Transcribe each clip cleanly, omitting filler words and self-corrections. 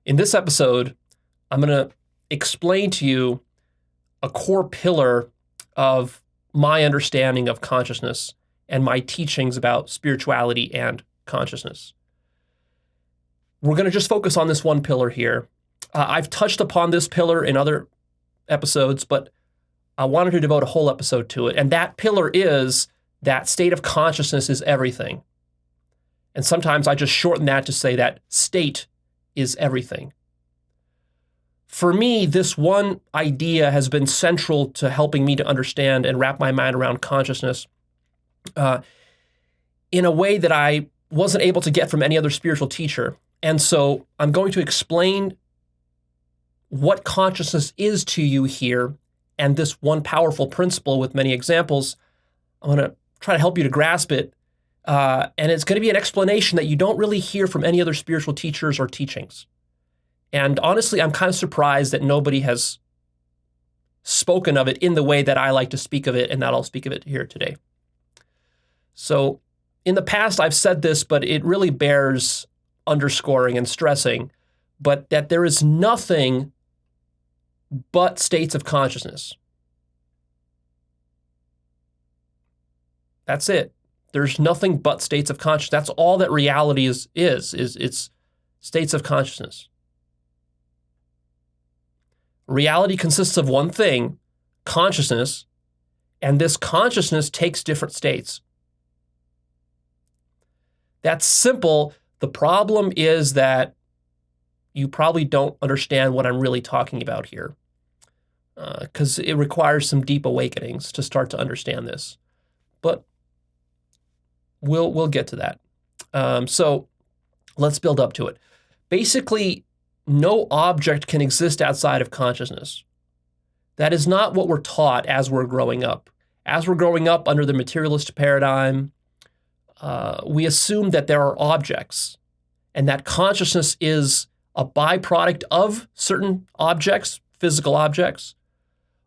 In this episode, I'm going to explain to you a core pillar of my understanding of consciousness and my teachings about spirituality and consciousness. We're going to just focus on this one pillar here. I've touched upon this pillar in other episodes, but I wanted to devote a whole episode to it. And that pillar is that state of consciousness is everything. And sometimes I just shorten that to say that state is everything. For me, this one idea has been central to helping me to understand and wrap my mind around consciousness in a way that I wasn't able to get from any other spiritual teacher. And so I'm going to explain what consciousness is to you here, and this one powerful principle with many examples. I'm going to try to help you to grasp it. And it's going to be an explanation that you don't really hear from any other spiritual teachers or teachings. And honestly, I'm kind of surprised that nobody has spoken of it in the way that I like to speak of it, and that I'll speak of it here today. So in the past, I've said this, but it really bears underscoring and stressing, but that there is nothing but states of consciousness. That's it. There's nothing but states of consciousness. That's all that reality is it's states of consciousness. Reality consists of one thing, consciousness, and this consciousness takes different states. That's simple. The problem is that you probably don't understand what I'm really talking about here, because it requires some deep awakenings to start to understand this. But we'll get to that. So let's build up to it. Basically, no object can exist outside of consciousness. That is not what we're taught as we're growing up. As we're growing up under the materialist paradigm, we assume that there are objects and that consciousness is a byproduct of certain objects, physical objects,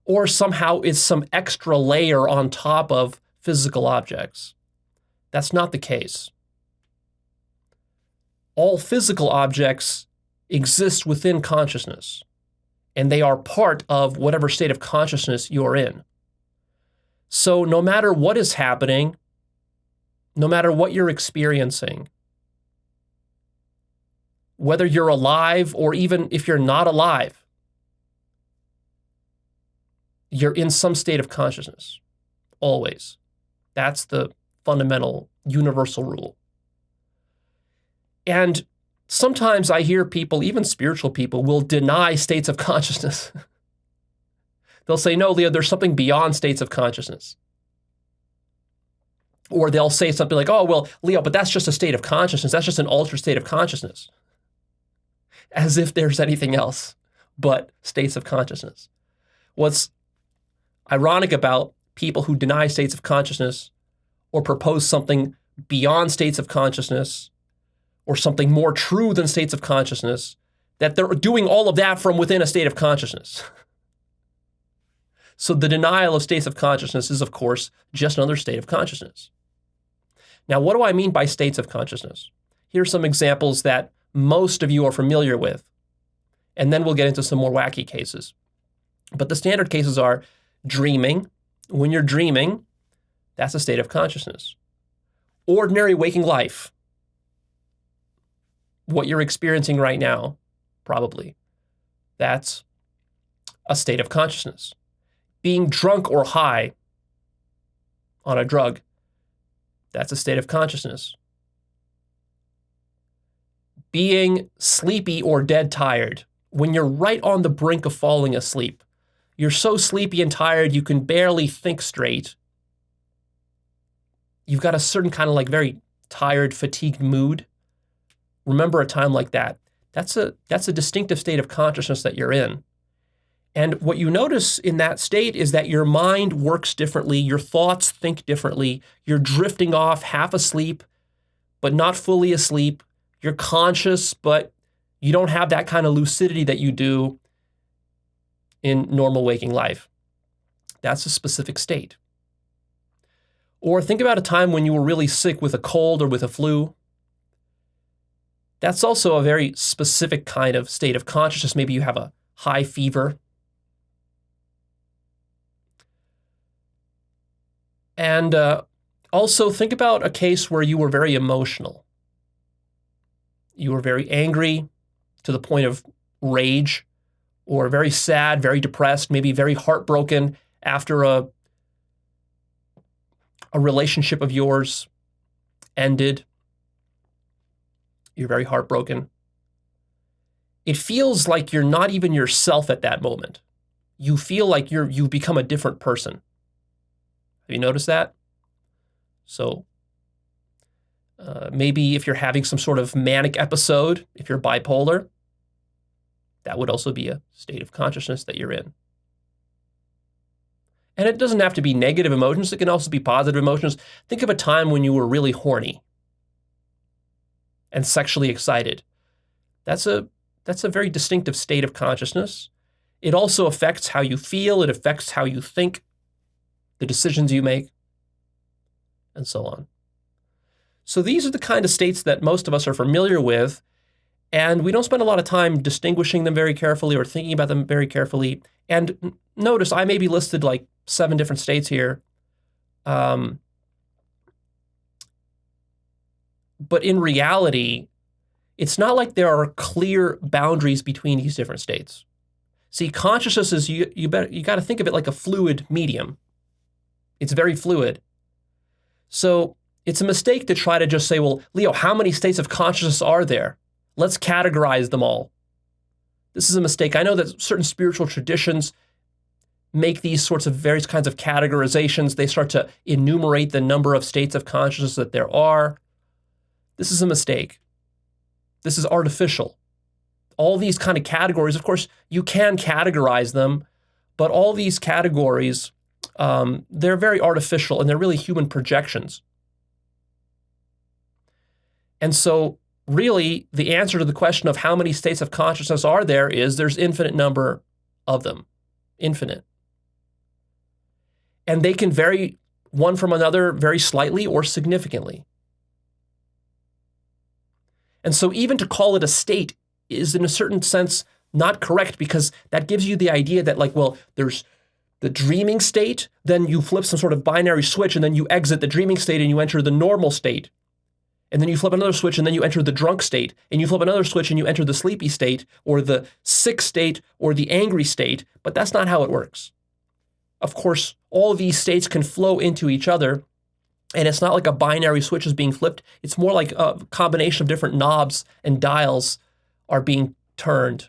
or somehow it's some extra layer on top of physical objects. That's not the case. All physical objects exist within consciousness, and they are part of whatever state of consciousness you're in. So no matter what is happening, no matter what you're experiencing, whether you're alive or even if you're not alive, you're in some state of consciousness, always. That's the fundamental universal rule. And sometimes I hear people, even spiritual people, will deny states of consciousness. They'll say, no, Leo, there's something beyond states of consciousness. Or they'll say something like, oh, well, Leo, but that's just a state of consciousness. That's just an altered state of consciousness. As if there's anything else but states of consciousness. What's ironic about people who deny states of consciousness or propose something beyond states of consciousness or something more true than states of consciousness, that they're doing all of that from within a state of consciousness. So the denial of states of consciousness is, of course, just another state of consciousness. Now, what do I mean by states of consciousness? Here are some examples that most of you are familiar with, and then we'll get into some more wacky cases. But the standard cases are dreaming. When you're dreaming, that's a state of consciousness. Ordinary waking life. What you're experiencing right now, probably, that's a state of consciousness. Being drunk or high on a drug, that's a state of consciousness. Being sleepy or dead tired, when you're right on the brink of falling asleep, you're so sleepy and tired you can barely think straight. You've got a certain kind of like very tired, fatigued mood. Remember a time like that. That's a distinctive state of consciousness that you're in. And what you notice in that state is that your mind works differently, your thoughts think differently, you're drifting off half asleep, but not fully asleep. You're conscious, but you don't have that kind of lucidity that you do in normal waking life. That's a specific state. Or think about a time when you were really sick with a cold or with a flu. That's also a very specific kind of state of consciousness. Maybe you have a high fever. And also think about a case where you were very emotional. You were very angry to the point of rage, or very sad, very depressed, maybe very heartbroken after a relationship of yours ended. You're very heartbroken. It feels like you're not even yourself at that moment. You feel like you've become a different person. Have you noticed that? So maybe if you're having some sort of manic episode, if you're bipolar, that would also be a state of consciousness that you're in. And it doesn't have to be negative emotions. It can also be positive emotions. Think of a time when you were really horny and sexually excited. That's a very distinctive state of consciousness. It also affects how you feel. It affects how you think, the decisions you make, and so on. So these are the kind of states that most of us are familiar with, and we don't spend a lot of time distinguishing them very carefully or thinking about them very carefully. And notice I maybe listed like 7 different states here. But in reality, it's not like there are clear boundaries between these different states. See, consciousness is, you got to think of it like a fluid medium. It's very fluid. So it's a mistake to try to just say, well, Leo, how many states of consciousness are there? Let's categorize them all. This is a mistake. I know that certain spiritual traditions make these sorts of various kinds of categorizations. They start to enumerate the number of states of consciousness that there are. This is a mistake. This is artificial. All these kind of categories, of course, you can categorize them, but all these categories, they're very artificial and they're really human projections. And so really, the answer to the question of how many states of consciousness are there is there's infinite number of them, infinite. And they can vary one from another very slightly or significantly. And so even to call it a state is in a certain sense not correct, because that gives you the idea that like, well, there's the dreaming state, then you flip some sort of binary switch and then you exit the dreaming state and you enter the normal state. And then you flip another switch and then you enter the drunk state, and you flip another switch and you enter the sleepy state or the sick state or the angry state, but that's not how it works. Of course, all of these states can flow into each other, and it's not like a binary switch is being flipped. It's more like a combination of different knobs and dials are being turned.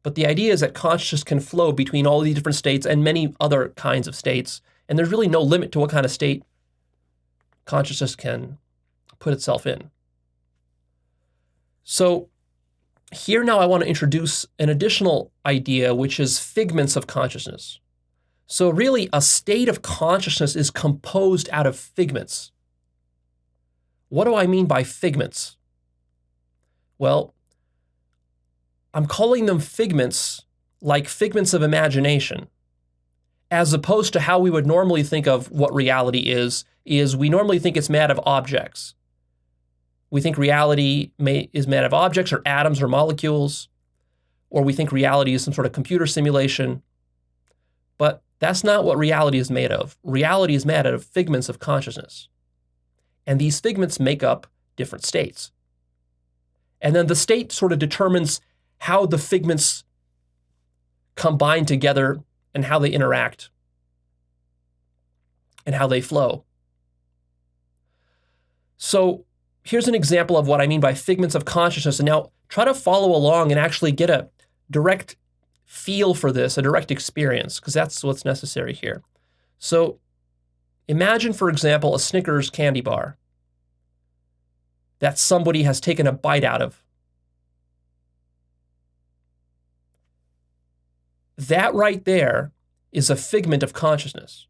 But the idea is that consciousness can flow between all these different states and many other kinds of states, and there's really no limit to what kind of state consciousness can put itself in. So here now I want to introduce an additional idea, which is figments of consciousness. So really, a state of consciousness is composed out of figments. What do I mean by figments? Well, I'm calling them figments like figments of imagination, as opposed to how we would normally think of what reality is we normally think it's made of objects. We think reality is made of objects or atoms or molecules, or we think reality is some sort of computer simulation. But that's not what reality is made of. Reality is made out of figments of consciousness. And these figments make up different states. And then the state sort of determines how the figments combine together and how they interact and how they flow. So here's an example of what I mean by figments of consciousness. And now try to follow along and actually get a direct feel for this, a direct experience, because that's what's necessary here. So imagine, for example, a Snickers candy bar that somebody has taken a bite out of. That right there is a figment of consciousness.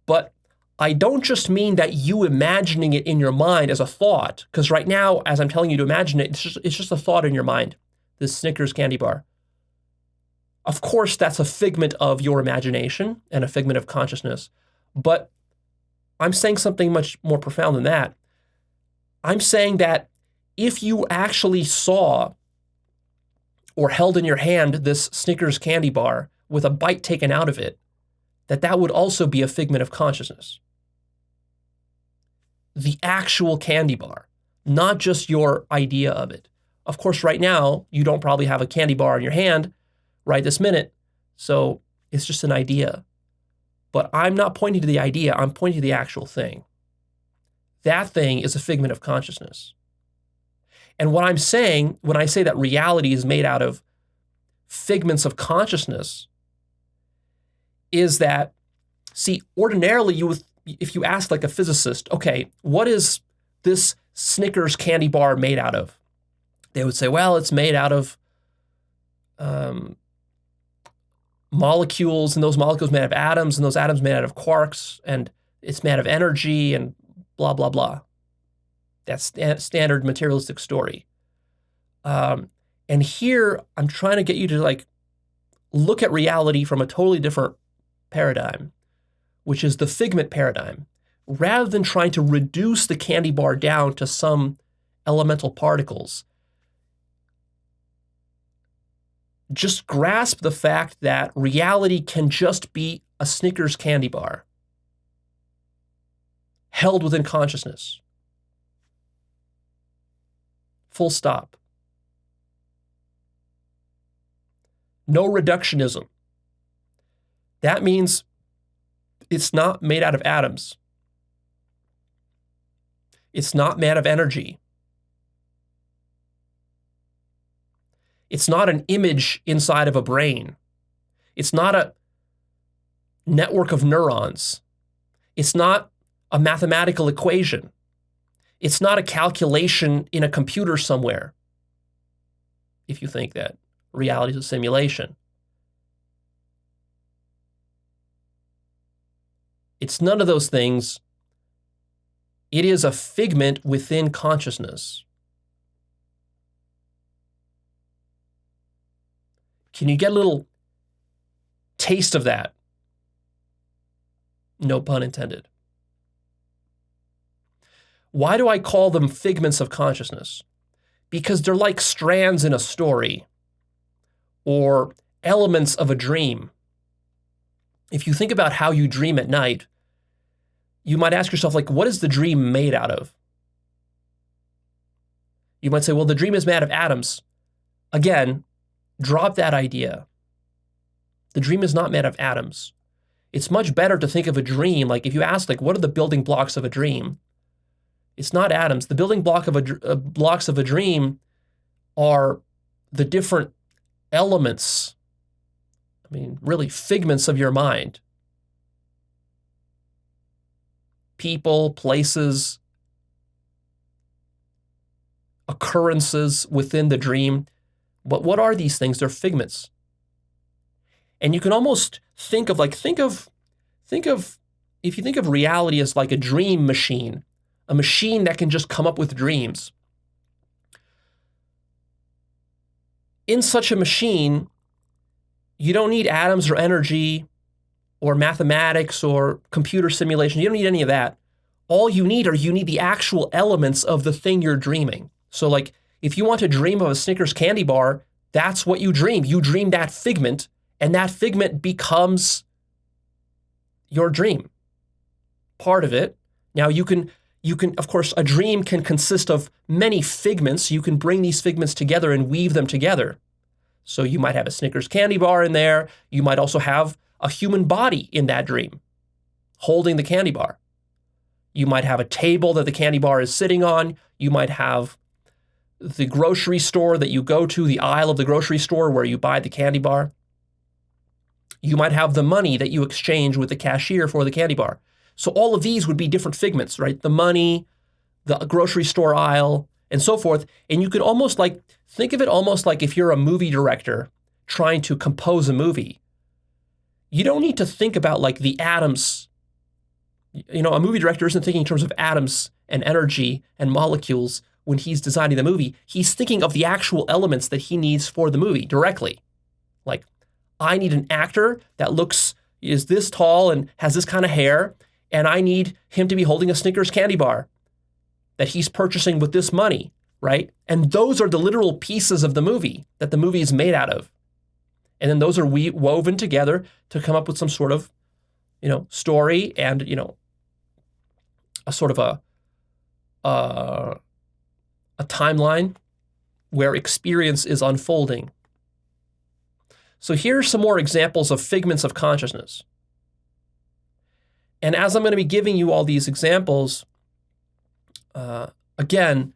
But I don't just mean that you imagining it in your mind as a thought, because right now, as I'm telling you to imagine it, it's just a thought in your mind, this Snickers candy bar. Of course, that's a figment of your imagination and a figment of consciousness. But I'm saying something much more profound than that. I'm saying that if you actually saw or held in your hand this Snickers candy bar with a bite taken out of it, that would also be a figment of consciousness. The actual candy bar, not just your idea of it. Of course, right now, you don't probably have a candy bar in your hand right this minute, so it's just an idea. But I'm not pointing to the idea, I'm pointing to the actual thing. That thing is a figment of consciousness. And what I'm saying when I say that reality is made out of figments of consciousness is that, see, ordinarily if you ask like a physicist, okay, what is this Snickers candy bar made out of? They would say, well, it's made out of molecules, and those molecules made out of atoms, and those atoms made out of quarks, and it's made of energy, and blah, blah, blah. That's standard materialistic story. And here, I'm trying to get you to like look at reality from a totally different paradigm, which is the figment paradigm. Rather than trying to reduce the candy bar down to some elemental particles, just grasp the fact that reality can just be a Snickers candy bar held within consciousness. Full stop. No reductionism. That means it's not made out of atoms. It's not made of energy. It's not an image inside of a brain. It's not a network of neurons. It's not a mathematical equation. It's not a calculation in a computer somewhere, if you think that reality is a simulation. It's none of those things. It is a figment within consciousness. Can you get a little taste of that? No pun intended. Why do I call them figments of consciousness? Because they're like strands in a story or elements of a dream. If you think about how you dream at night, you might ask yourself, like, what is the dream made out of? You might say, well, the dream is made out of atoms. Again, drop that idea. The dream is not made of atoms. It's much better to think of a dream, like if you ask, like, what are the building blocks of a dream? It's not atoms. The building blocks of a dream are the different elements, I mean, really figments of your mind. People, places, occurrences within the dream. But what are these things? They're figments. And you can almost think of, if you think of reality as like a dream machine, a machine that can just come up with dreams. In such a machine, you don't need atoms or energy or mathematics or computer simulation. You don't need any of that. All you need the actual elements of the thing you're dreaming. So like, if you want to dream of a Snickers candy bar, that's what you dream. You dream that figment, and that figment becomes your dream. Part of it. Now you can, of course, a dream can consist of many figments. You can bring these figments together and weave them together. So you might have a Snickers candy bar in there. You might also have a human body in that dream, holding the candy bar. You might have a table that the candy bar is sitting on. You might have the grocery store that you go to, the aisle of the grocery store where you buy the candy bar. You might have the money that you exchange with the cashier for the candy bar. So all of these would be different figments, right? The money, the grocery store aisle, and so forth. And you could almost like, think of it almost like if you're a movie director trying to compose a movie. You don't need to think about like the atoms. You know, a movie director isn't thinking in terms of atoms and energy and molecules when he's designing the movie. He's thinking of the actual elements that he needs for the movie directly. Like, I need an actor that looks, is this tall and has this kind of hair, and I need him to be holding a Snickers candy bar that he's purchasing with this money, right? And those are the literal pieces of the movie that the movie is made out of. And then those are woven together to come up with some sort of, story and, a sort of a timeline where experience is unfolding. So here's some more examples of figments of consciousness. And as I'm going to be giving you all these examples, again,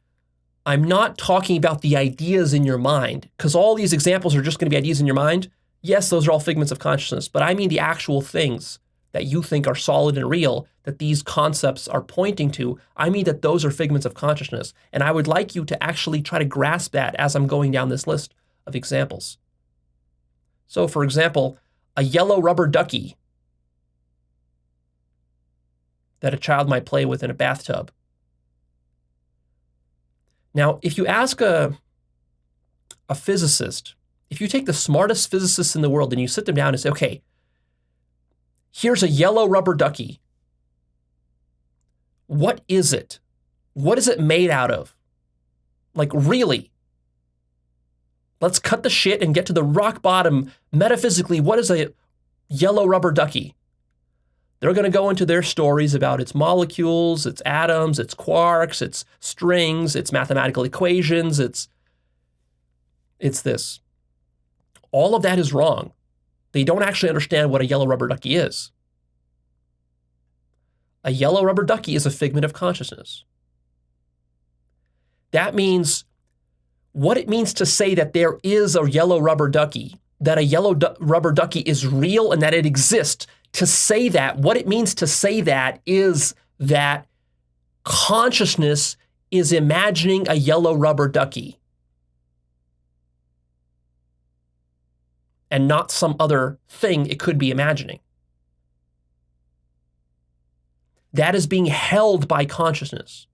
I'm not talking about the ideas in your mind, because all these examples are just going to be ideas in your mind. Yes, those are all figments of consciousness, but I mean the actual things that you think are solid and real, that these concepts are pointing to. I mean that those are figments of consciousness. And I would like you to actually try to grasp that as I'm going down this list of examples. So, for example, a yellow rubber ducky that a child might play with in a bathtub. Now, if you ask a physicist, if you take the smartest physicists in the world and you sit them down and say, okay, here's a yellow rubber ducky. What is it? What is it made out of? Like, really? Let's cut the shit and get to the rock bottom. Metaphysically, what is a yellow rubber ducky? They're going to go into their stories about its molecules, its atoms, its quarks, its strings, its mathematical equations, it's this. All of that is wrong. They don't actually understand what a yellow rubber ducky is. A yellow rubber ducky is a figment of consciousness. That means what it means to say that there is a yellow rubber ducky, that a yellow rubber ducky is real and that it exists. To say that, what it means to say that is that consciousness is imagining a yellow rubber ducky and not some other thing it could be imagining. That is being held by consciousness.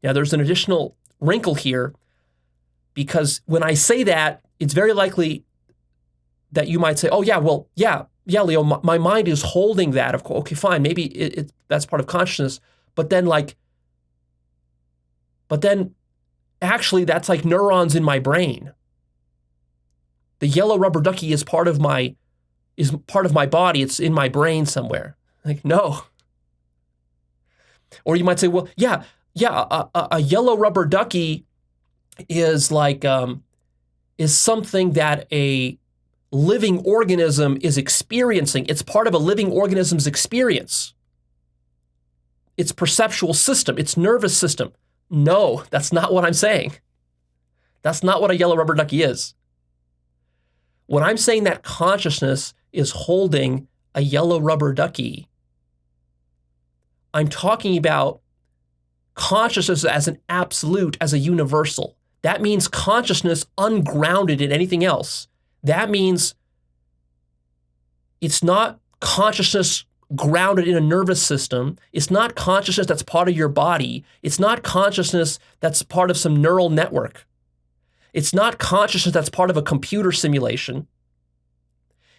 Now, there's an additional wrinkle here, because when I say that, it's very likely that you might say, oh, yeah, well, yeah, Leo, my mind is holding that. Of course, okay, fine, maybe that's part of consciousness. But then actually that's like neurons in my brain. The yellow rubber ducky is part of my body. It's in my brain somewhere. Like, no. Or you might say, well, a yellow rubber ducky is like is something that a living organism is experiencing. It's part of a living organism's experience. Its perceptual system, its nervous system. No, that's not what I'm saying. That's not what a yellow rubber ducky is. When I'm saying that consciousness is holding a yellow rubber ducky, I'm talking about consciousness as an absolute, as a universal. That means consciousness ungrounded in anything else. That means it's not consciousness grounded in a nervous system. It's not consciousness that's part of your body. It's not consciousness that's part of some neural network. It's not consciousness that's part of a computer simulation.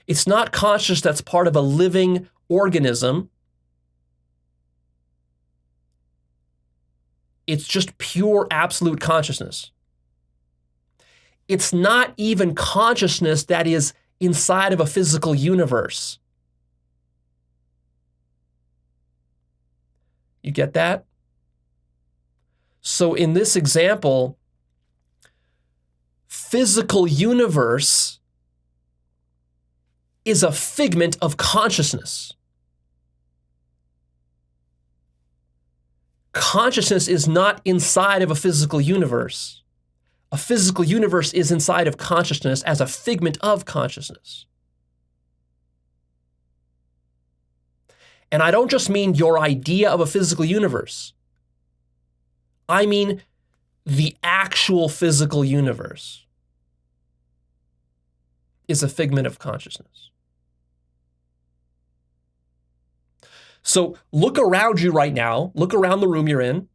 It's not consciousness that's part of a living organism. It's just pure absolute consciousness. It's not even consciousness that is inside of a physical universe. You get that? So in this example, physical universe is a figment of consciousness. Consciousness is not inside of a physical universe. A physical universe is inside of consciousness as a figment of consciousness. And I don't just mean your idea of a physical universe. I mean the actual physical universe is a figment of consciousness. So look around you right now, look around the room you're in.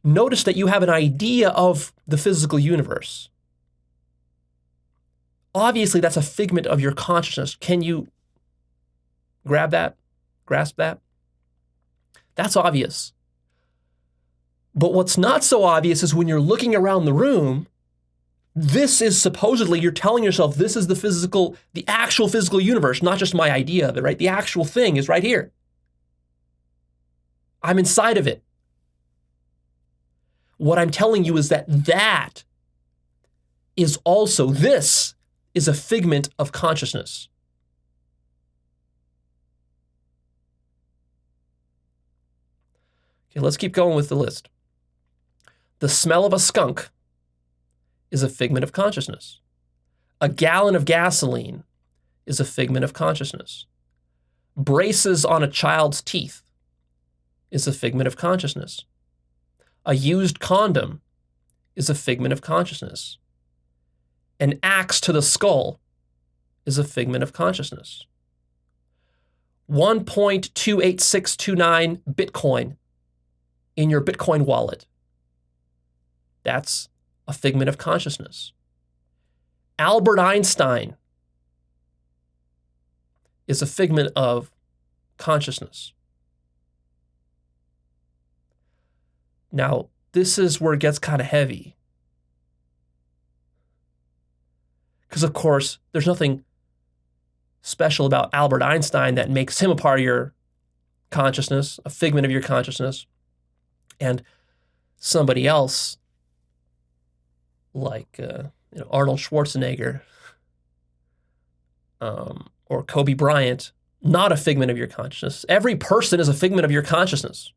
Notice that you have an idea of the physical universe. Obviously, that's a figment of your consciousness. Can you grab that? Grasp that? That's obvious. But what's not so obvious is when you're looking around the room, this is supposedly, you're telling yourself this is the actual physical universe, not just my idea of it, right? The actual thing is right here. I'm inside of it. What I'm telling you is that this is a figment of consciousness. Okay, let's keep going with the list. The smell of a skunk is a figment of consciousness. A gallon of gasoline is a figment of consciousness. Braces on a child's teeth is a figment of consciousness. A used condom is a figment of consciousness. An axe to the skull is a figment of consciousness. 1.28629 Bitcoin in your Bitcoin wallet. That's a figment of consciousness. Albert Einstein is a figment of consciousness. Now, this is where it gets kind of heavy. Because, of course, there's nothing special about Albert Einstein that makes him a part of your consciousness, a figment of your consciousness. And somebody else, like Arnold Schwarzenegger or Kobe Bryant, not a figment of your consciousness. Every person is a figment of your consciousness,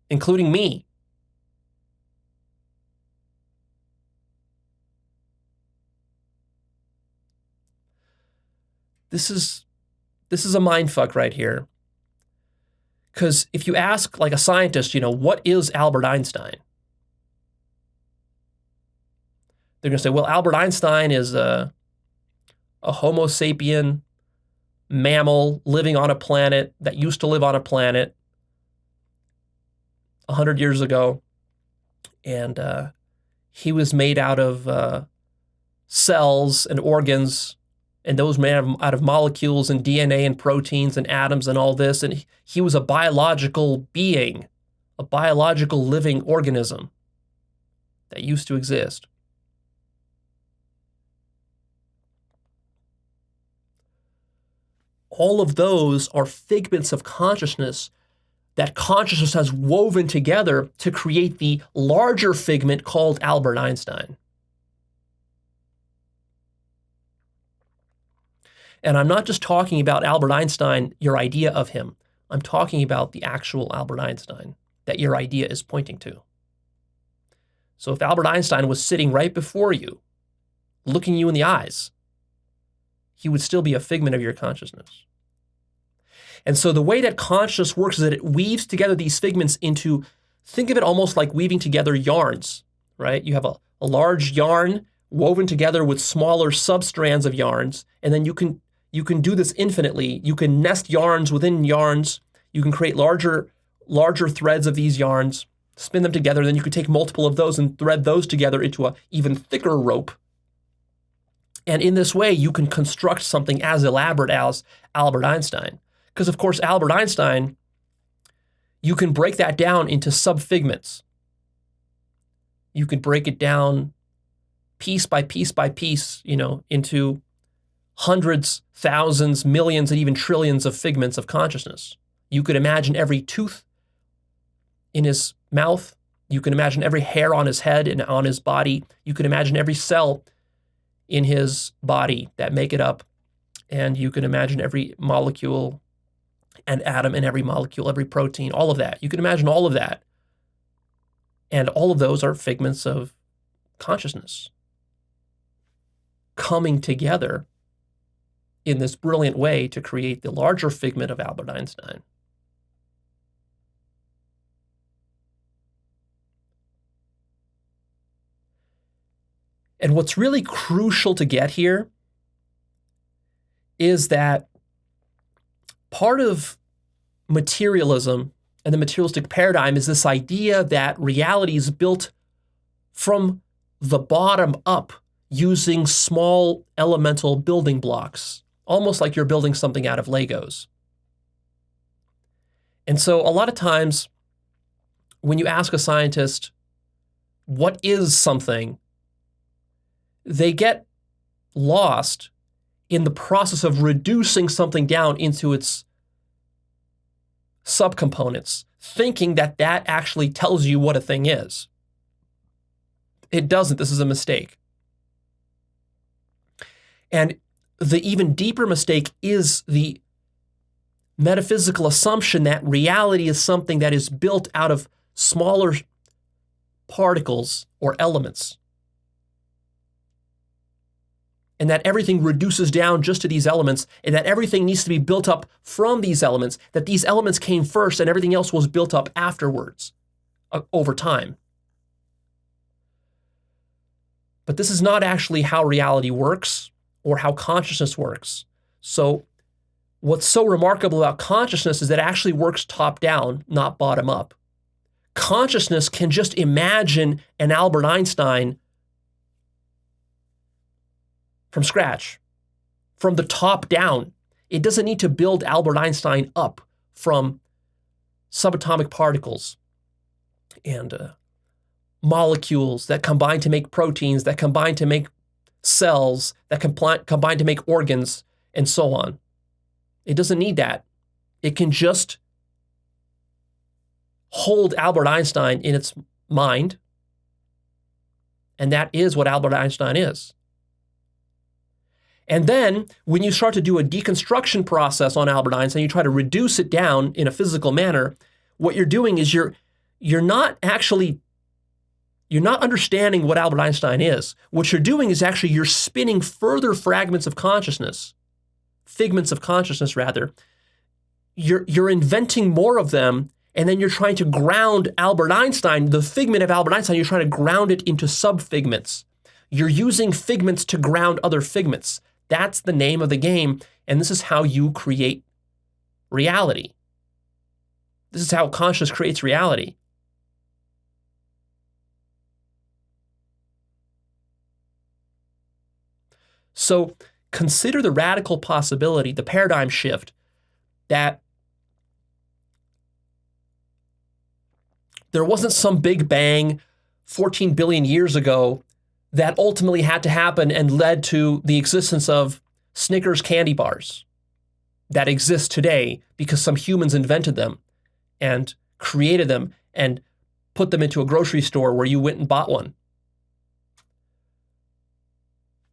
including me. This is a mindfuck right here. Because if you ask like a scientist, what is Albert Einstein? They're going to say, well, Albert Einstein is a Homo sapien mammal living on a planet that used to live on a planet 100 years ago. And he was made out of cells and organs, and those made out of molecules and DNA and proteins and atoms and all this. And he was a biological being, a biological living organism that used to exist. All of those are figments of consciousness that consciousness has woven together to create the larger figment called Albert Einstein. And I'm not just talking about Albert Einstein, your idea of him. I'm talking about the actual Albert Einstein that your idea is pointing to. So if Albert Einstein was sitting right before you, looking you in the eyes, he would still be a figment of your consciousness. And so the way that consciousness works is that it weaves together these figments into, think of it almost like weaving together yarns, right? You have a large yarn woven together with smaller substrands of yarns, and then you can do this infinitely. You can nest yarns within yarns. You can create larger threads of these yarns, spin them together, then you could take multiple of those and thread those together into an even thicker rope. And in this way, you can construct something as elaborate as Albert Einstein. Because, of course, Albert Einstein, you can break that down into subfigments. You could break it down piece by piece by piece, into hundreds, thousands, millions, and even trillions of figments of consciousness. You could imagine every tooth in his mouth. You can imagine every hair on his head and on his body. You can imagine every cell in his body that make it up. And you can imagine every molecule and atom in every molecule, every protein, all of that. You can imagine all of that. And all of those are figments of consciousness coming together in this brilliant way to create the larger figment of Albert Einstein. And what's really crucial to get here is that part of materialism and the materialistic paradigm is this idea that reality is built from the bottom up. using small elemental building blocks, almost like you're building something out of Legos. And so a lot of times when you ask a scientist, what is something, they get lost in the process of reducing something down into its subcomponents, thinking that that actually tells you what a thing is. It doesn't. This is a mistake. And the even deeper mistake is the metaphysical assumption that reality is something that is built out of smaller particles or elements, and that everything reduces down just to these elements, and that everything needs to be built up from these elements, that these elements came first and everything else was built up afterwards, over time. But this is not actually how reality works or how consciousness works. So what's so remarkable about consciousness is that it actually works top down, not bottom up. Consciousness can just imagine an Albert Einstein from scratch, from the top down. It doesn't need to build Albert Einstein up from subatomic particles and molecules that combine to make proteins, that combine to make cells, that combine to make organs, and so on. It doesn't need that. It can just hold Albert Einstein in its mind, and that is what Albert Einstein is. And then when you start to do a deconstruction process on Albert Einstein, you try to reduce it down in a physical manner, what you're doing is you're not understanding what Albert Einstein is. What you're doing is actually you're spinning further fragments of consciousness, figments of consciousness rather. You're inventing more of them, and then you're trying to ground Albert Einstein, the figment of Albert Einstein, you're trying to ground it into subfigments. You're using figments to ground other figments. That's the name of the game, and this is how you create reality. This is how consciousness creates reality. So consider the radical possibility, the paradigm shift, that there wasn't some big bang 14 billion years ago that ultimately had to happen and led to the existence of Snickers candy bars that exist today because some humans invented them and created them and put them into a grocery store where you went and bought one.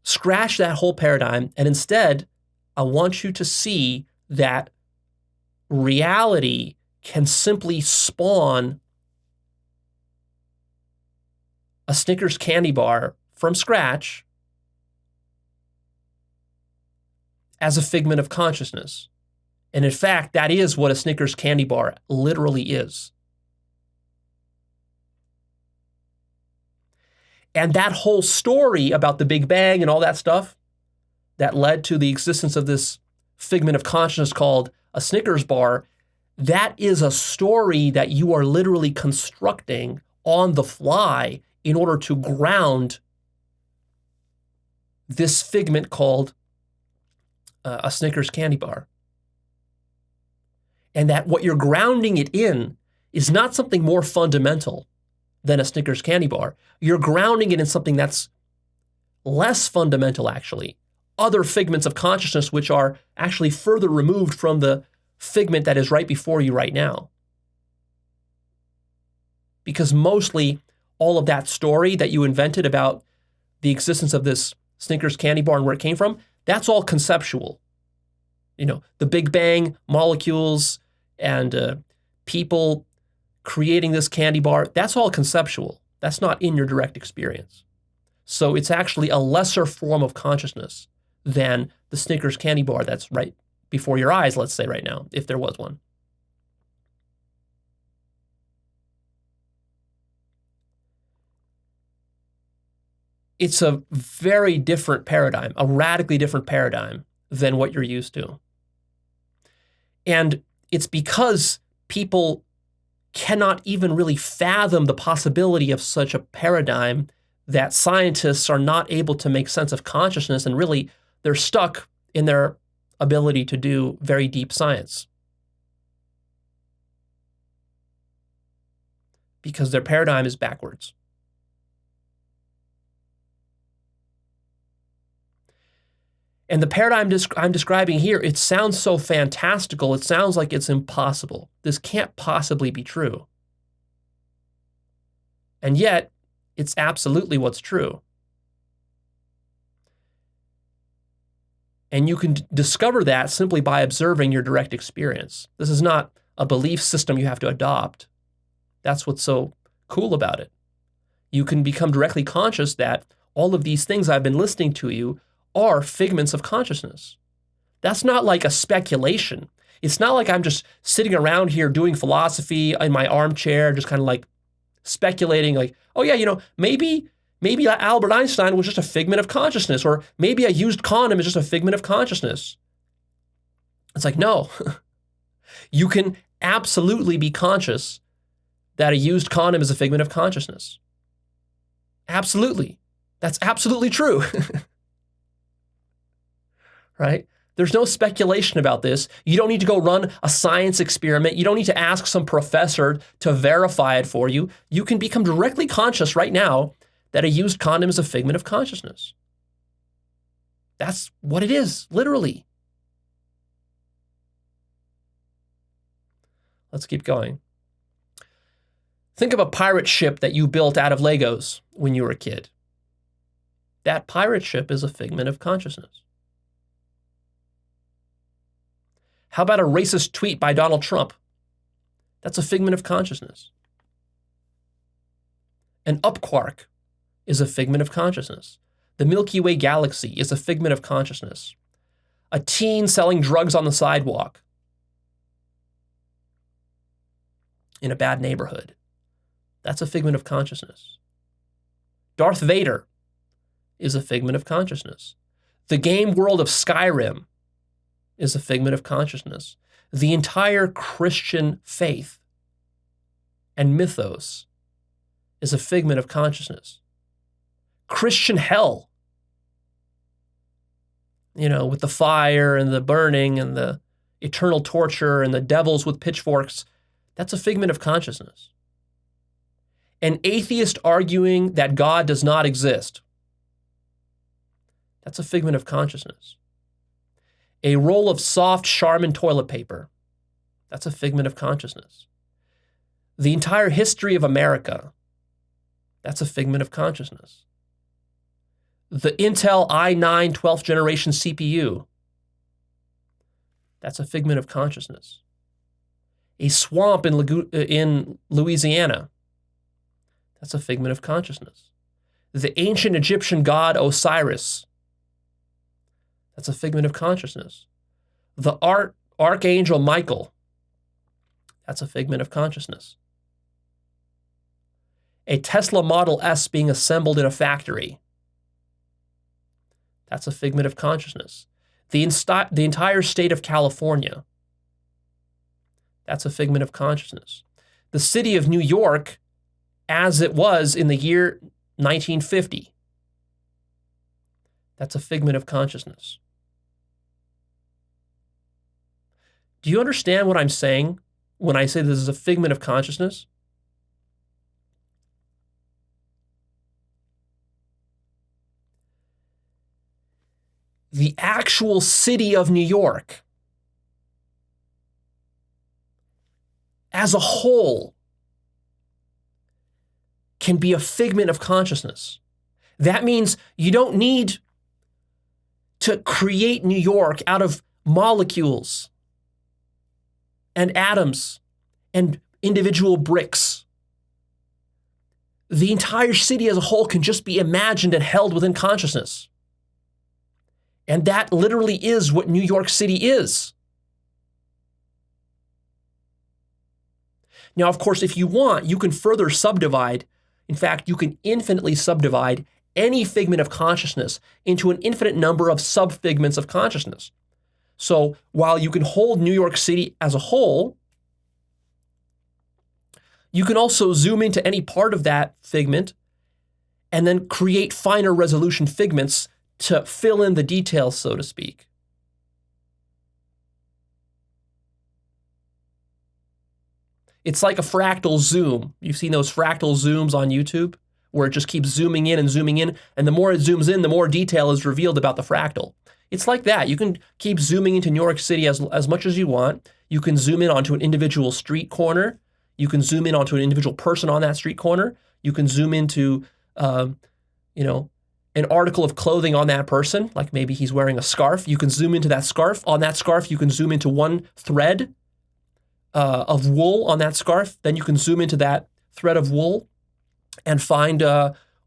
Scratch that whole paradigm, and instead, I want you to see that reality can simply spawn a Snickers candy bar from scratch as a figment of consciousness. And in fact, that is what a Snickers candy bar literally is. And that whole story about the Big Bang and all that stuff that led to the existence of this figment of consciousness called a Snickers bar, that is a story that you are literally constructing on the fly in order to ground this figment called a Snickers candy bar. And that what you're grounding it in is not something more fundamental than a Snickers candy bar. You're grounding it in something that's less fundamental, actually. Other figments of consciousness which are actually further removed from the figment that is right before you right now. Because mostly all of that story that you invented about the existence of this Snickers candy bar and where it came from, that's all conceptual. You know, the Big Bang, molecules, and people creating this candy bar, that's all conceptual. That's not in your direct experience. So it's actually a lesser form of consciousness than the Snickers candy bar that's right before your eyes, let's say right now, if there was one. It's a very different paradigm, a radically different paradigm than what you're used to. And it's because people cannot even really fathom the possibility of such a paradigm that scientists are not able to make sense of consciousness, and really they're stuck in their ability to do very deep science. Because their paradigm is backwards. And the paradigm I'm describing here, it sounds so fantastical, it sounds like it's impossible. This can't possibly be true. And yet, it's absolutely what's true. And you can discover that simply by observing your direct experience. This is not a belief system you have to adopt. That's what's so cool about it. You can become directly conscious that all of these things I've been listening to you are figments of consciousness. That's not like a speculation. It's not like I'm just sitting around here doing philosophy in my armchair, just kind of like speculating like, oh yeah, maybe Albert Einstein was just a figment of consciousness, or maybe a used condom is just a figment of consciousness. It's like, no, you can absolutely be conscious that a used condom is a figment of consciousness. Absolutely. That's absolutely true. Right? There's no speculation about this. You don't need to go run a science experiment. You don't need to ask some professor to verify it for you. You can become directly conscious right now that a used condom is a figment of consciousness. That's what it is, literally. Let's keep going. Think of a pirate ship that you built out of Legos when you were a kid. That pirate ship is a figment of consciousness. How about a racist tweet by Donald Trump? That's a figment of consciousness. An up quark is a figment of consciousness. The Milky Way galaxy is a figment of consciousness. A teen selling drugs on the sidewalk in a bad neighborhood. That's a figment of consciousness. Darth Vader is a figment of consciousness. The game world of Skyrim is a figment of consciousness. The entire Christian faith and mythos is a figment of consciousness. Christian hell, with the fire and the burning and the eternal torture and the devils with pitchforks, that's a figment of consciousness. An atheist arguing that God does not exist, that's a figment of consciousness. A roll of soft Charmin toilet paper, that's a figment of consciousness. The entire history of America, that's a figment of consciousness. The Intel i9 12th generation CPU, that's a figment of consciousness. A swamp in Louisiana, that's a figment of consciousness. The ancient Egyptian god Osiris, that's a figment of consciousness. The Archangel Michael, that's a figment of consciousness. A Tesla Model S being assembled in a factory, that's a figment of consciousness. The entire state of California, that's a figment of consciousness. The city of New York, as it was in the year 1950, that's a figment of consciousness. Do you understand what I'm saying when I say this is a figment of consciousness? The actual city of New York as a whole can be a figment of consciousness. That means you don't need to create New York out of molecules and atoms and individual bricks. The entire city as a whole can just be imagined and held within consciousness. And that literally is what New York City is. Now, of course, if you want, you can further subdivide. In fact, you can infinitely subdivide any figment of consciousness into an infinite number of subfigments of consciousness. So while you can hold New York City as a whole, you can also zoom into any part of that figment and then create finer resolution figments to fill in the details, so to speak. It's like a fractal zoom. You've seen those fractal zooms on YouTube where it just keeps zooming in, and the more it zooms in, the more detail is revealed about the fractal. It's like that. You can keep zooming into New York City as much as you want. You can zoom in onto an individual street corner. You can zoom in onto an individual person on that street corner. You can zoom into, an article of clothing on that person, like maybe he's wearing a scarf. You can zoom into that scarf. On that scarf, you can zoom into one thread of wool on that scarf. Then you can zoom into that thread of wool and find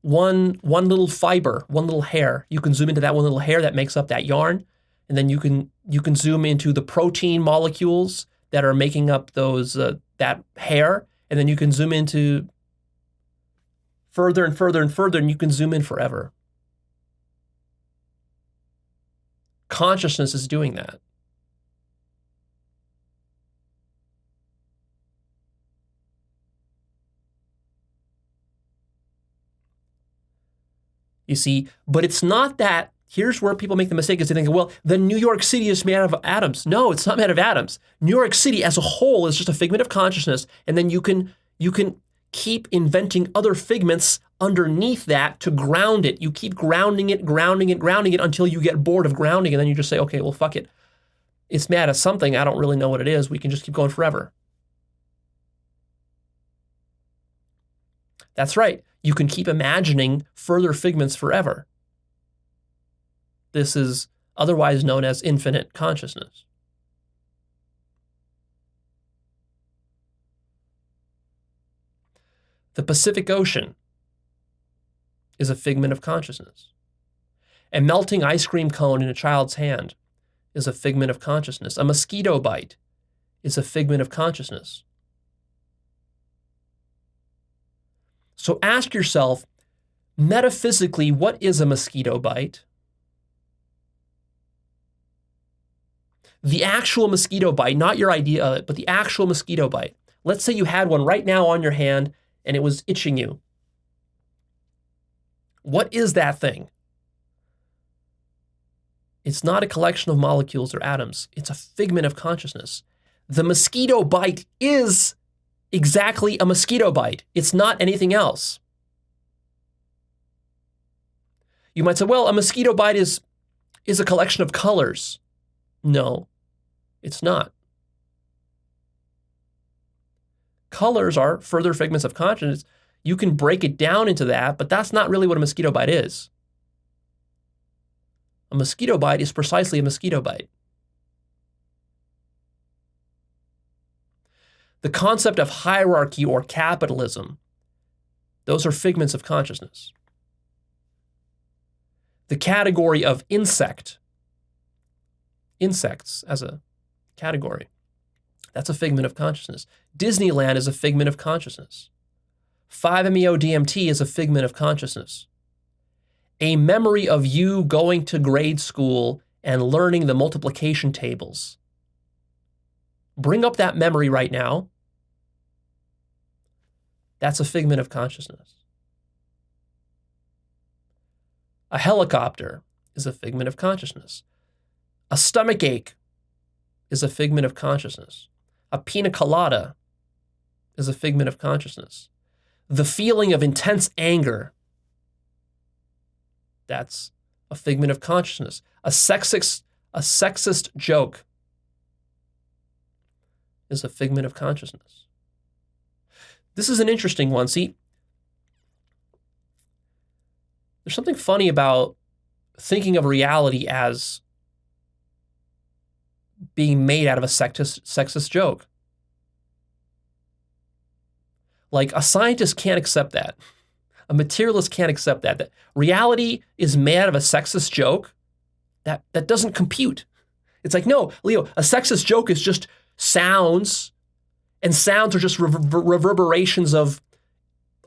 one little fiber, one little hair. You can zoom into that one little hair that makes up that yarn, and then you can zoom into the protein molecules that are making up those that hair, and then you can zoom into further and further and further, and you can zoom in forever. Consciousness is doing that. You see, but it's not that. Here's where people make the mistake is they think, well, the New York City is made out of atoms. No, it's not made of atoms. New York City as a whole is just a figment of consciousness, and then you can keep inventing other figments underneath that to ground it. You keep grounding it until you get bored of grounding, and then you just say, okay, well, fuck it. It's made out of something. I don't really know what it is. We can just keep going forever. That's right. You can keep imagining further figments forever. This is otherwise known as infinite consciousness. The Pacific Ocean is a figment of consciousness. A melting ice cream cone in a child's hand is a figment of consciousness. A mosquito bite is a figment of consciousness. So ask yourself, metaphysically, what is a mosquito bite? The actual mosquito bite, not your idea of it, but the actual mosquito bite. Let's say you had one right now on your hand and it was itching you. What is that thing? It's not a collection of molecules or atoms. It's a figment of consciousness. The mosquito bite is exactly a mosquito bite. It's not anything else. You might say, well, a mosquito bite is a collection of colors. No, it's not. Colors are further figments of consciousness. You can break it down into that, but that's not really what a mosquito bite is. A mosquito bite is precisely a mosquito bite. The concept of hierarchy or capitalism, those are figments of consciousness. The category of insects as a category, that's a figment of consciousness. Disneyland is a figment of consciousness. 5-MeO-DMT is a figment of consciousness. A memory of you going to grade school and learning the multiplication tables. Bring up that memory right now. That's a figment of consciousness. A helicopter is a figment of consciousness. A stomach ache is a figment of consciousness. A pina colada is a figment of consciousness. The feeling of intense anger, that's a figment of consciousness. A sexist joke is a figment of consciousness. This is an interesting one. See, there's something funny about thinking of reality as being made out of a sexist joke. Like, a scientist can't accept that. A materialist can't accept that. That reality is made out of a sexist joke. That doesn't compute. It's like, no, Leo, a sexist joke is just sounds, and sounds are just reverberations of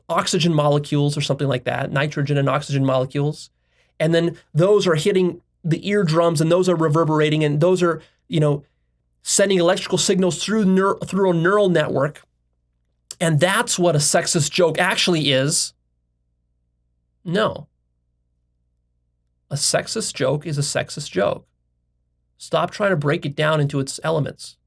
oxygen molecules or something like that, nitrogen and oxygen molecules. And then those are hitting the eardrums, and those are reverberating, and those are, sending electrical signals through a neural network. And that's what a sexist joke actually is. No. A sexist joke is a sexist joke. Stop trying to break it down into its elements.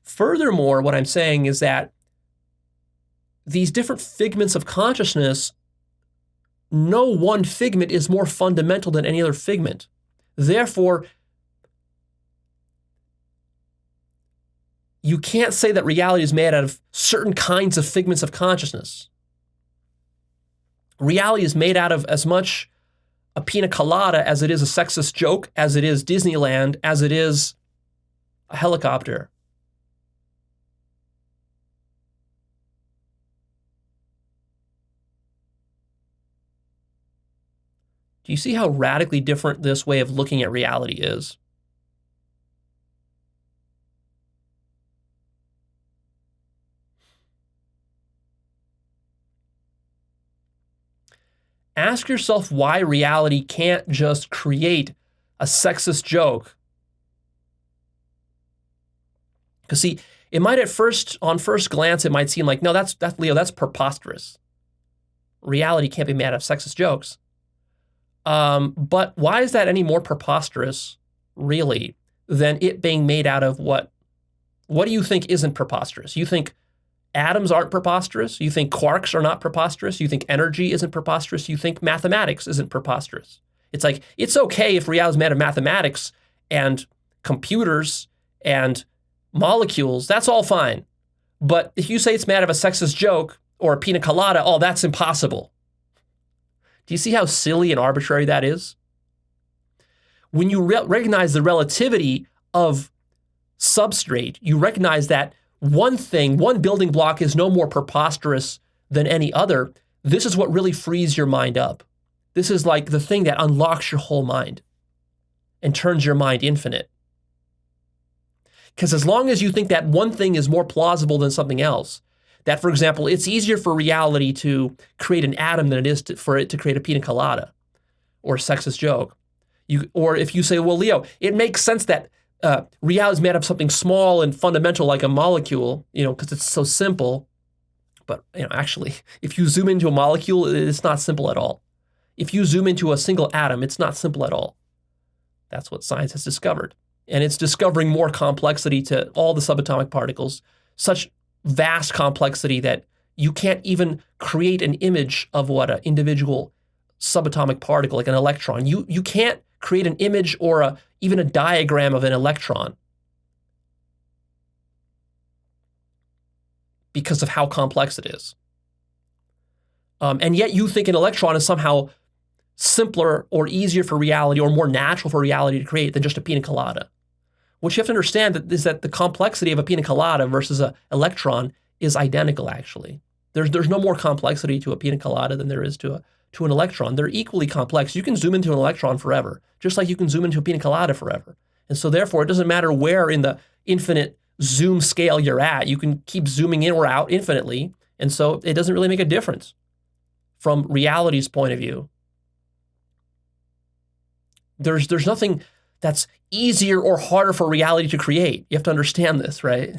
Furthermore, what I'm saying is that these different figments of consciousness, no one figment is more fundamental than any other figment. Therefore, you can't say that reality is made out of certain kinds of figments of consciousness. Reality is made out of as much a pina colada as it is a sexist joke, as it is Disneyland, as it is a helicopter. Do you see how radically different this way of looking at reality is? Ask yourself why reality can't just create a sexist joke. Because see, it might on first glance, it might seem like, no, that's Leo, that's preposterous. Reality can't be made out of sexist jokes. But why is that any more preposterous, really, than it being made out of what? What do you think isn't preposterous? You think atoms aren't preposterous? You think quarks are not preposterous? You think energy isn't preposterous? You think mathematics isn't preposterous? It's like, it's okay if reality is made of mathematics and computers and molecules, that's all fine. But if you say it's made of a sexist joke or a pina colada, oh, that's impossible. Do you see how silly and arbitrary that is? When you recognize the relativity of substrate, you recognize that one building block is no more preposterous than any other. This is what really frees your mind up. This is like the thing that unlocks your whole mind and turns your mind infinite. Because as long as you think that one thing is more plausible than something else, that, for example, it's easier for reality to create an atom than it is for it to create a pina colada or a sexist joke. Or if you say, well, Leo, it makes sense that reality is made of something small and fundamental like a molecule, because it's so simple. But actually, if you zoom into a molecule, it's not simple at all. If you zoom into a single atom, it's not simple at all. That's what science has discovered. And it's discovering more complexity to all the subatomic particles, such vast complexity that you can't even create an image of what an individual subatomic particle, like an electron. You can't create an image or even a diagram of an electron because of how complex it is. And yet you think an electron is somehow simpler or easier for reality or more natural for reality to create than just a pina colada. What you have to understand is that the complexity of a pina colada versus an electron is identical, actually. There's no more complexity to a pina colada than there is to an electron. They're equally complex. You can zoom into an electron forever, just like you can zoom into a pina colada forever. And so therefore, it doesn't matter where in the infinite zoom scale you're at. You can keep zooming in or out infinitely. And so it doesn't really make a difference from reality's point of view. There's nothing that's easier or harder for reality to create. You have to understand this, right?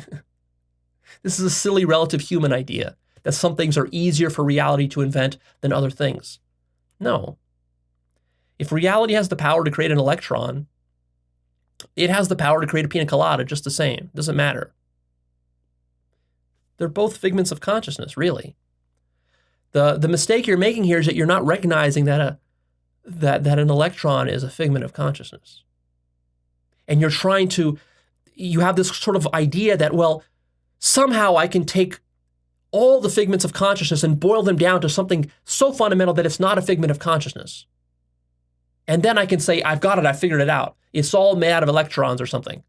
This is a silly relative human idea that some things are easier for reality to invent than other things. No. If reality has the power to create an electron, it has the power to create a pina colada just the same. It doesn't matter. They're both figments of consciousness, really. The mistake you're making here is that you're not recognizing that an electron is a figment of consciousness. And you have this sort of idea that, well, somehow I can take all the figments of consciousness and boil them down to something so fundamental that it's not a figment of consciousness. And then I can say, I've got it, I figured it out. It's all made out of electrons or something.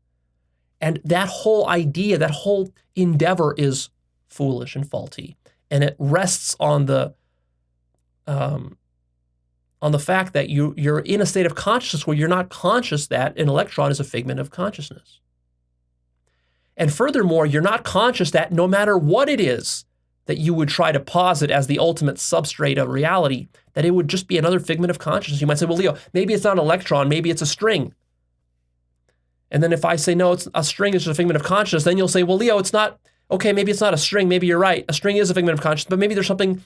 And that whole idea, that whole endeavor is foolish and faulty. And it rests on the fact that you're in a state of consciousness where you're not conscious that an electron is a figment of consciousness. And furthermore, you're not conscious that no matter what it is that you would try to posit as the ultimate substrate of reality, that it would just be another figment of consciousness. You might say, well, Leo, maybe it's not an electron, maybe it's a string. And then if I say, no, it's a string is just a figment of consciousness, then you'll say, well, Leo, it's not, Okay, maybe it's not a string. Maybe you're right. A string is a figment of consciousness, but maybe there's something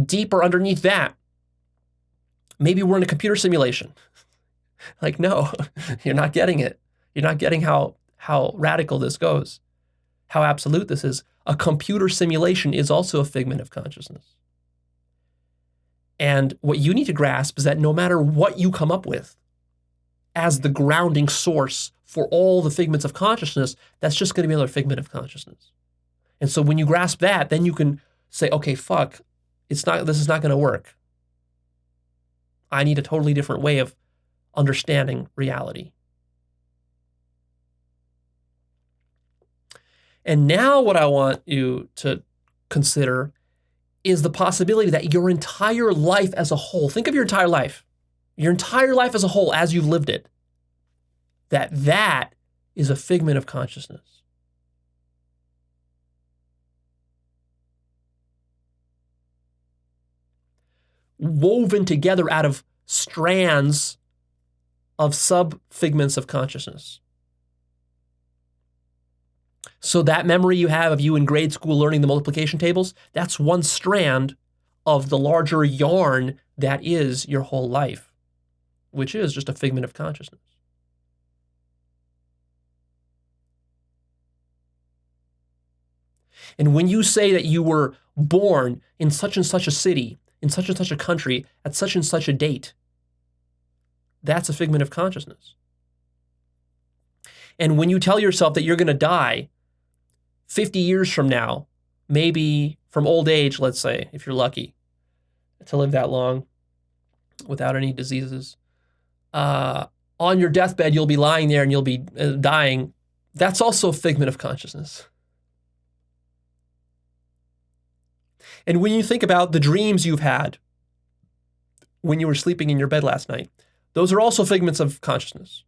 deeper underneath that. Maybe we're in a computer simulation. Like, no, you're not getting it. You're not getting how radical this goes, how absolute this is. A computer simulation is also a figment of consciousness. And what you need to grasp is that no matter what you come up with as the grounding source for all the figments of consciousness, that's just going to be another figment of consciousness. And so when you grasp that, then you can say, okay, fuck, this is not going to work. I need a totally different way of understanding reality. And now what I want you to consider is the possibility that your entire life as a whole, think of your entire life as a whole as you've lived it, that is a figment of consciousness. Woven together out of strands of sub-figments of consciousness. So that memory you have of you in grade school learning the multiplication tables, that's one strand of the larger yarn that is your whole life, which is just a figment of consciousness. And when you say that you were born in such and such a city, in such and such a country, at such and such a date, that's a figment of consciousness. And when you tell yourself that you're going to die 50 years from now, maybe from old age, let's say, if you're lucky to live that long without any diseases, on your deathbed, you'll be lying there and you'll be dying. That's also a figment of consciousness. And when you think about the dreams you've had when you were sleeping in your bed last night, those are also figments of consciousness.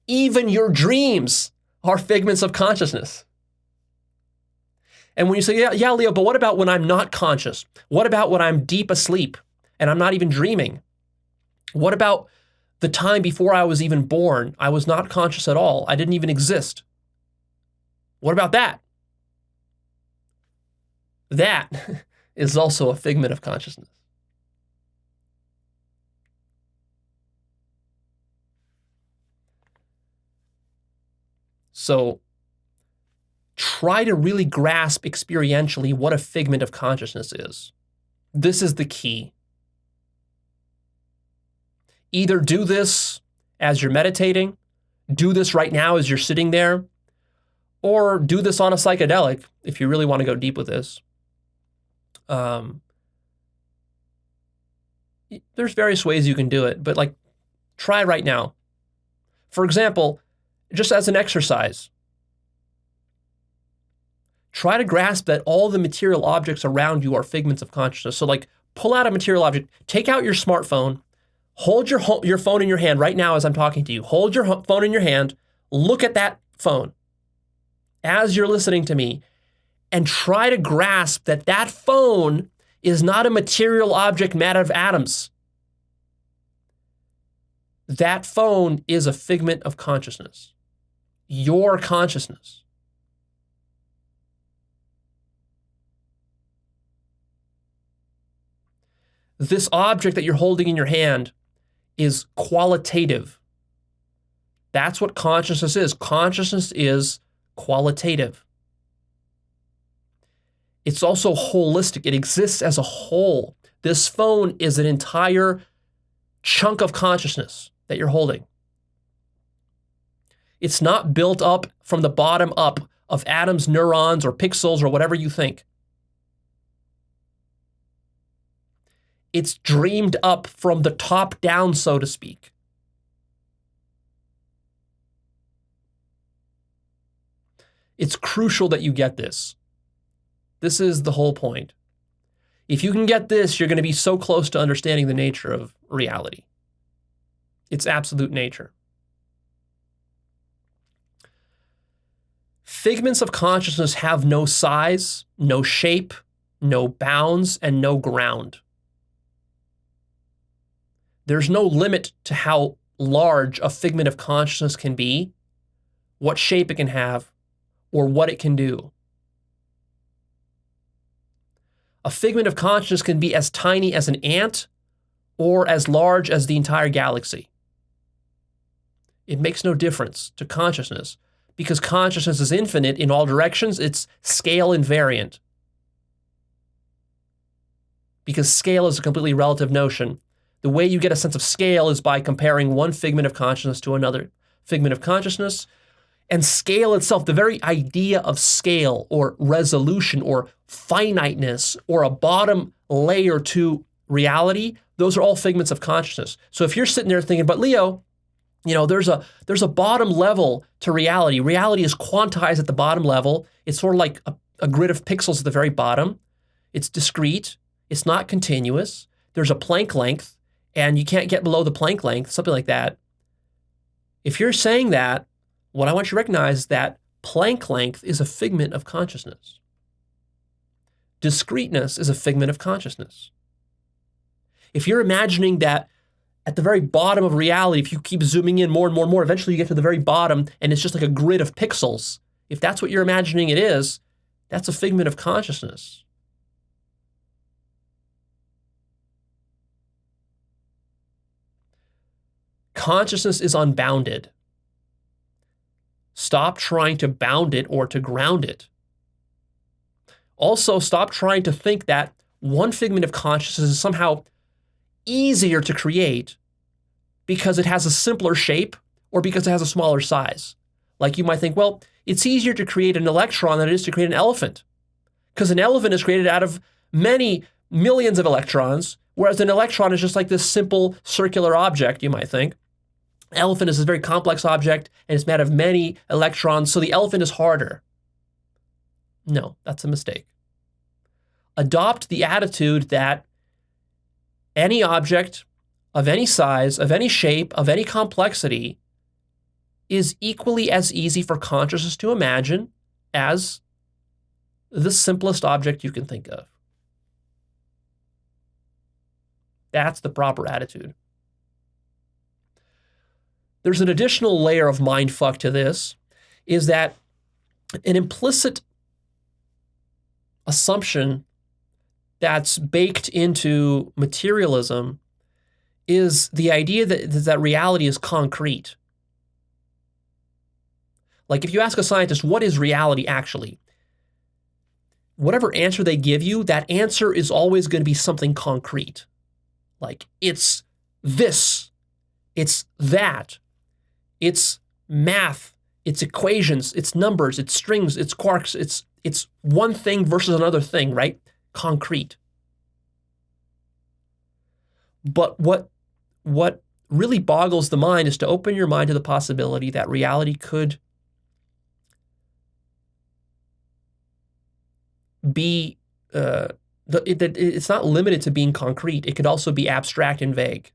Even your dreams are figments of consciousness. And when you say, yeah, Leo, but what about when I'm not conscious? What about when I'm deep asleep and I'm not even dreaming? What about the time before I was even born? I was not conscious at all. I didn't even exist. What about that? That is also a figment of consciousness. So try to really grasp experientially what a figment of consciousness is. This is the key. Either do this as you're meditating, do this right now as you're sitting there, or do this on a psychedelic if you really want to go deep with this. There's various ways you can do it, but like try right now. For example, just as an exercise, try to grasp that all the material objects around you are figments of consciousness. So like pull out a material object, take out your smartphone, hold your phone in your hand right now as I'm talking to you. Hold your phone in your hand, look at that phone as you're listening to me, and try to grasp that that phone is not a material object made out of atoms. That phone is a figment of consciousness. Your consciousness. This object that you're holding in your hand is qualitative. That's what consciousness is. Consciousness is qualitative. It's also holistic. It exists as a whole. This phone is an entire chunk of consciousness that you're holding. It's not built up from the bottom up of atoms, neurons, or pixels, or whatever you think. It's dreamed up from the top down, so to speak. It's crucial that you get this. This is the whole point. If you can get this, you're going to be so close to understanding the nature of reality. Its absolute nature. Figments of consciousness have no size, no shape, no bounds, and no ground. There's no limit to how large a figment of consciousness can be, what shape it can have, or what it can do. A figment of consciousness can be as tiny as an ant or as large as the entire galaxy. It makes no difference to consciousness because consciousness is infinite in all directions. It's scale invariant. Because scale is a completely relative notion. The way you get a sense of scale is by comparing one figment of consciousness to another figment of consciousness. And scale itself, the very idea of scale or resolution or finiteness or a bottom layer to reality, those are all figments of consciousness. So if you're sitting there thinking, but Leo, there's a bottom level to reality. Reality is quantized at the bottom level. It's sort of like a grid of pixels at the very bottom. It's discrete. It's not continuous. There's a Planck length, and you can't get below the Planck length, something like that. If you're saying that, what I want you to recognize is that Planck length is a figment of consciousness. Discreteness is a figment of consciousness. If you're imagining that at the very bottom of reality, if you keep zooming in more and more and more, eventually you get to the very bottom and it's just like a grid of pixels. If that's what you're imagining it is, that's a figment of consciousness. Consciousness is unbounded. Stop trying to bound it or to ground it. Also, stop trying to think that one figment of consciousness is somehow easier to create because it has a simpler shape or because it has a smaller size. Like you might think, well, it's easier to create an electron than it is to create an elephant because an elephant is created out of many millions of electrons, whereas an electron is just like this simple circular object, you might think. Elephant is a very complex object, and it's made of many electrons, so the elephant is harder. No, that's a mistake. Adopt the attitude that any object of any size, of any shape, of any complexity is equally as easy for consciousness to imagine as the simplest object you can think of. That's the proper attitude. There's an additional layer of mindfuck to this, is that an implicit assumption that's baked into materialism is the idea that reality is concrete. Like if you ask a scientist, what is reality actually? Whatever answer they give you, that answer is always going to be something concrete. Like it's this, it's that. It's math, it's equations, it's numbers, it's strings, it's quarks, it's one thing versus another thing, right? Concrete. But what really boggles the mind is to open your mind to the possibility that reality could be, it's not limited to being concrete. It could also be abstract and vague.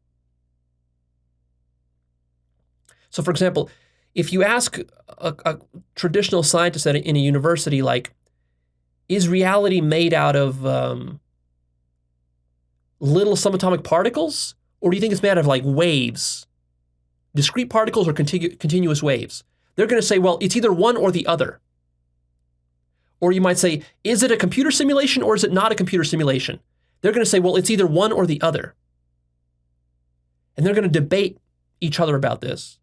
So for example, if you ask a traditional scientist in a university, like, is reality made out of little subatomic particles? Or do you think it's made out of like waves, discrete particles or continuous waves? They're going to say, well, it's either one or the other. Or you might say, is it a computer simulation or is it not a computer simulation? They're going to say, well, it's either one or the other. And they're going to debate each other about this.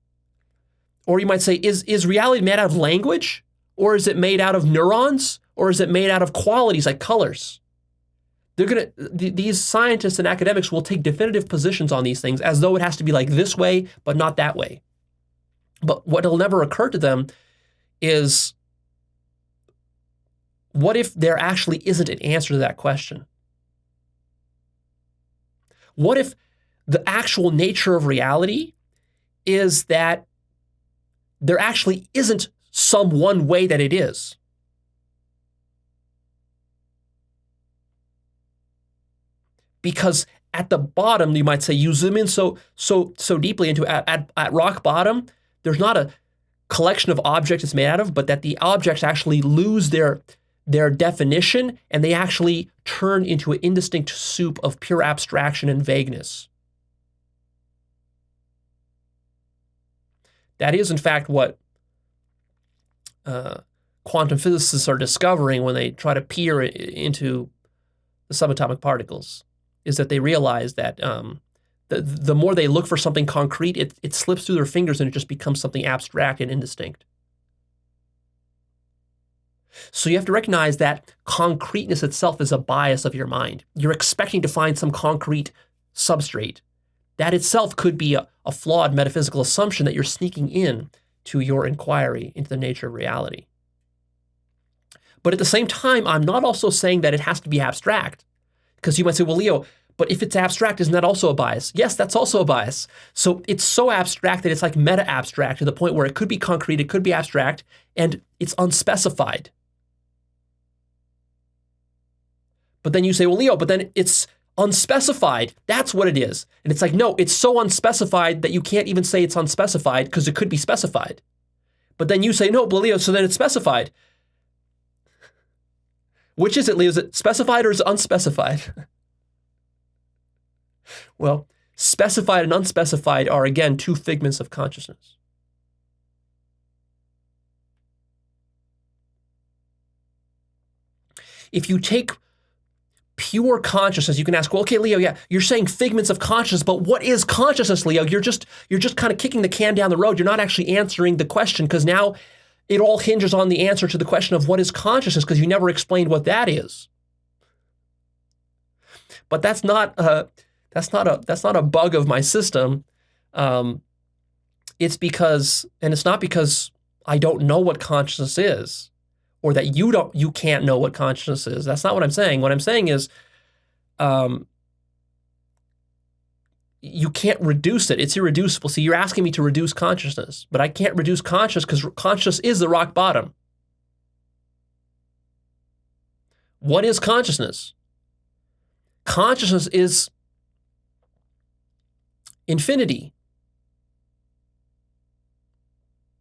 Or you might say, is reality made out of language? Or is it made out of neurons? Or is it made out of qualities like colors? These scientists and academics will take definitive positions on these things as though it has to be like this way, but not that way. But what will never occur to them is, what if there actually isn't an answer to that question? What if the actual nature of reality is that there actually isn't some one way that it is? Because at the bottom, you might say, you zoom in so deeply into at rock bottom, there's not a collection of objects it's made out of, but that the objects actually lose their definition and they actually turn into an indistinct soup of pure abstraction and vagueness. That is, in fact, what quantum physicists are discovering when they try to peer into the subatomic particles is that they realize that the more they look for something concrete, it slips through their fingers and it just becomes something abstract and indistinct. So you have to recognize that concreteness itself is a bias of your mind. You're expecting to find some concrete substrate. That itself could be a flawed metaphysical assumption that you're sneaking in to your inquiry into the nature of reality. But at the same time, I'm not also saying that it has to be abstract. Because you might say, well, Leo, but if it's abstract, isn't that also a bias? Yes, that's also a bias. So it's so abstract that it's like meta-abstract to the point where it could be concrete, it could be abstract, and it's unspecified. But then you say, well, Leo, but then it's unspecified. That's what it is. And it's like, no, it's so unspecified that you can't even say it's unspecified because it could be specified. But then you say, no, but Leo, so then it's specified. Which is it, Leo? Is it specified or is it unspecified? Well, specified and unspecified are, again, two figments of consciousness. If you take pure consciousness, you can ask, well, okay, Leo, yeah, you're saying figments of consciousness, but what is consciousness, Leo? You're just kind of kicking the can down the road. You're not actually answering the question because now it all hinges on the answer to the question of what is consciousness because you never explained what that is. But that's not a bug of my system. It's not because I don't know what consciousness is, or that you can't know what consciousness is. That's not what I'm saying. What I'm saying is, you can't reduce it. It's irreducible. See, you're asking me to reduce consciousness, but I can't reduce consciousness because consciousness is the rock bottom. What is consciousness? Consciousness is infinity.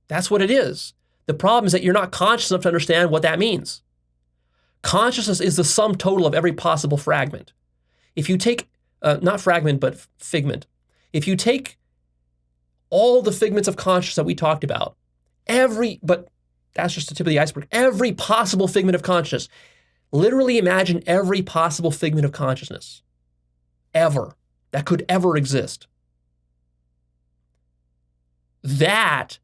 That's what it is. The problem is that you're not conscious enough to understand what that means. Consciousness is the sum total of every possible fragment. If you take, not fragment, but figment. If you take all the figments of consciousness that we talked about, but that's just the tip of the iceberg, every possible figment of consciousness, literally imagine every possible figment of consciousness, ever, that could ever exist. That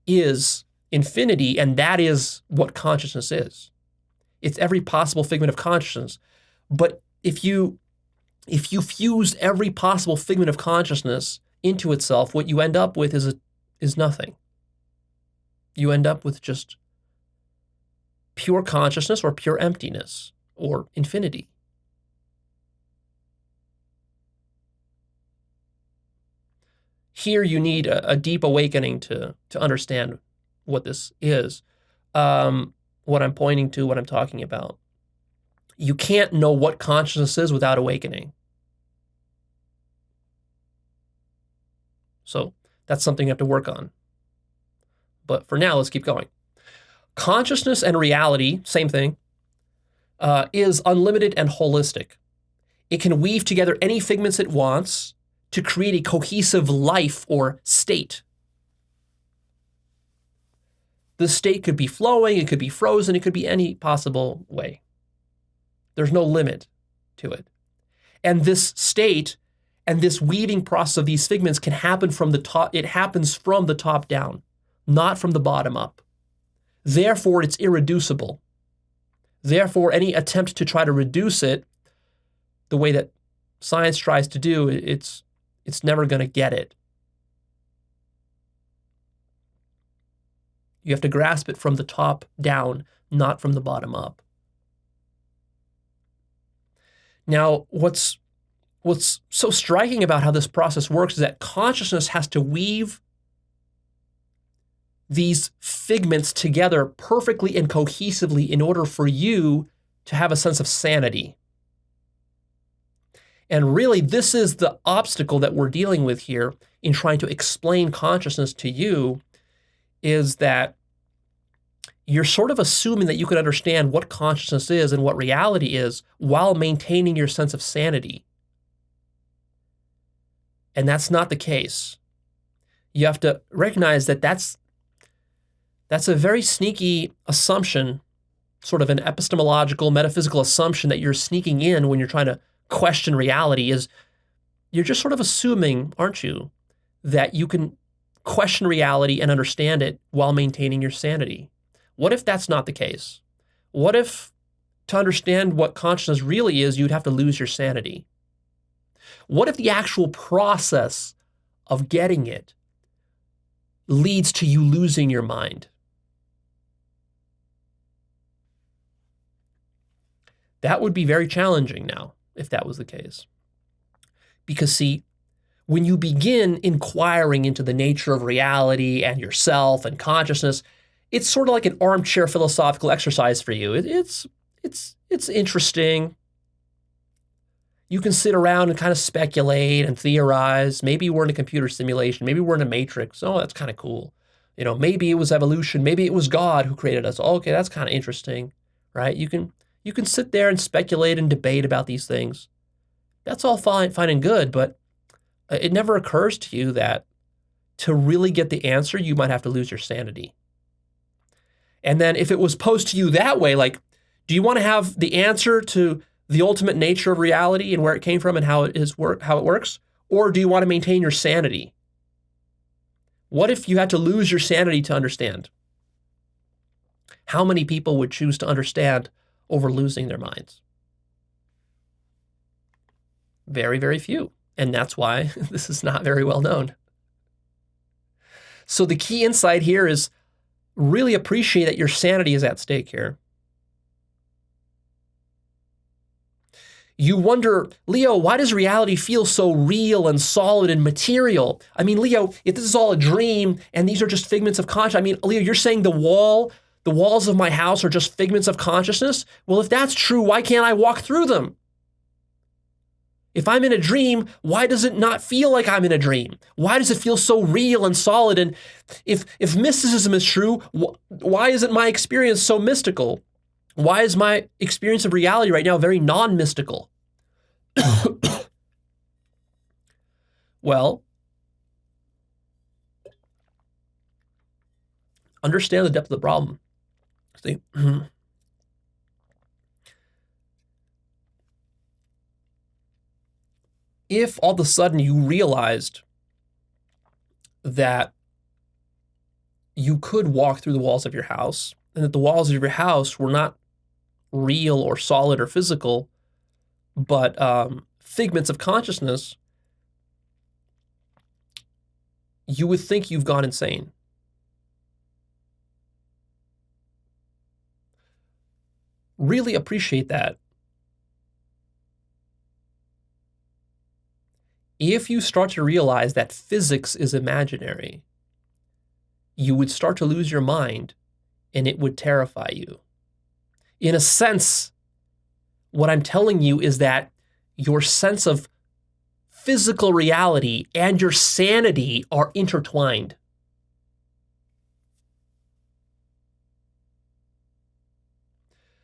is infinity, and that is what consciousness is. It's every possible figment of consciousness. But if you fuse every possible figment of consciousness into itself, what you end up with is nothing. You end up with just pure consciousness or pure emptiness or infinity. Here you need a deep awakening to understand what this is, what I'm pointing to, what I'm talking about. You can't know what consciousness is without awakening. So that's something you have to work on. But for now, let's keep going. Consciousness and reality, same thing, is unlimited and holistic. It can weave together any figments it wants to create a cohesive life or state. The state could be flowing, it could be frozen, it could be any possible way. There's no limit to it. And this state and this weaving process of these figments can happen from the top. It happens from the top down, not from the bottom up. Therefore, it's irreducible. Therefore, any attempt to try to reduce it the way that science tries to do, it's never going to get it. You have to grasp it from the top down, not from the bottom up. Now, what's so striking about how this process works is that consciousness has to weave these figments together perfectly and cohesively in order for you to have a sense of sanity. And really, this is the obstacle that we're dealing with here in trying to explain consciousness to you, is that you're sort of assuming that you can understand what consciousness is and what reality is while maintaining your sense of sanity. And that's not the case. You have to recognize that That's a very sneaky assumption, sort of an epistemological, metaphysical assumption that you're sneaking in when you're trying to question reality. Is you're just sort of assuming, aren't you, that you can question reality and understand it while maintaining your sanity. What if that's not the case? What if to understand what consciousness really is, you'd have to lose your sanity? What if the actual process of getting it leads to you losing your mind? That would be very challenging now, if that was the case. Because see, when you begin inquiring into the nature of reality and yourself and consciousness, it's sort of like an armchair philosophical exercise for you. It's interesting. You can sit around and kind of speculate and theorize. Maybe we're in a computer simulation. Maybe we're in a matrix. Oh, that's kind of cool. You know, maybe it was evolution. Maybe it was God who created us. Okay, that's kind of interesting, right? You can sit there and speculate and debate about these things. That's all fine and good, but it never occurs to you that to really get the answer, you might have to lose your sanity. And then if it was posed to you that way, like, do you want to have the answer to the ultimate nature of reality and where it came from and how it works? Or do you want to maintain your sanity? What if you had to lose your sanity to understand? How many people would choose to understand over losing their minds? Very, very few. And that's why this is not very well known. So the key insight here is really appreciate that your sanity is at stake here. You wonder, Leo, why does reality feel so real and solid and material? I mean, Leo, if this is all a dream and these are just figments of consciousness, I mean, Leo, you're saying the walls of my house are just figments of consciousness? Well, if that's true, why can't I walk through them? If I'm in a dream, why does it not feel like I'm in a dream? Why does it feel so real and solid? And if mysticism is true, why isn't my experience so mystical? Why is my experience of reality right now very non-mystical? Well, understand the depth of the problem. See? If all of a sudden you realized that you could walk through the walls of your house and that the walls of your house were not real or solid or physical, but figments of consciousness, you would think you've gone insane. Really appreciate that. If you start to realize that physics is imaginary, you would start to lose your mind and it would terrify you. In a sense, what I'm telling you is that your sense of physical reality and your sanity are intertwined.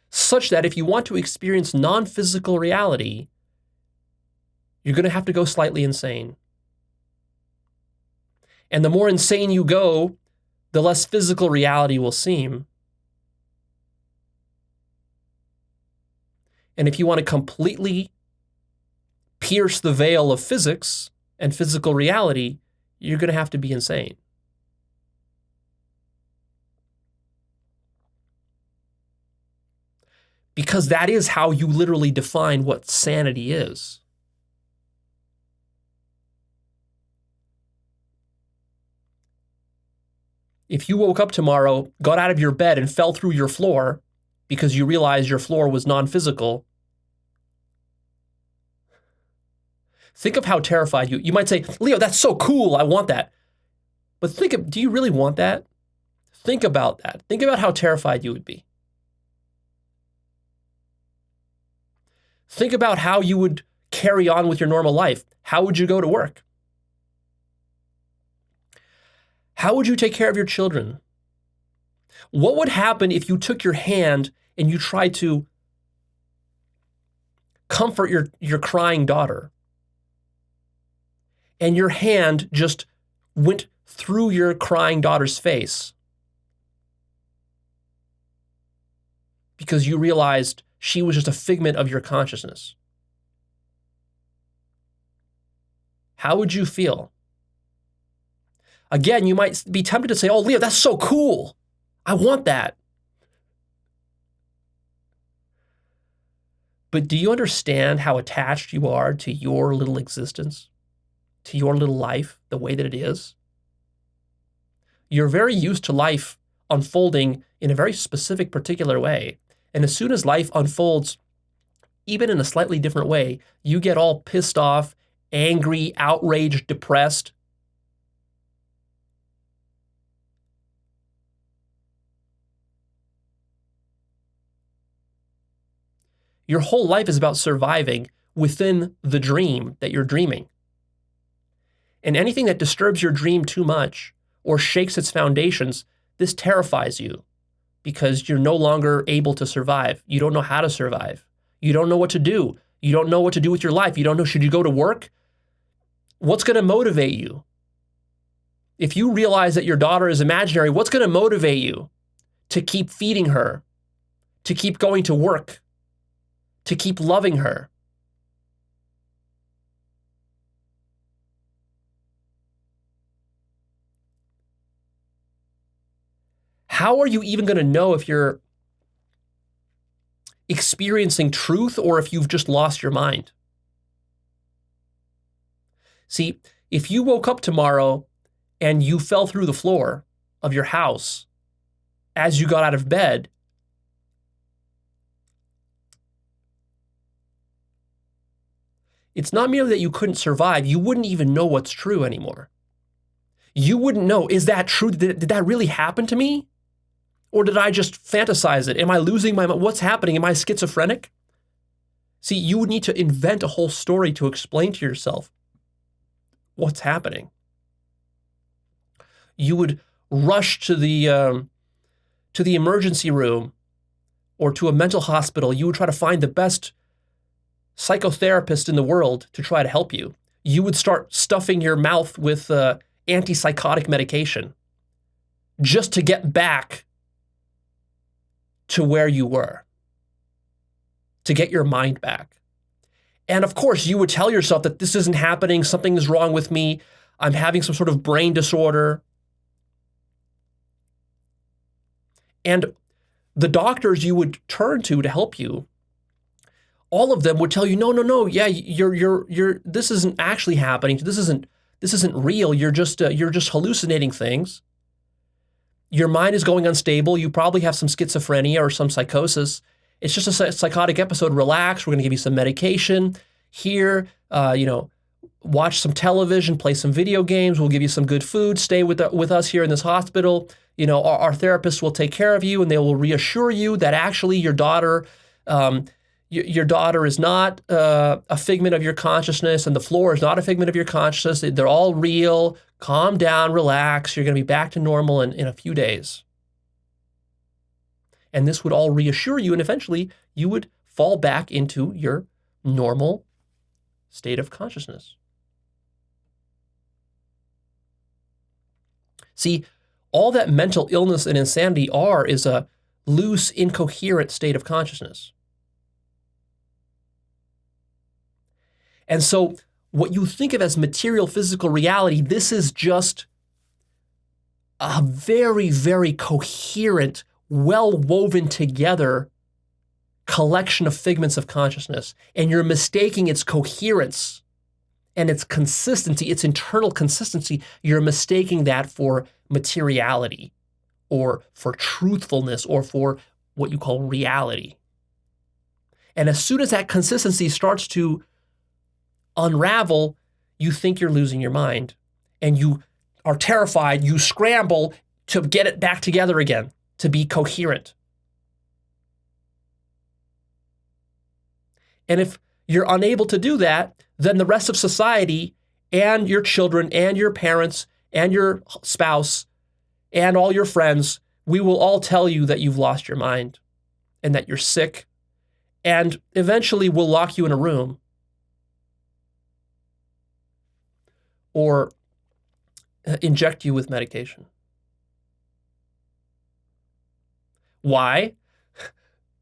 Such that if you want to experience non-physical reality, you're going to have to go slightly insane. And the more insane you go, the less physical reality will seem. And if you want to completely pierce the veil of physics and physical reality, you're going to have to be insane. Because that is how you literally define what sanity is. If you woke up tomorrow, got out of your bed and fell through your floor because you realized your floor was non-physical, think of how terrified you might say, Leo, that's so cool, I want that. But do you really want that? Think about that. Think about how terrified you would be. Think about how you would carry on with your normal life. How would you go to work? How would you take care of your children? What would happen if you took your hand and you tried to comfort your crying daughter, and your hand just went through your crying daughter's face? because you realized she was just a figment of your consciousness. How would you feel? Again, you might be tempted to say, oh, Leo, that's so cool. I want that. But do you understand how attached you are to your little existence, to your little life, the way that it is? You're very used to life unfolding in a very specific, particular way. And as soon as life unfolds, even in a slightly different way, you get all pissed off, angry, outraged, depressed. Your whole life is about surviving within the dream that you're dreaming. And anything that disturbs your dream too much or shakes its foundations, this terrifies you because you're no longer able to survive. You don't know how to survive. You don't know what to do. You don't know what to do with your life. You don't know, should you go to work? What's going to motivate you? If you realize that your daughter is imaginary, what's going to motivate you to keep feeding her, to keep going to work, to keep loving her? How are you even going to know if you're experiencing truth or if you've just lost your mind? See, if you woke up tomorrow and you fell through the floor of your house as you got out of bed, it's not merely that you couldn't survive, you wouldn't even know what's true anymore. You wouldn't know, is that true? Did that really happen to me? Or did I just fantasize it? Am I losing my mind? What's happening? Am I schizophrenic? See, you would need to invent a whole story to explain to yourself what's happening. You would rush to the emergency room or to a mental hospital. You would try to find the best psychotherapist in the world to try to help you. You would start stuffing your mouth with antipsychotic medication just to get back to where you were, to get your mind back. And of course, you would tell yourself that this isn't happening, something is wrong with me, I'm having some sort of brain disorder. And the doctors you would turn to help you, all of them would tell you, no, yeah, you're this isn't actually happening. This isn't real. You're just hallucinating things. Your mind is going unstable. You probably have some schizophrenia or some psychosis. It's just a psychotic episode. Relax. We're going to give you some medication here. Watch some television, play some video games. We'll give you some good food. Stay with us here in this hospital. Our therapist will take care of you, and they will reassure you that actually your daughter is not a figment of your consciousness, and the floor is not a figment of your consciousness. They're all real. Calm down, relax. You're going to be back to normal in a few days. And this would all reassure you, and eventually you would fall back into your normal state of consciousness. See, all that mental illness and insanity is a loose, incoherent state of consciousness. And so what you think of as material physical reality, this is just a very, very coherent, well-woven together collection of figments of consciousness. And you're mistaking its coherence and its consistency, its internal consistency, you're mistaking that for materiality or for truthfulness or for what you call reality. And as soon as that consistency starts to unravel, you think you're losing your mind and you are terrified. You scramble to get it back together again, to be coherent. And if you're unable to do that, then the rest of society and your children and your parents and your spouse and all your friends, we will all tell you that you've lost your mind and that you're sick, and eventually we'll lock you in a room or inject you with medication. Why?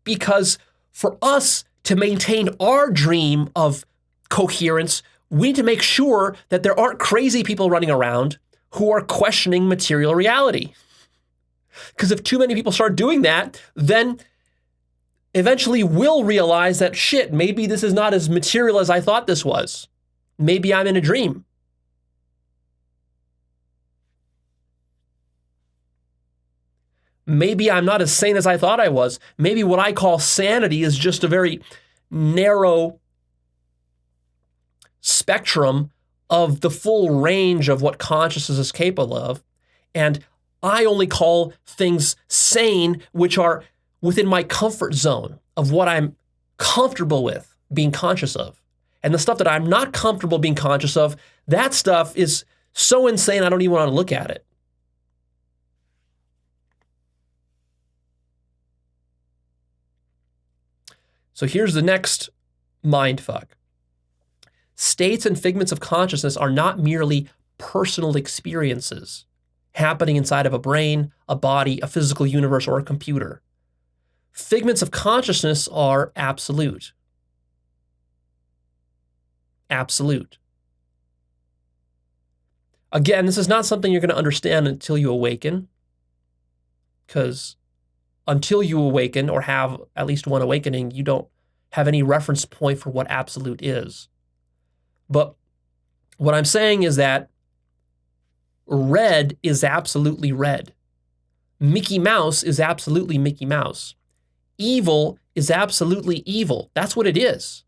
Because for us to maintain our dream of coherence, we need to make sure that there aren't crazy people running around who are questioning material reality. Because if too many people start doing that, then eventually we'll realize that, shit, maybe this is not as material as I thought this was. Maybe I'm in a dream. Maybe I'm not as sane as I thought I was. Maybe what I call sanity is just a very narrow spectrum of the full range of what consciousness is capable of. And I only call things sane, which are within my comfort zone of what I'm comfortable with being conscious of. And the stuff that I'm not comfortable being conscious of, that stuff is so insane I don't even want to look at it. So here's the next mindfuck. States and figments of consciousness are not merely personal experiences happening inside of a brain, a body, a physical universe, or a computer. Figments of consciousness are absolute. Absolute. Again, this is not something you're going to understand until you awaken, because until you awaken or have at least one awakening, you don't have any reference point for what absolute is. But what I'm saying is that red is absolutely red. Mickey Mouse is absolutely Mickey Mouse. Evil is absolutely evil. That's what it is.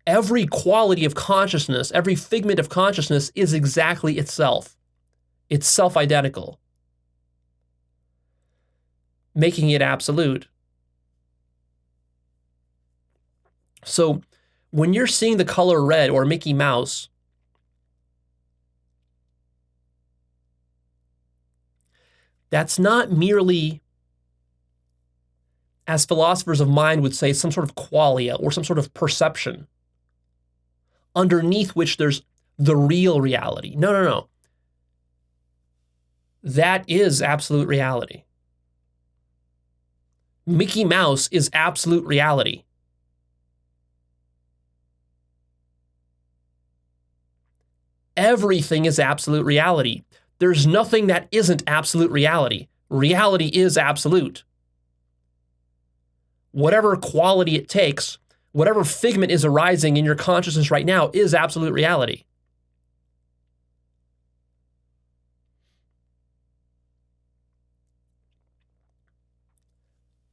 Every quality of consciousness, every figment of consciousness is exactly itself. It's self-identical, making it absolute. So when you're seeing the color red or Mickey Mouse, that's not merely, as philosophers of mind would say, some sort of qualia or some sort of perception underneath which there's the real reality. No, no, no. That is absolute reality. Mickey Mouse is absolute reality. Everything is absolute reality. There's nothing that isn't absolute reality. Reality is absolute. Whatever quality it takes, whatever figment is arising in your consciousness right now is absolute reality.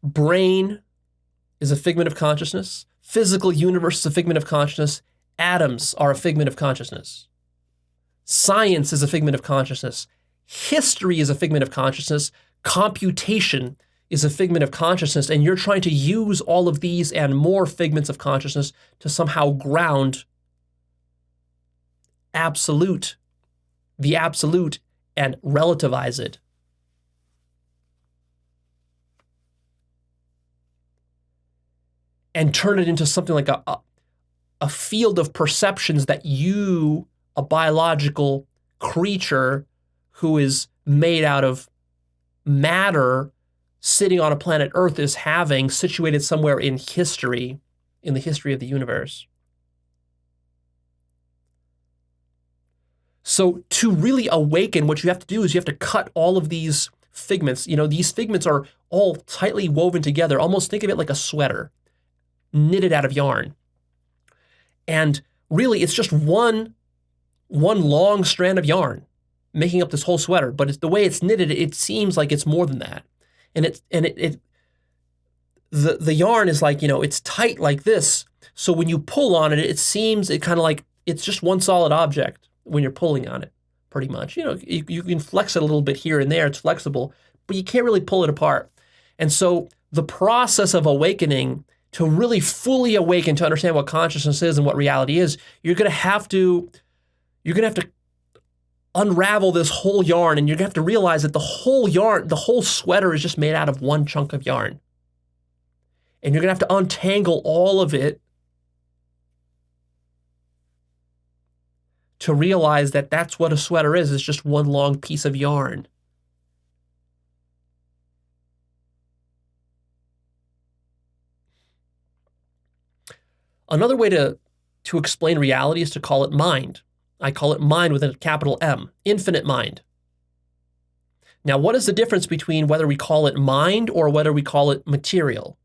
Brain is a figment of consciousness. Physical universe is a figment of consciousness. Atoms are a figment of consciousness. Science is a figment of consciousness. History is a figment of consciousness. Computation is a figment of consciousness, and you're trying to use all of these and more figments of consciousness to somehow ground absolute, the absolute, and relativize it. And turn it into something like a field of perceptions that you, a biological creature who is made out of matter, sitting on a planet Earth, is having, situated somewhere in history, in the history of the universe. So to really awaken, what you have to do is you have to cut all of these figments. You know, these figments are all tightly woven together. Almost think of it like a sweater knitted out of yarn. And really, it's just one long strand of yarn making up this whole sweater. But it's the way it's knitted, it seems like it's more than that. And the yarn is like, you know, it's tight like this. So when you pull on it, it seems it kind of like it's just one solid object when you're pulling on it, pretty much. You know, you can flex it a little bit here and there. It's flexible, but you can't really pull it apart. And so the process of awakening, to really fully awaken, to understand what consciousness is and what reality is, you're going to have to unravel this whole yarn, and you're going to have to realize that the whole yarn, the whole sweater is just made out of one chunk of yarn. And you're going to have to untangle all of it to realize that that's what a sweater is. It's just one long piece of yarn. Another way to explain reality is to call it mind. I call it mind with a capital M, infinite mind. Now, what is the difference between whether we call it mind or whether we call it material?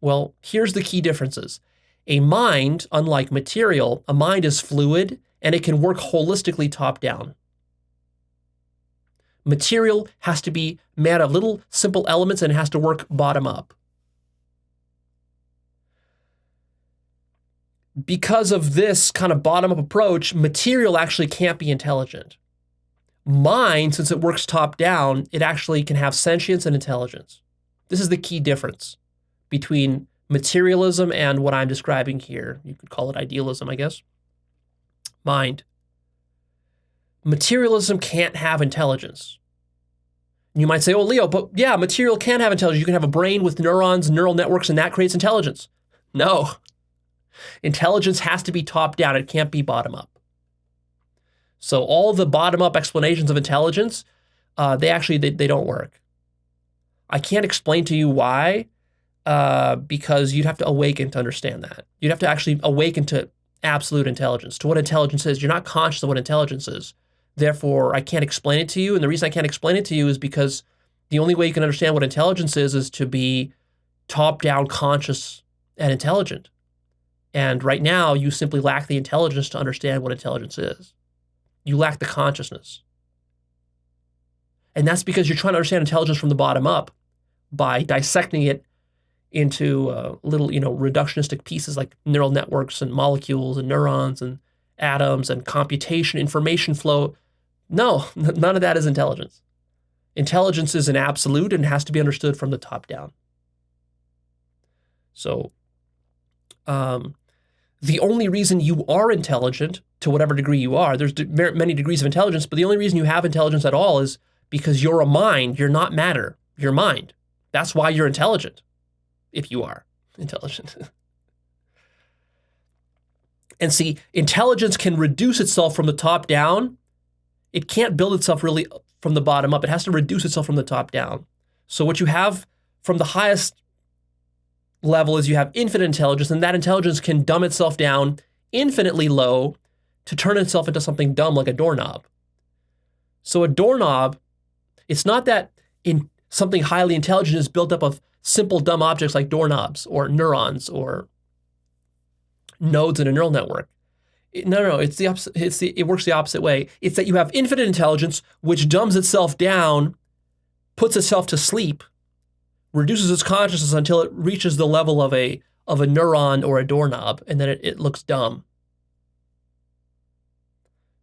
Well, here's the key differences. A mind, unlike material, a mind is fluid and it can work holistically top down. Material has to be made out of little simple elements and it has to work bottom up. Because of this kind of bottom-up approach, material actually can't be intelligent. Mind, since it works top-down, it actually can have sentience and intelligence. This is the key difference between materialism and what I'm describing here. You could call it idealism, I guess. Mind. Materialism can't have intelligence. You might say, oh, Leo, but yeah, material can have intelligence. You can have a brain with neurons, neural networks, and that creates intelligence. No. Intelligence has to be top-down. It can't be bottom-up. So all the bottom-up explanations of intelligence, they don't work. I can't explain to you why, because you'd have to awaken to understand that. You'd have to actually awaken to absolute intelligence, to what intelligence is. You're not conscious of what intelligence is. Therefore, I can't explain it to you. And the reason I can't explain it to you is because the only way you can understand what intelligence is to be top-down conscious and intelligent. And right now, you simply lack the intelligence to understand what intelligence is. You lack the consciousness. And that's because you're trying to understand intelligence from the bottom up by dissecting it into little, reductionistic pieces like neural networks and molecules and neurons and atoms and computation, information flow. No, none of that is intelligence. Intelligence is an absolute and has to be understood from the top down. So, the only reason you are intelligent, to whatever degree you are, there's many degrees of intelligence, but the only reason you have intelligence at all is because you're a mind. You're not matter. You're mind. That's why you're intelligent, if you are intelligent. And see, intelligence can reduce itself from the top down. It can't build itself really from the bottom up. It has to reduce itself from the top down. So what you have from the highest level is you have infinite intelligence, and that intelligence can dumb itself down infinitely low to turn itself into something dumb like a doorknob. So a doorknob, it's not that in something highly intelligent is built up of simple dumb objects like doorknobs or neurons or nodes in a neural network. No, it's the opposite. It works the opposite way. It's that you have infinite intelligence, which dumbs itself down, puts itself to sleep, reduces its consciousness until it reaches the level of a neuron or a doorknob, and then it looks dumb.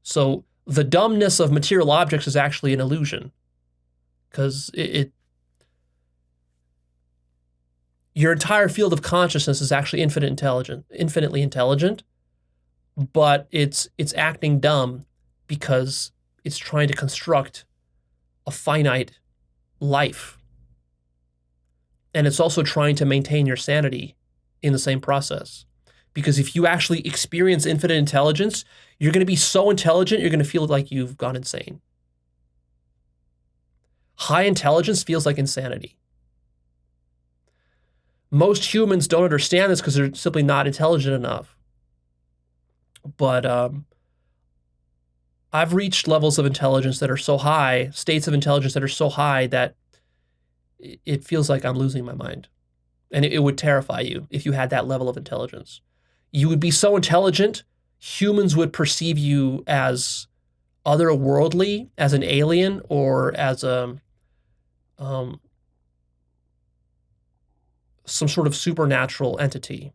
So the dumbness of material objects is actually an illusion, because your entire field of consciousness is actually infinitely intelligent, but it's acting dumb because it's trying to construct a finite life. And it's also trying to maintain your sanity in the same process. Because if you actually experience infinite intelligence, you're going to be so intelligent, you're going to feel like you've gone insane. High intelligence feels like insanity. Most humans don't understand this because they're simply not intelligent enough. But I've reached levels of intelligence that are so high, states of intelligence that are so high that it feels like I'm losing my mind. And it would terrify you if you had that level of intelligence. You would be so intelligent, humans would perceive you as otherworldly, as an alien, or as some sort of supernatural entity,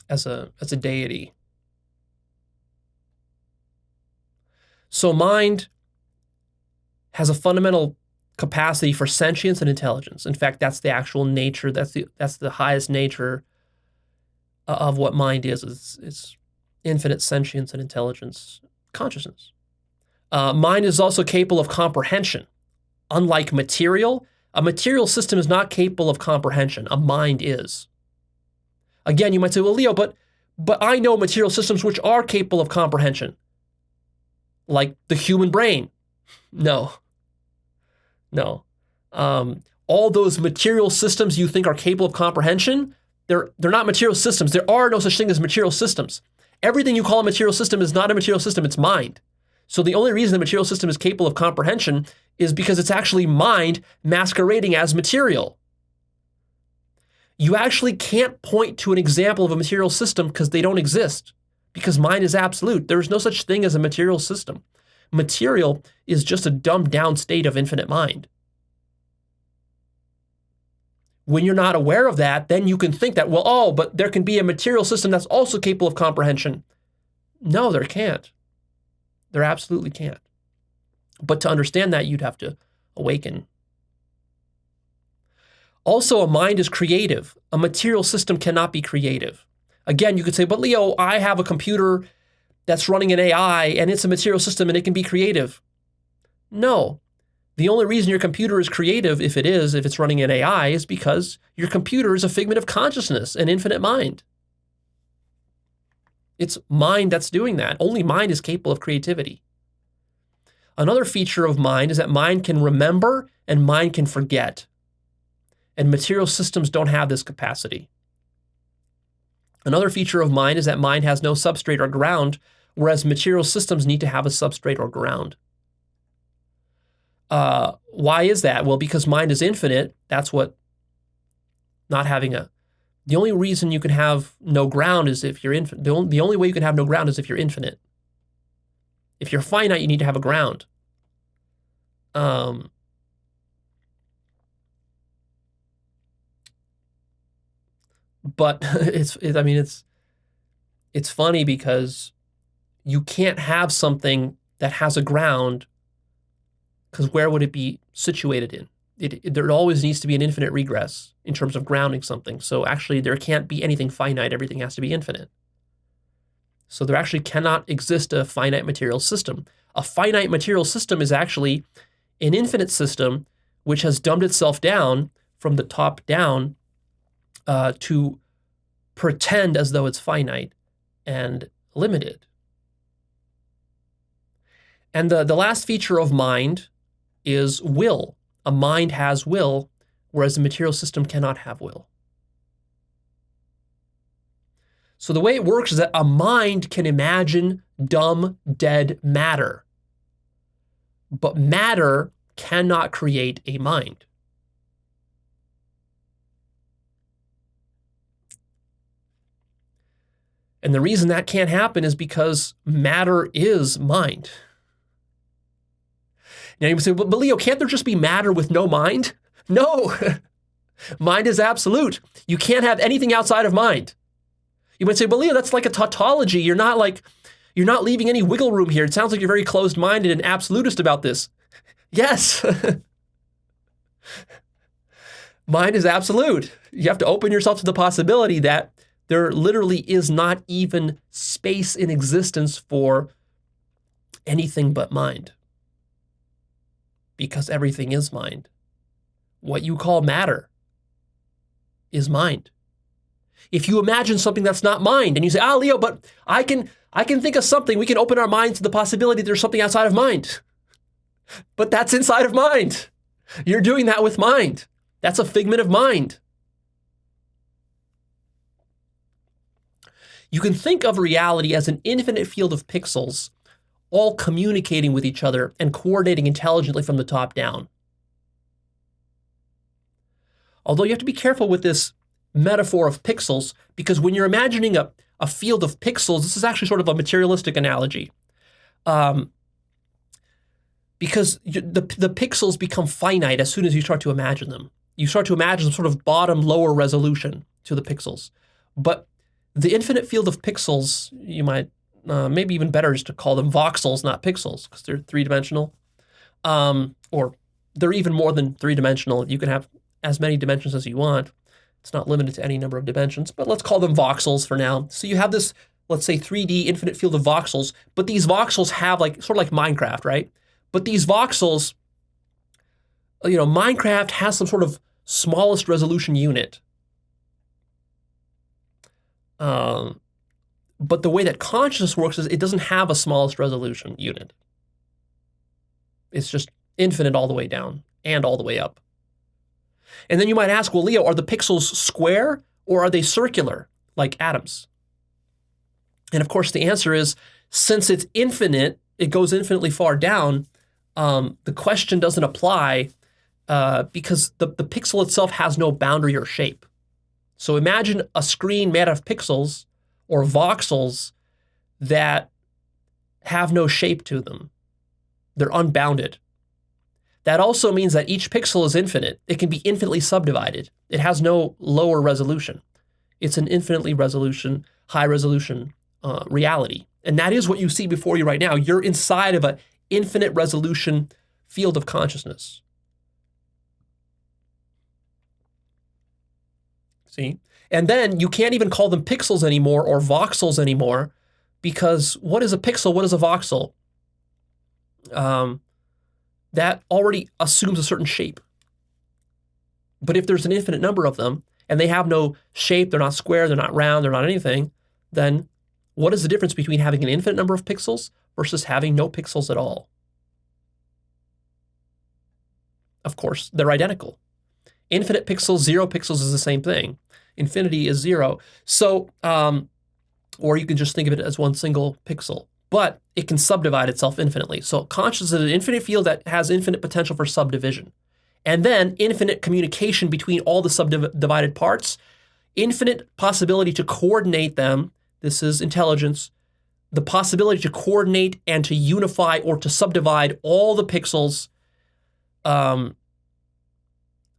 as a deity. So mind has a fundamental capacity for sentience and intelligence. In fact, that's the actual nature. That's the highest nature of what mind is. It's infinite sentience and intelligence, consciousness. Mind is also capable of comprehension. Unlike material, a material system is not capable of comprehension. A mind is. Again, you might say, well, Leo, but But I know material systems which are capable of comprehension, like the human brain. No. All those material systems you think are capable of comprehension, they're not material systems. There are no such thing as material systems. Everything you call a material system is not a material system, it's mind. So the only reason the material system is capable of comprehension is because it's actually mind masquerading as material. You actually can't point to an example of a material system because they don't exist, because mind is absolute. There is no such thing as a material system. Material is just a dumbed down state of infinite mind. When you're not aware of that, then you can think that, well, oh, but there can be a material system that's also capable of comprehension. No, there can't. There absolutely can't. But to understand that, you'd have to awaken. Also, a mind is creative. A material system cannot be creative. Again, you could say, but Leo, I have a computer that's running an AI and it's a material system and it can be creative. No. The only reason your computer is creative, if it's running an AI, is because your computer is a figment of consciousness, an infinite mind. It's mind that's doing that. Only mind is capable of creativity. Another feature of mind is that mind can remember and mind can forget. And material systems don't have this capacity. Another feature of mind is that mind has no substrate or ground, whereas material systems need to have a substrate or ground. Why is that? Well, because mind is infinite. That's what not having the only reason you can have no ground is if you're infinite. The only way you can have no ground is if you're infinite. If you're finite, you need to have a ground. But it's funny because you can't have something that has a ground, because where would it be situated in? There always needs to be an infinite regress in terms of grounding something. So actually there can't be anything finite, everything has to be infinite. So there actually cannot exist a finite material system. A finite material system is actually an infinite system which has dumbed itself down from the top down to pretend as though it's finite and limited. And the last feature of mind is will. A mind has will, whereas a material system cannot have will. So the way it works is that a mind can imagine dumb, dead matter, but matter cannot create a mind. And the reason that can't happen is because matter is mind. Now you would say, but Leo, can't there just be matter with no mind? No. Mind is absolute. You can't have anything outside of mind. You might say, well, Leo, that's like a tautology. You're not leaving any wiggle room here. It sounds like you're very closed-minded and absolutist about this. Yes. Mind is absolute. You have to open yourself to the possibility that there literally is not even space in existence for anything but mind. Because everything is mind. What you call matter is mind. If you imagine something that's not mind and you say, Leo, but I can think of something, we can open our minds to the possibility that there's something outside of mind. But that's inside of mind. You're doing that with mind. That's a figment of mind. You can think of reality as an infinite field of pixels, all communicating with each other and coordinating intelligently from the top down. Although you have to be careful with this metaphor of pixels, because when you're imagining a field of pixels, this is actually sort of a materialistic analogy. Because the pixels become finite as soon as you start to imagine them. You start to imagine some sort of bottom lower resolution to the pixels. But the infinite field of pixels, you might, maybe even better is to call them voxels, not pixels, because they're three-dimensional. Or they're even more than three-dimensional. You can have as many dimensions as you want. It's not limited to any number of dimensions, but let's call them voxels for now. So you have this, let's say, 3D infinite field of voxels, but these voxels have sort of like Minecraft, right? But these voxels, Minecraft has some sort of smallest resolution unit. But the way that consciousness works is it doesn't have a smallest resolution unit. It's just infinite all the way down and all the way up. And then you might ask, well, Leo, are the pixels square or are they circular, like atoms? And of course, the answer is, since it's infinite, it goes infinitely far down, the question doesn't apply because the pixel itself has no boundary or shape. So imagine a screen made of pixels or voxels that have no shape to them. They're unbounded. That also means that each pixel is infinite. It can be infinitely subdivided. It has no lower resolution. It's an infinitely high resolution reality. And that is what you see before you right now. You're inside of an infinite resolution field of consciousness. See? And then you can't even call them pixels anymore or voxels anymore, because what is a pixel? What is a voxel? That already assumes a certain shape. But if there's an infinite number of them and they have no shape, they're not square, they're not round, they're not anything, then what is the difference between having an infinite number of pixels versus having no pixels at all? Of course, they're identical. Infinite pixels, 0 pixels is the same thing. Infinity is 0. So, or you can just think of it as one single pixel, but it can subdivide itself infinitely. So consciousness is an infinite field that has infinite potential for subdivision. And then infinite communication between all the subdivided parts, infinite possibility to coordinate them. This is intelligence. The possibility to coordinate and to unify or to subdivide all the pixels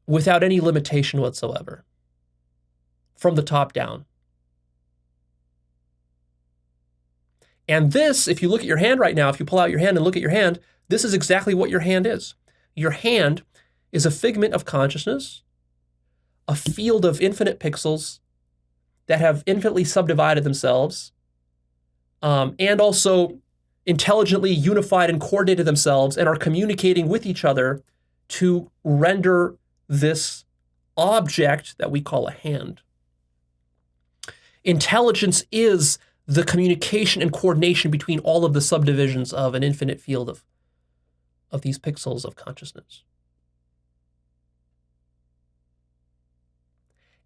without any limitation whatsoever, from the top down. And this, if you look at your hand right now, if you pull out your hand and look at your hand, this is exactly what your hand is. Your hand is a figment of consciousness, a field of infinite pixels that have infinitely subdivided themselves, and also intelligently unified and coordinated themselves and are communicating with each other to render this object that we call a hand. Intelligence is the communication and coordination between all of the subdivisions of an infinite field of these pixels of consciousness.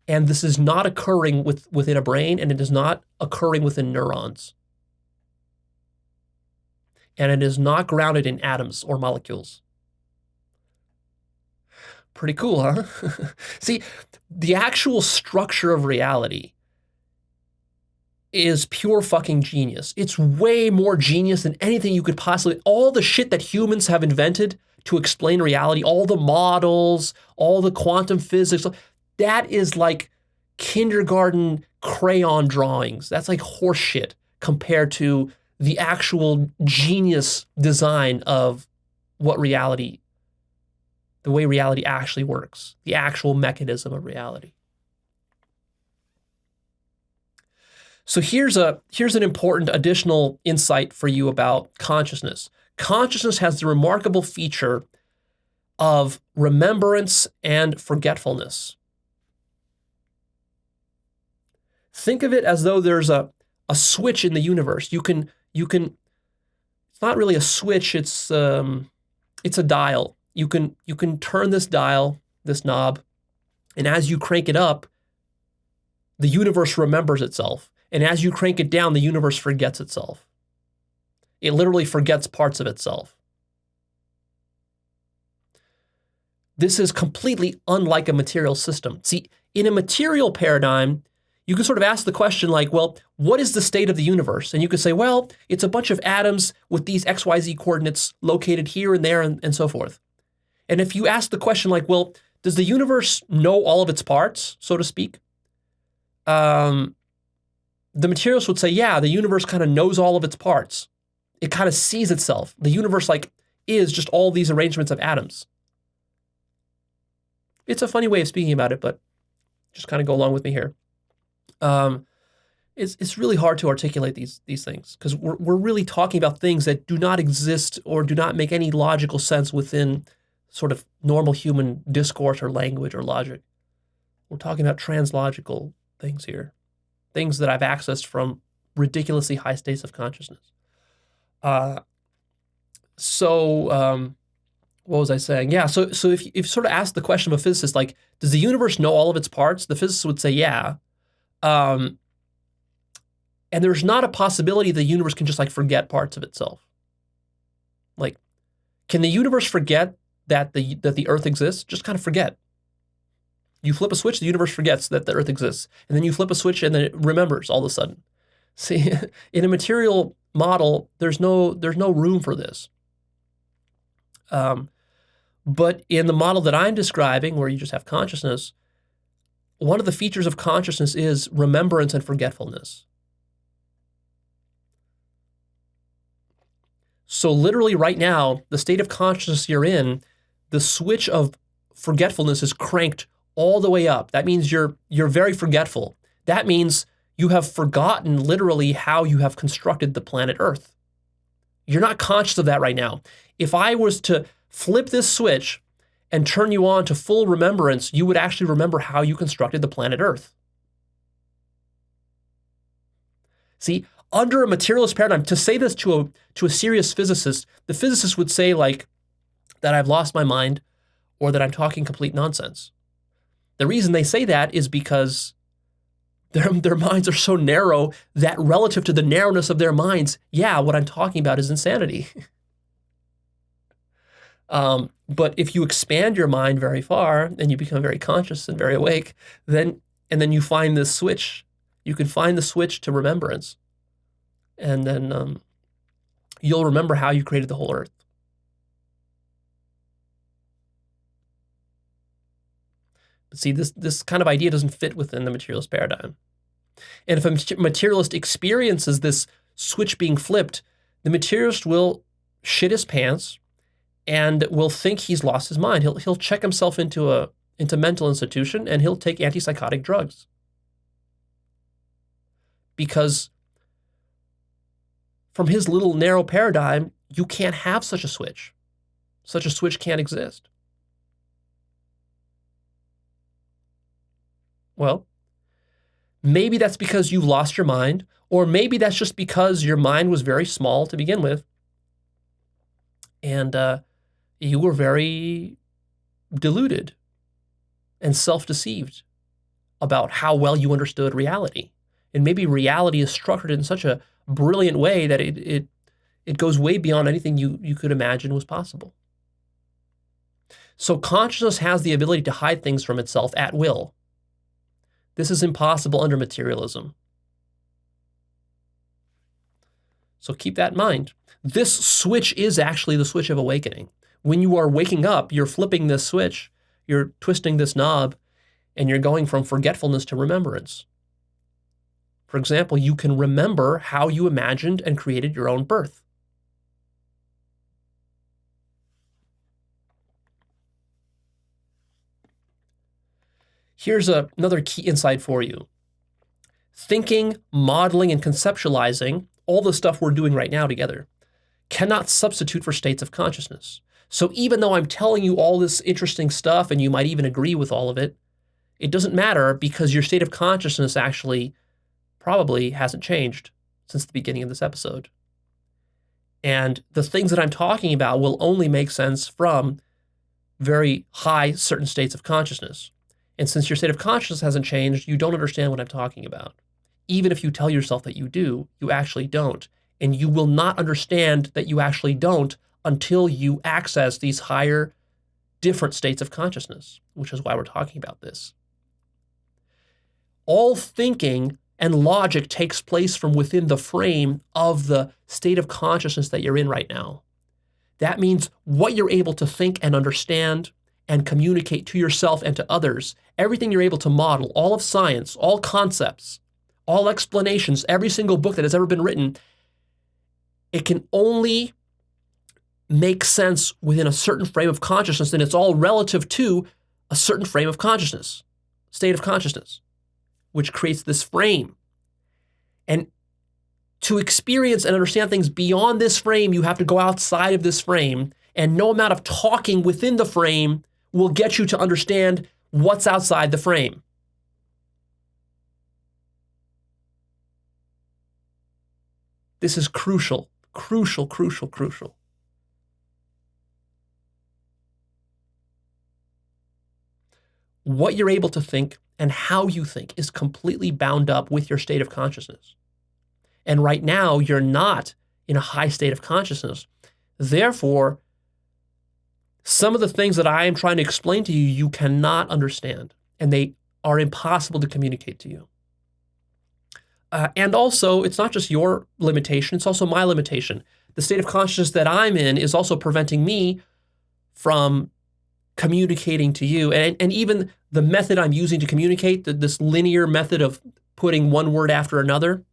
And this is not occurring within a brain, and it is not occurring within neurons. And it is not grounded in atoms or molecules. Pretty cool, huh? See, the actual structure of reality is pure fucking genius. It's way more genius than anything you could possibly, all the shit that humans have invented to explain reality, all the models, all the quantum physics, that is like kindergarten crayon drawings. That's like horse shit compared to the actual genius design of what reality, the way reality actually works, the actual mechanism of reality. So here's an important additional insight for you about consciousness. Consciousness has the remarkable feature of remembrance and forgetfulness. Think of it as though there's a switch in the universe. You can, it's not really a switch, it's a dial. You can turn this dial, this knob, and as you crank it up, the universe remembers itself. And as you crank it down, the universe forgets itself. It literally forgets parts of itself. This is completely unlike a material system. See, in a material paradigm, you can sort of ask the question like, well, what is the state of the universe? And you could say, well, it's a bunch of atoms with these XYZ coordinates located here and there and so forth. And if you ask the question like, well, does the universe know all of its parts, so to speak? The materialist would say, yeah, the universe kind of knows all of its parts. It kind of sees itself. The universe like is just all these arrangements of atoms. It's a funny way of speaking about it, but just kind of go along with me here. It's really hard to articulate these things because we're really talking about things that do not exist or do not make any logical sense within sort of normal human discourse or language or logic. We're talking about translogical things here, things that I've accessed from ridiculously high states of consciousness. What was I saying? Yeah, so if you sort of ask the question of a physicist, like, does the universe know all of its parts? The physicist would say, yeah. And there's not a possibility the universe can just like forget parts of itself. Like, can the universe forget that the Earth exists? Just kind of forget. You flip a switch, the universe forgets that the Earth exists. And then you flip a switch and then it remembers all of a sudden. See, in a material model, there's no room for this. But in the model that I'm describing, where you just have consciousness, one of the features of consciousness is remembrance and forgetfulness. So literally right now, the state of consciousness you're in, the switch of forgetfulness is cranked all the way up. That means you're very forgetful. That means you have forgotten literally how you have constructed the planet Earth. You're not conscious of that right now. If I was to flip this switch and turn you on to full remembrance, you would actually remember how you constructed the planet Earth. See, under a materialist paradigm, to say this to a serious physicist, the physicist would say like that I've lost my mind or that I'm talking complete nonsense. The reason they say that is because their minds are so narrow that relative to the narrowness of their minds, yeah, what I'm talking about is insanity. But if you expand your mind very far and you become very conscious and very awake, then you find this switch. You can find the switch to remembrance. And then you'll remember how you created the whole Earth. But see, this kind of idea doesn't fit within the materialist paradigm. And if a materialist experiences this switch being flipped, the materialist will shit his pants and will think he's lost his mind. He'll check himself into mental institution and he'll take antipsychotic drugs. Because from his little narrow paradigm, you can't have such a switch. Such a switch can't exist. Well, maybe that's because you lost your mind, or maybe that's just because your mind was very small to begin with, and you were very deluded and self-deceived about how well you understood reality. And maybe reality is structured in such a brilliant way that it goes way beyond anything you could imagine was possible. So consciousness has the ability to hide things from itself at will. This is impossible under materialism. So keep that in mind. This switch is actually the switch of awakening. When you are waking up, you're flipping this switch, you're twisting this knob, and you're going from forgetfulness to remembrance. For example, you can remember how you imagined and created your own birth. Here's another key insight for you. Thinking, modeling, and conceptualizing, all the stuff we're doing right now together, cannot substitute for states of consciousness. So even though I'm telling you all this interesting stuff, and you might even agree with all of it, it doesn't matter because your state of consciousness actually probably hasn't changed since the beginning of this episode. And the things that I'm talking about will only make sense from very high certain states of consciousness. And since your state of consciousness hasn't changed, you don't understand what I'm talking about. Even if you tell yourself that you do, you actually don't. And you will not understand that you actually don't until you access these higher, different states of consciousness, which is why we're talking about this. All thinking and logic takes place from within the frame of the state of consciousness that you're in right now. That means what you're able to think and understand and communicate to yourself and to others, everything you're able to model, all of science, all concepts, all explanations, every single book that has ever been written, it can only make sense within a certain frame of consciousness, and it's all relative to a certain frame of consciousness, state of consciousness, which creates this frame. And to experience and understand things beyond this frame, you have to go outside of this frame, and no amount of talking within the frame will get you to understand what's outside the frame. This is crucial, crucial, crucial, crucial. What you're able to think and how you think is completely bound up with your state of consciousness. And right now, you're not in a high state of consciousness. Therefore, some of the things that I am trying to explain to you, you cannot understand, and they are impossible to communicate to you. And also, it's not just your limitation, it's also my limitation. The state of consciousness that I'm in is also preventing me from communicating to you. And even the method I'm using to communicate, this linear method of putting one word after another,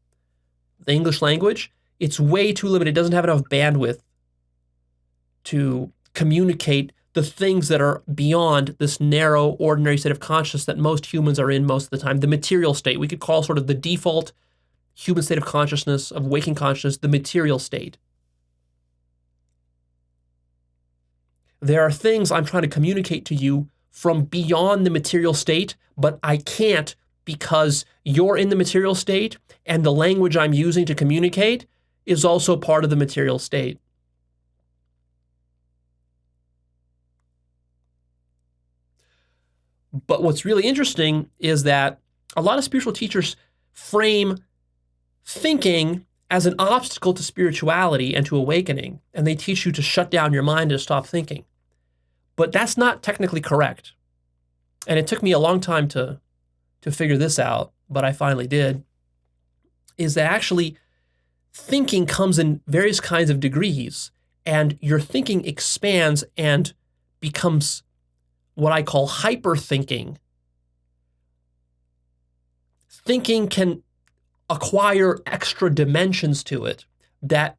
the English language, it's way too limited. It doesn't have enough bandwidth to communicate the things that are beyond this narrow, ordinary state of consciousness that most humans are in most of the time. The material state, we could call sort of the default human state of consciousness, of waking consciousness, the material state. There are things I'm trying to communicate to you from beyond the material state, but I can't because you're in the material state and the language I'm using to communicate is also part of the material state. But what's really interesting is that a lot of spiritual teachers frame thinking as an obstacle to spirituality and to awakening, and they teach you to shut down your mind and to stop thinking. But that's not technically correct. And it took me a long time to figure this out, but I finally did, is that actually thinking comes in various kinds of degrees, and your thinking expands and becomes what I call hyper-thinking. Thinking can acquire extra dimensions to it that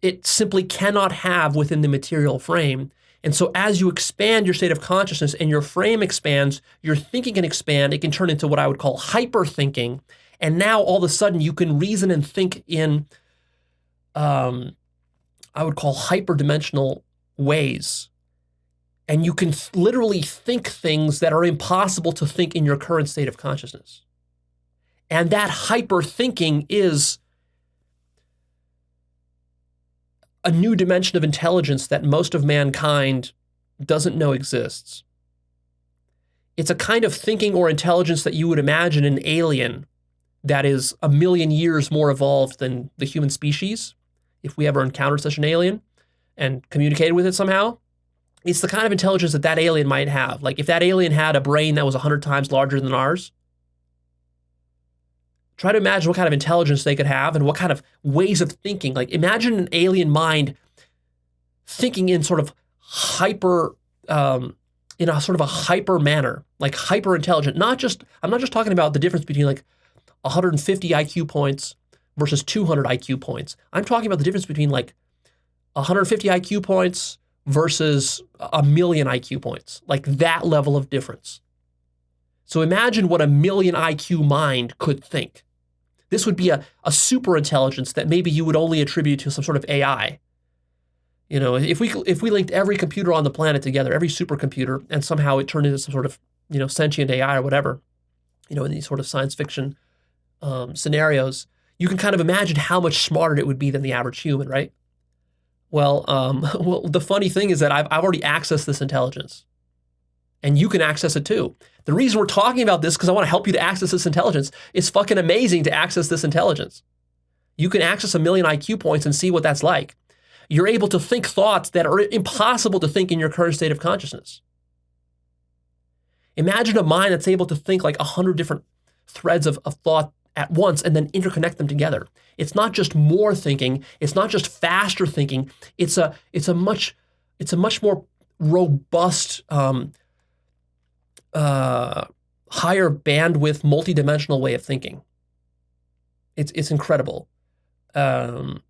it simply cannot have within the material frame. And so as you expand your state of consciousness and your frame expands, your thinking can expand. It can turn into what I would call hyper-thinking. And now all of a sudden you can reason and think in, I would call hyperdimensional ways. And you can literally think things that are impossible to think in your current state of consciousness. And that hyper-thinking is a new dimension of intelligence that most of mankind doesn't know exists. It's a kind of thinking or intelligence that you would imagine an alien that is 1 million years more evolved than the human species, if we ever encountered such an alien and communicated with it somehow. It's the kind of intelligence that that alien might have. Like if that alien had a brain that was 100 times larger than ours, try to imagine what kind of intelligence they could have and what kind of ways of thinking. Like imagine an alien mind thinking in sort of hyper, in a sort of a hyper manner, like hyper intelligent. I'm not just talking about the difference between like 150 IQ points versus 200 IQ points. I'm talking about the difference between like 150 IQ points versus 1 million IQ points, like that level of difference. So imagine what a 1 million IQ mind could think. This would be a super intelligence that maybe you would only attribute to some sort of AI. You know, if we linked every computer on the planet together, every supercomputer, and somehow it turned into some sort of, you know, sentient AI or whatever, you know, in these sort of science fiction scenarios, you can kind of imagine how much smarter it would be than the average human, right? Well, the funny thing is that I've already accessed this intelligence. And you can access it too. The reason we're talking about this is because I want to help you to access this intelligence. It's fucking amazing to access this intelligence. You can access 1 million IQ points and see what that's like. You're able to think thoughts that are impossible to think in your current state of consciousness. Imagine a mind that's able to think like 100 different threads of thought at once and then interconnect them together. It's not just more thinking. It's not just faster thinking. It's a much more robust, higher bandwidth, multidimensional way of thinking. It's incredible. And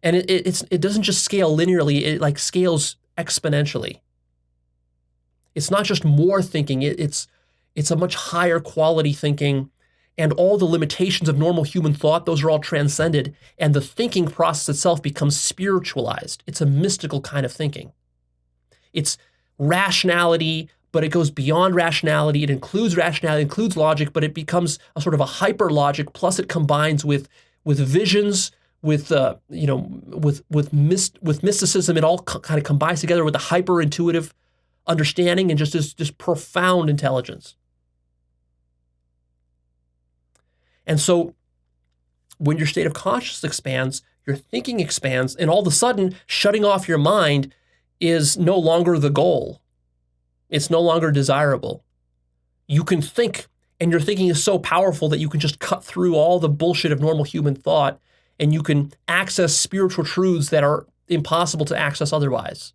it doesn't just scale linearly, it like scales exponentially. It's not just more thinking, it's a much higher quality thinking, and all the limitations of normal human thought, those are all transcended, and the thinking process itself becomes spiritualized. It's a mystical kind of thinking. It's rationality, but it goes beyond rationality. It includes rationality, it includes logic, but it becomes a sort of a hyper logic, plus it combines with visions, with mysticism. It all kind of combines together with a hyper intuitive understanding and just this profound intelligence. And so when your state of consciousness expands, your thinking expands, and all of a sudden shutting off your mind is no longer the goal. It's no longer desirable. You can think, and your thinking is so powerful that you can just cut through all the bullshit of normal human thought, and you can access spiritual truths that are impossible to access otherwise.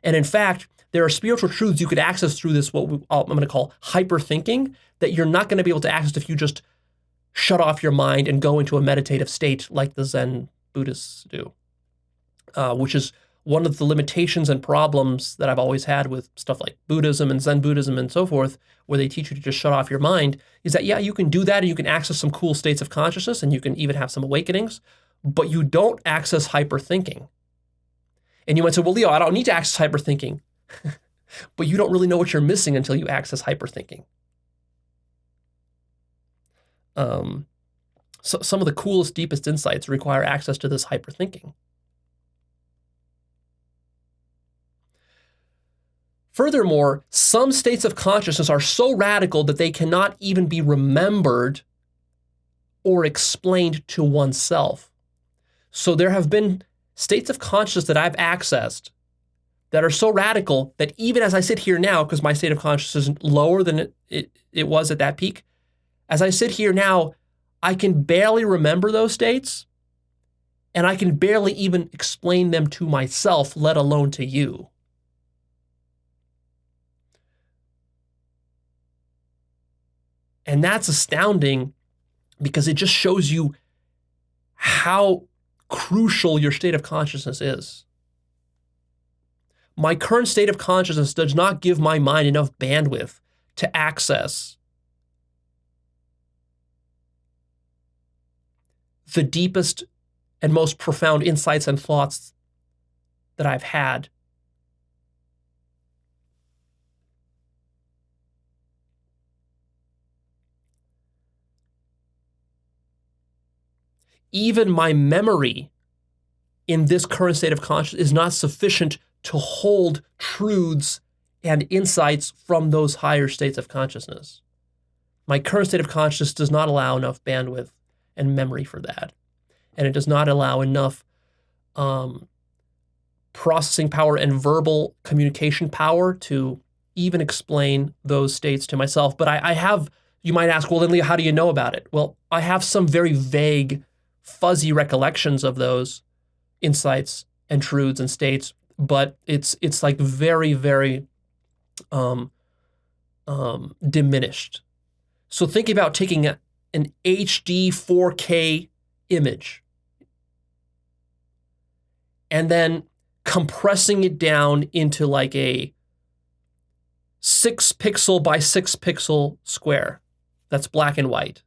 And in fact, there are spiritual truths you could access through this, what I'm going to call hyper-thinking, that you're not going to be able to access if you just shut off your mind and go into a meditative state like the Zen Buddhists do, which is one of the limitations and problems that I've always had with stuff like Buddhism and Zen Buddhism and so forth, where they teach you to just shut off your mind, is that, yeah, you can do that and you can access some cool states of consciousness and you can even have some awakenings, but you don't access hyper-thinking. And you might say, well, Leo, I don't need to access hyper-thinking. But you don't really know what you're missing until you access hyper-thinking. So some of the coolest, deepest insights require access to this hyper-thinking. Furthermore, some states of consciousness are so radical that they cannot even be remembered or explained to oneself. So there have been states of consciousness that I've accessed that are so radical that even as I sit here now, because my state of consciousness is lower than it was at that peak, as I sit here now, I can barely remember those states, and I can barely even explain them to myself, let alone to you. And that's astounding because it just shows you how crucial your state of consciousness is. My current state of consciousness does not give my mind enough bandwidth to access the deepest and most profound insights and thoughts that I've had. Even my memory in this current state of consciousness is not sufficient to hold truths and insights from those higher states of consciousness. My current state of consciousness does not allow enough bandwidth and memory for that. And it does not allow enough processing power and verbal communication power to even explain those states to myself. But I have, you might ask, well, then Leah, how do you know about it? Well, I have some very vague, fuzzy recollections of those insights and truths and states, but it's like very, very diminished. So think about taking an HD 4K image and then compressing it down into like a 6 pixel by 6 pixel square that's black and white.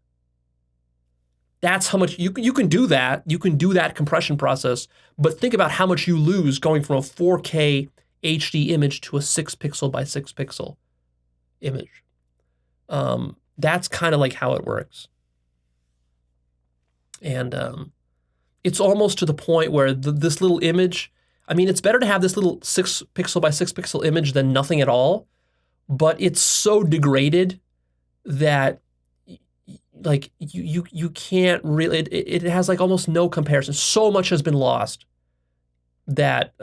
That's how much you can do that. You can do that compression process, but think about how much you lose going from a 4K HD image to a 6 pixel by 6 pixel image. That's kind of like how it works. And it's almost to the point where this little image, I mean, it's better to have this little 6 pixel by 6 pixel image than nothing at all, but it's so degraded that like you can't really, it has like almost no comparison. So much has been lost that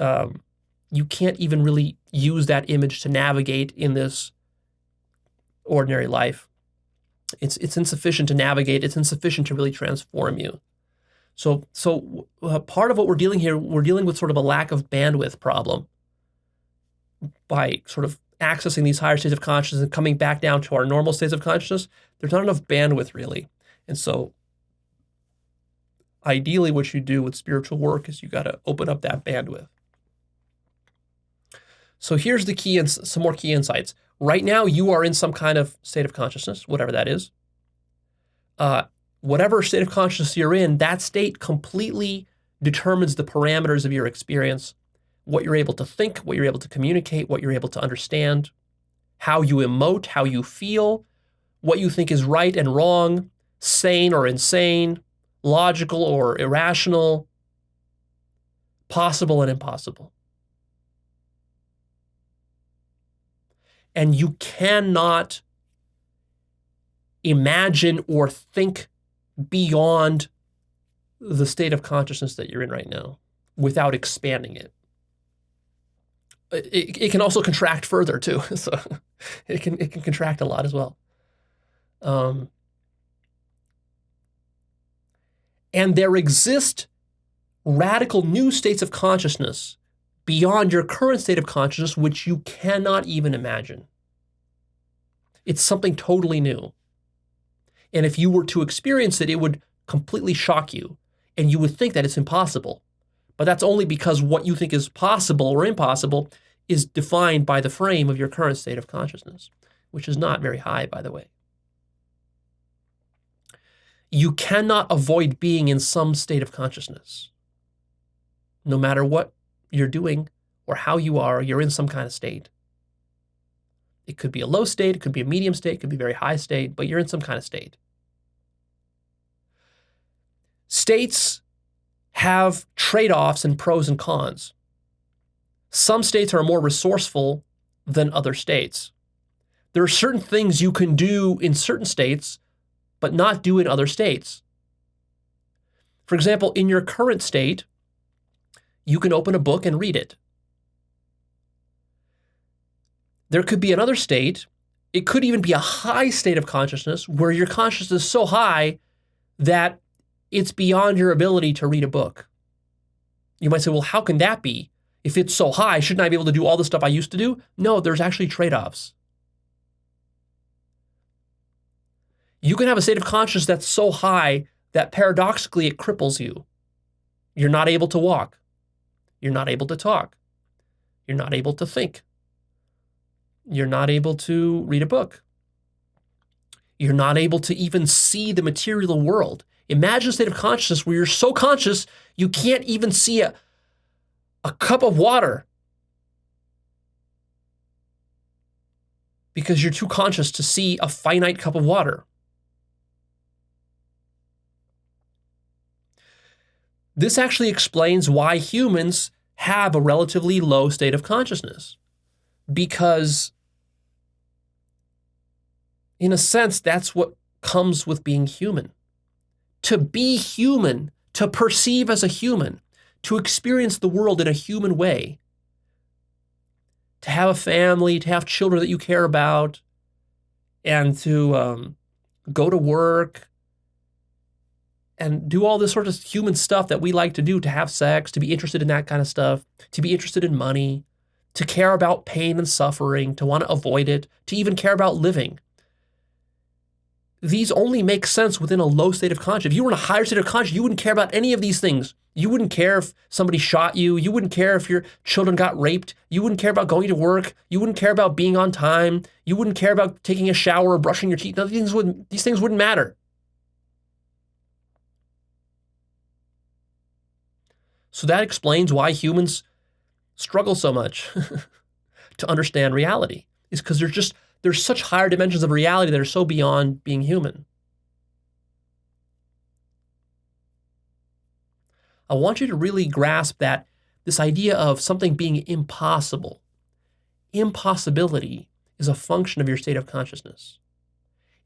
you can't even really use that image to navigate in this ordinary life. It's insufficient to navigate. It's insufficient to really transform you. So part of what we're dealing with sort of a lack of bandwidth problem by sort of accessing these higher states of consciousness and coming back down to our normal states of consciousness. There's not enough bandwidth really. And so ideally what you do with spiritual work is you got to open up that bandwidth. So here's the key and some more key insights. Right now you are in some kind of state of consciousness, whatever that is. Whatever state of consciousness you're in, that state completely determines the parameters of your experience, what you're able to think, what you're able to communicate, what you're able to understand, how you emote, how you feel, what you think is right and wrong, sane or insane, logical or irrational, possible and impossible. And you cannot imagine or think beyond the state of consciousness that you're in right now without expanding it. It can also contract further too. So it can contract a lot as well. And there exist radical new states of consciousness beyond your current state of consciousness, which you cannot even imagine. It's something totally new. And if you were to experience it, it would completely shock you. And you would think that it's impossible. But that's only because what you think is possible or impossible is defined by the frame of your current state of consciousness, which is not very high, by the way. You cannot avoid being in some state of consciousness. No matter what you're doing or how you are, you're in some kind of state. It could be a low state, it could be a medium state, it could be a very high state, but you're in some kind of state. States have trade-offs and pros and cons. Some states are more resourceful than other states. There are certain things you can do in certain states, but not do in other states. For example, in your current state, you can open a book and read it. There could be another state, it could even be a high state of consciousness where your consciousness is so high that it's beyond your ability to read a book. You might say, well, how can that be? If it's so high, shouldn't I be able to do all the stuff I used to do? No, there's actually trade-offs. You can have a state of consciousness that's so high that paradoxically it cripples you. You're not able to walk. You're not able to talk. You're not able to think. You're not able to read a book. You're not able to even see the material world. Imagine a state of consciousness where you're so conscious you can't even see a cup of water because you're too conscious to see a finite cup of water. This actually explains why humans have a relatively low state of consciousness, because in a sense, that's what comes with being human. To be human, to perceive as a human, to experience the world in a human way, to have a family, to have children that you care about, and to go to work and do all this sort of human stuff that we like to do, to have sex, to be interested in that kind of stuff, to be interested in money, to care about pain and suffering, to want to avoid it, to even care about living. These only make sense within a low state of consciousness. If you were in a higher state of consciousness, you wouldn't care about any of these things. You wouldn't care if somebody shot you. You wouldn't care if your children got raped. You wouldn't care about going to work. You wouldn't care about being on time. You wouldn't care about taking a shower or brushing your teeth. These things wouldn't matter. So that explains why humans struggle so much to understand reality. Is because there's such higher dimensions of reality that are so beyond being human. I want you to really grasp that this idea of something being impossible, impossibility is a function of your state of consciousness.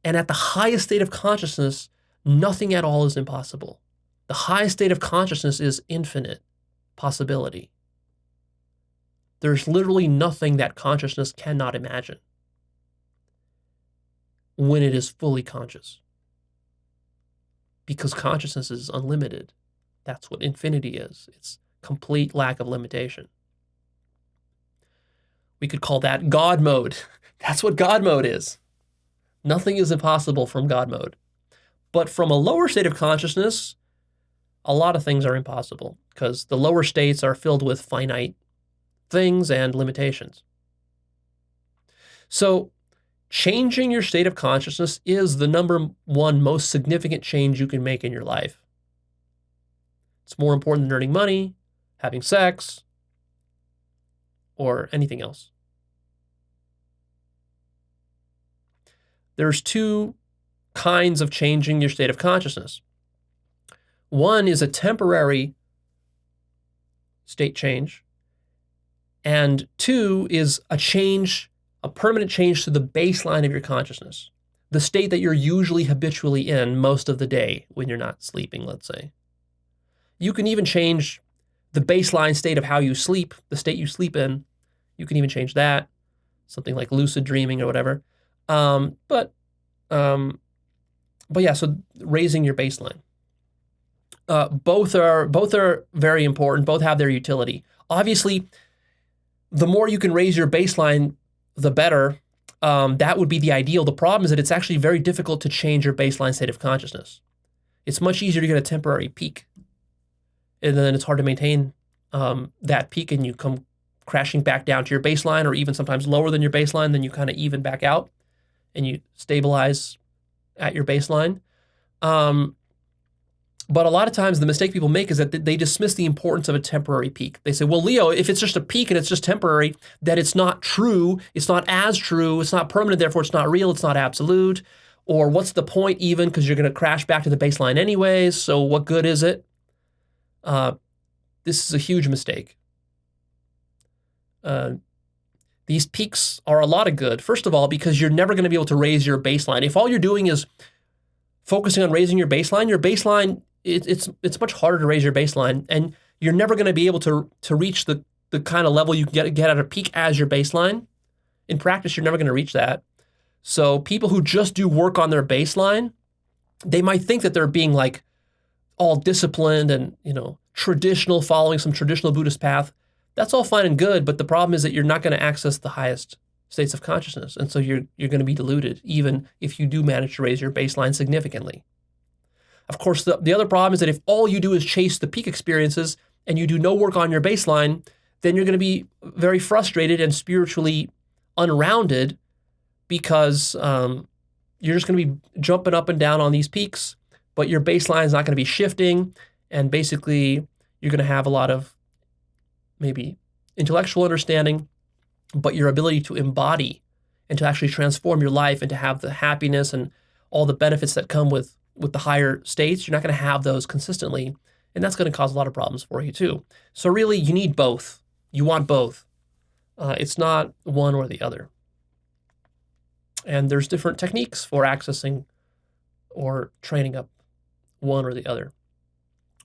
And at the highest state of consciousness, nothing at all is impossible. The highest state of consciousness is infinite possibility. There's literally nothing that consciousness cannot imagine when it is fully conscious. Because consciousness is unlimited. That's what infinity is. It's complete lack of limitation. We could call that God mode. That's what God mode is. Nothing is impossible from God mode. But from a lower state of consciousness, a lot of things are impossible because the lower states are filled with finite things and limitations. So changing your state of consciousness is the number one most significant change you can make in your life. It's more important than earning money, having sex, or anything else. There's two kinds of changing your state of consciousness. One is a temporary state change, and two is a change, a permanent change to the baseline of your consciousness, the state that you're usually habitually in most of the day when you're not sleeping, let's say. You can even change the baseline state of how you sleep, the state you sleep in. You can even change that, something like lucid dreaming or whatever. But yeah, so raising your baseline. Both are very important. Both have their utility. Obviously, the more you can raise your baseline, the better. That would be the ideal. The problem is that it's actually very difficult to change your baseline state of consciousness. It's much easier to get a temporary peak, and then it's hard to maintain that peak, and you come crashing back down to your baseline, or even sometimes lower than your baseline. Then you kind of even back out, and you stabilize at your baseline. But a lot of times the mistake people make is that they dismiss the importance of a temporary peak. They say, well, Leo, if it's just a peak and it's just temporary, that it's not true, it's not as true, it's not permanent, therefore it's not real, it's not absolute. Or what's the point even, because you're going to crash back to the baseline anyways, so what good is it? This is a huge mistake. These peaks are a lot of good. First of all, because you're never going to be able to raise your baseline. If all you're doing is focusing on raising your baseline, it's much harder to raise your baseline, and you're never going to be able to reach the kind of level you can get at a peak as your baseline. In practice, you're never going to reach that. So people who just do work on their baseline, they might think that they're being like all disciplined and, traditional, following some traditional Buddhist path. That's all fine and good, but the problem is that you're not going to access the highest states of consciousness, and so you're going to be deluded, even if you do manage to raise your baseline significantly. Of course, the other problem is that if all you do is chase the peak experiences and you do no work on your baseline, then you're going to be very frustrated and spiritually unrounded, because you're just going to be jumping up and down on these peaks, but your baseline is not going to be shifting, and basically you're going to have a lot of maybe intellectual understanding, but your ability to embody and to actually transform your life and to have the happiness and all the benefits that come with the higher states, you're not going to have those consistently, and that's going to cause a lot of problems for you too. So really, you need both. You want both. It's not one or the other. And there's different techniques for accessing or training up one or the other.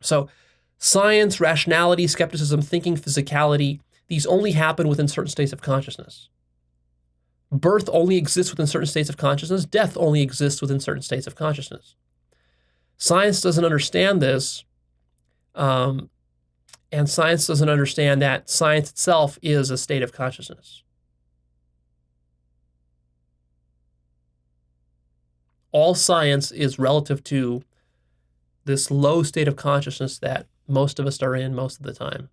So science, rationality, skepticism, thinking, physicality, these only happen within certain states of consciousness. Birth only exists within certain states of consciousness. Death only exists within certain states of consciousness. Science doesn't understand this, and science doesn't understand that science itself is a state of consciousness. All science is relative to this low state of consciousness that most of us are in most of the time.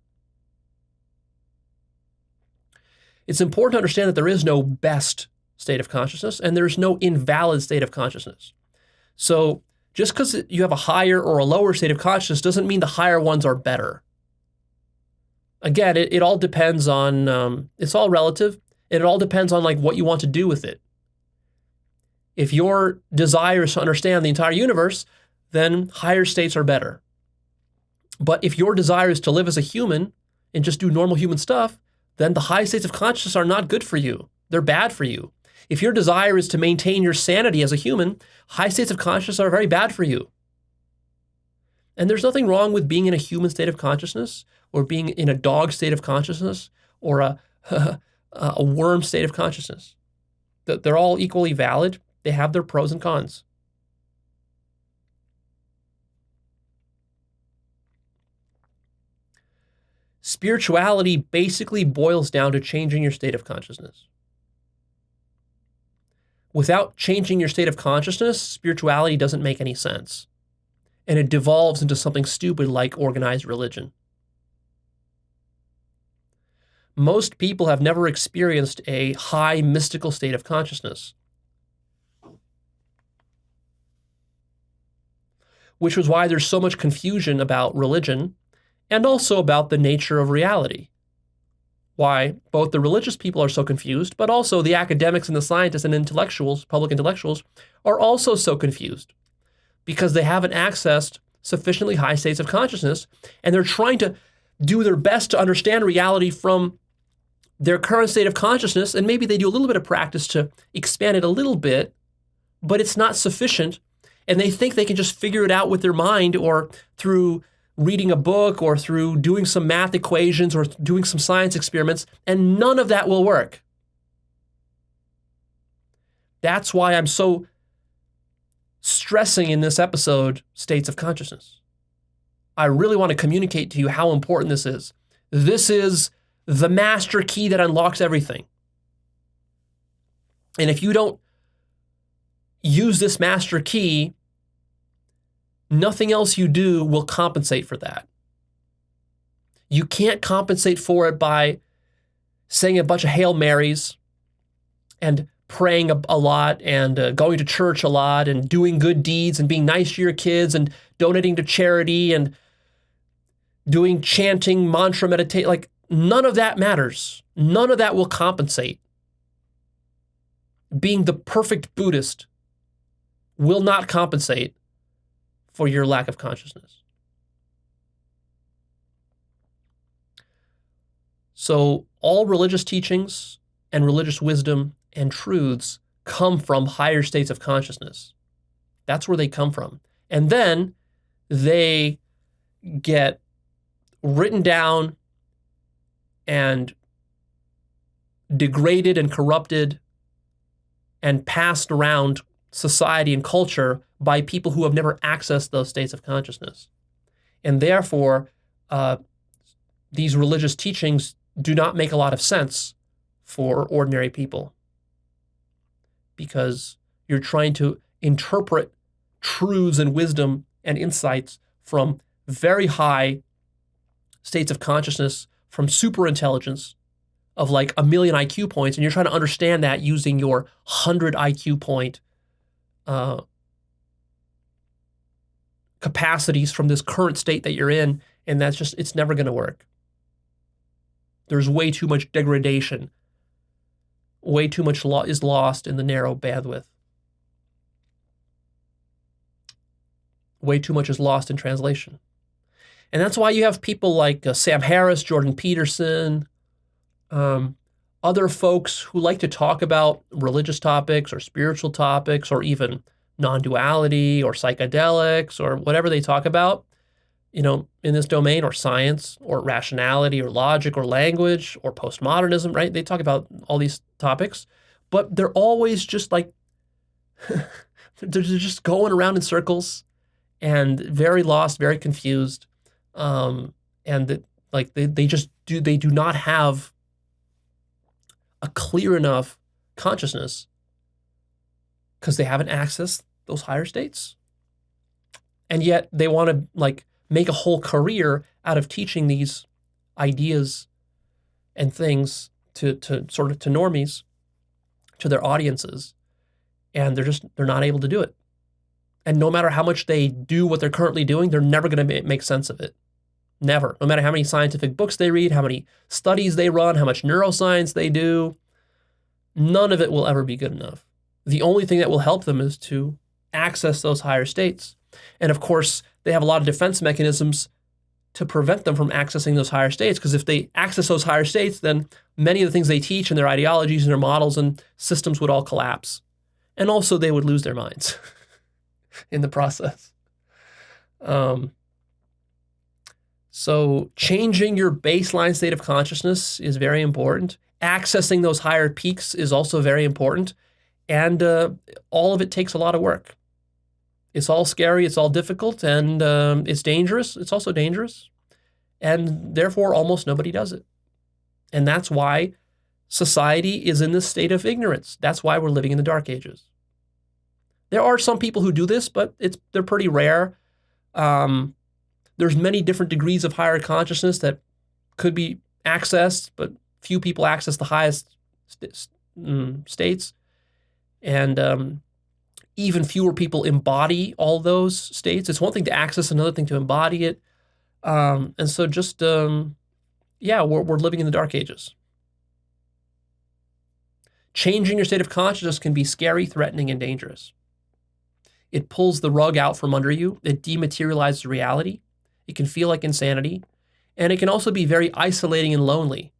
It's important to understand that there is no best state of consciousness, and there's no invalid state of consciousness. So just because you have a higher or a lower state of consciousness doesn't mean the higher ones are better. Again, it all depends on, it's all relative, and it all depends on like what you want to do with it. If your desire is to understand the entire universe, then higher states are better. But if your desire is to live as a human and just do normal human stuff, then the high states of consciousness are not good for you. They're bad for you. If your desire is to maintain your sanity as a human, high states of consciousness are very bad for you. And there's nothing wrong with being in a human state of consciousness, or being in a dog state of consciousness, or a worm state of consciousness. They're all equally valid. They have their pros and cons. Spirituality basically boils down to changing your state of consciousness. Without changing your state of consciousness, spirituality doesn't make any sense. And it devolves into something stupid like organized religion. Most people have never experienced a high mystical state of consciousness, which was why there's so much confusion about religion and also about the nature of reality. Why both the religious people are so confused, but also the academics and the scientists and intellectuals, public intellectuals, are also so confused, because they haven't accessed sufficiently high states of consciousness, and they're trying to do their best to understand reality from their current state of consciousness, and maybe they do a little bit of practice to expand it a little bit, but it's not sufficient, and they think they can just figure it out with their mind or through reading a book or through doing some math equations or doing some science experiments, and none of that will work. That's why I'm so stressing in this episode states of consciousness. I really want to communicate to you how important this is. This is the master key that unlocks everything. And if you don't use this master key, nothing else you do will compensate for that. You can't compensate for it by saying a bunch of Hail Marys and praying a lot and going to church a lot and doing good deeds and being nice to your kids and donating to charity and doing chanting, mantra, meditate. Like, none of that matters. None of that will compensate. Being the perfect Buddhist will not compensate for your lack of consciousness. So all religious teachings and religious wisdom and truths come from higher states of consciousness. That's where they come from. And then they get written down and degraded and corrupted and passed around society and culture by people who have never accessed those states of consciousness. And therefore, these religious teachings do not make a lot of sense for ordinary people, because you're trying to interpret truths and wisdom and insights from very high states of consciousness, from super intelligence of like 1 million IQ points, and you're trying to understand that using your 100 IQ point capacities from this current state that you're in, and that's just, it's never going to work. There's way too much degradation. Way too much is lost in the narrow bandwidth. Way too much is lost in translation. And that's why you have people like Sam Harris, Jordan Peterson, other folks who like to talk about religious topics or spiritual topics or even non-duality or psychedelics or whatever they talk about, you know, in this domain, or science or rationality or logic or language or postmodernism, right? They talk about all these topics, but they're always just like, they're just going around in circles and very lost, very confused. And that, like, they do not have a clear enough consciousness because they haven't accessed those higher states. And yet they want to like make a whole career out of teaching these ideas and things to sort of to normies, to their audiences, and they're not able to do it. And no matter how much they do what they're currently doing, they're never going to make sense of it. Never. No matter how many scientific books they read, how many studies they run, how much neuroscience they do, none of it will ever be good enough. The only thing that will help them is to access those higher states. And of course, they have a lot of defense mechanisms to prevent them from accessing those higher states, because if they access those higher states, then many of the things they teach and their ideologies and their models and systems would all collapse. And also they would lose their minds in the process. So changing your baseline state of consciousness is very important. Accessing those higher peaks is also very important. And all of it takes a lot of work. It's all scary, it's all difficult, and it's dangerous. It's also dangerous. And therefore, almost nobody does it. And that's why society is in this state of ignorance. That's why we're living in the dark ages. There are some people who do this, but they're pretty rare. There's many different degrees of higher consciousness that could be accessed, but few people access the highest states. And even fewer people embody all those states. It's one thing to access, another thing to embody it. And so just, we're living in the dark ages. Changing your state of consciousness can be scary, threatening, and dangerous. It pulls the rug out from under you. It dematerializes reality. It can feel like insanity. And it can also be very isolating and lonely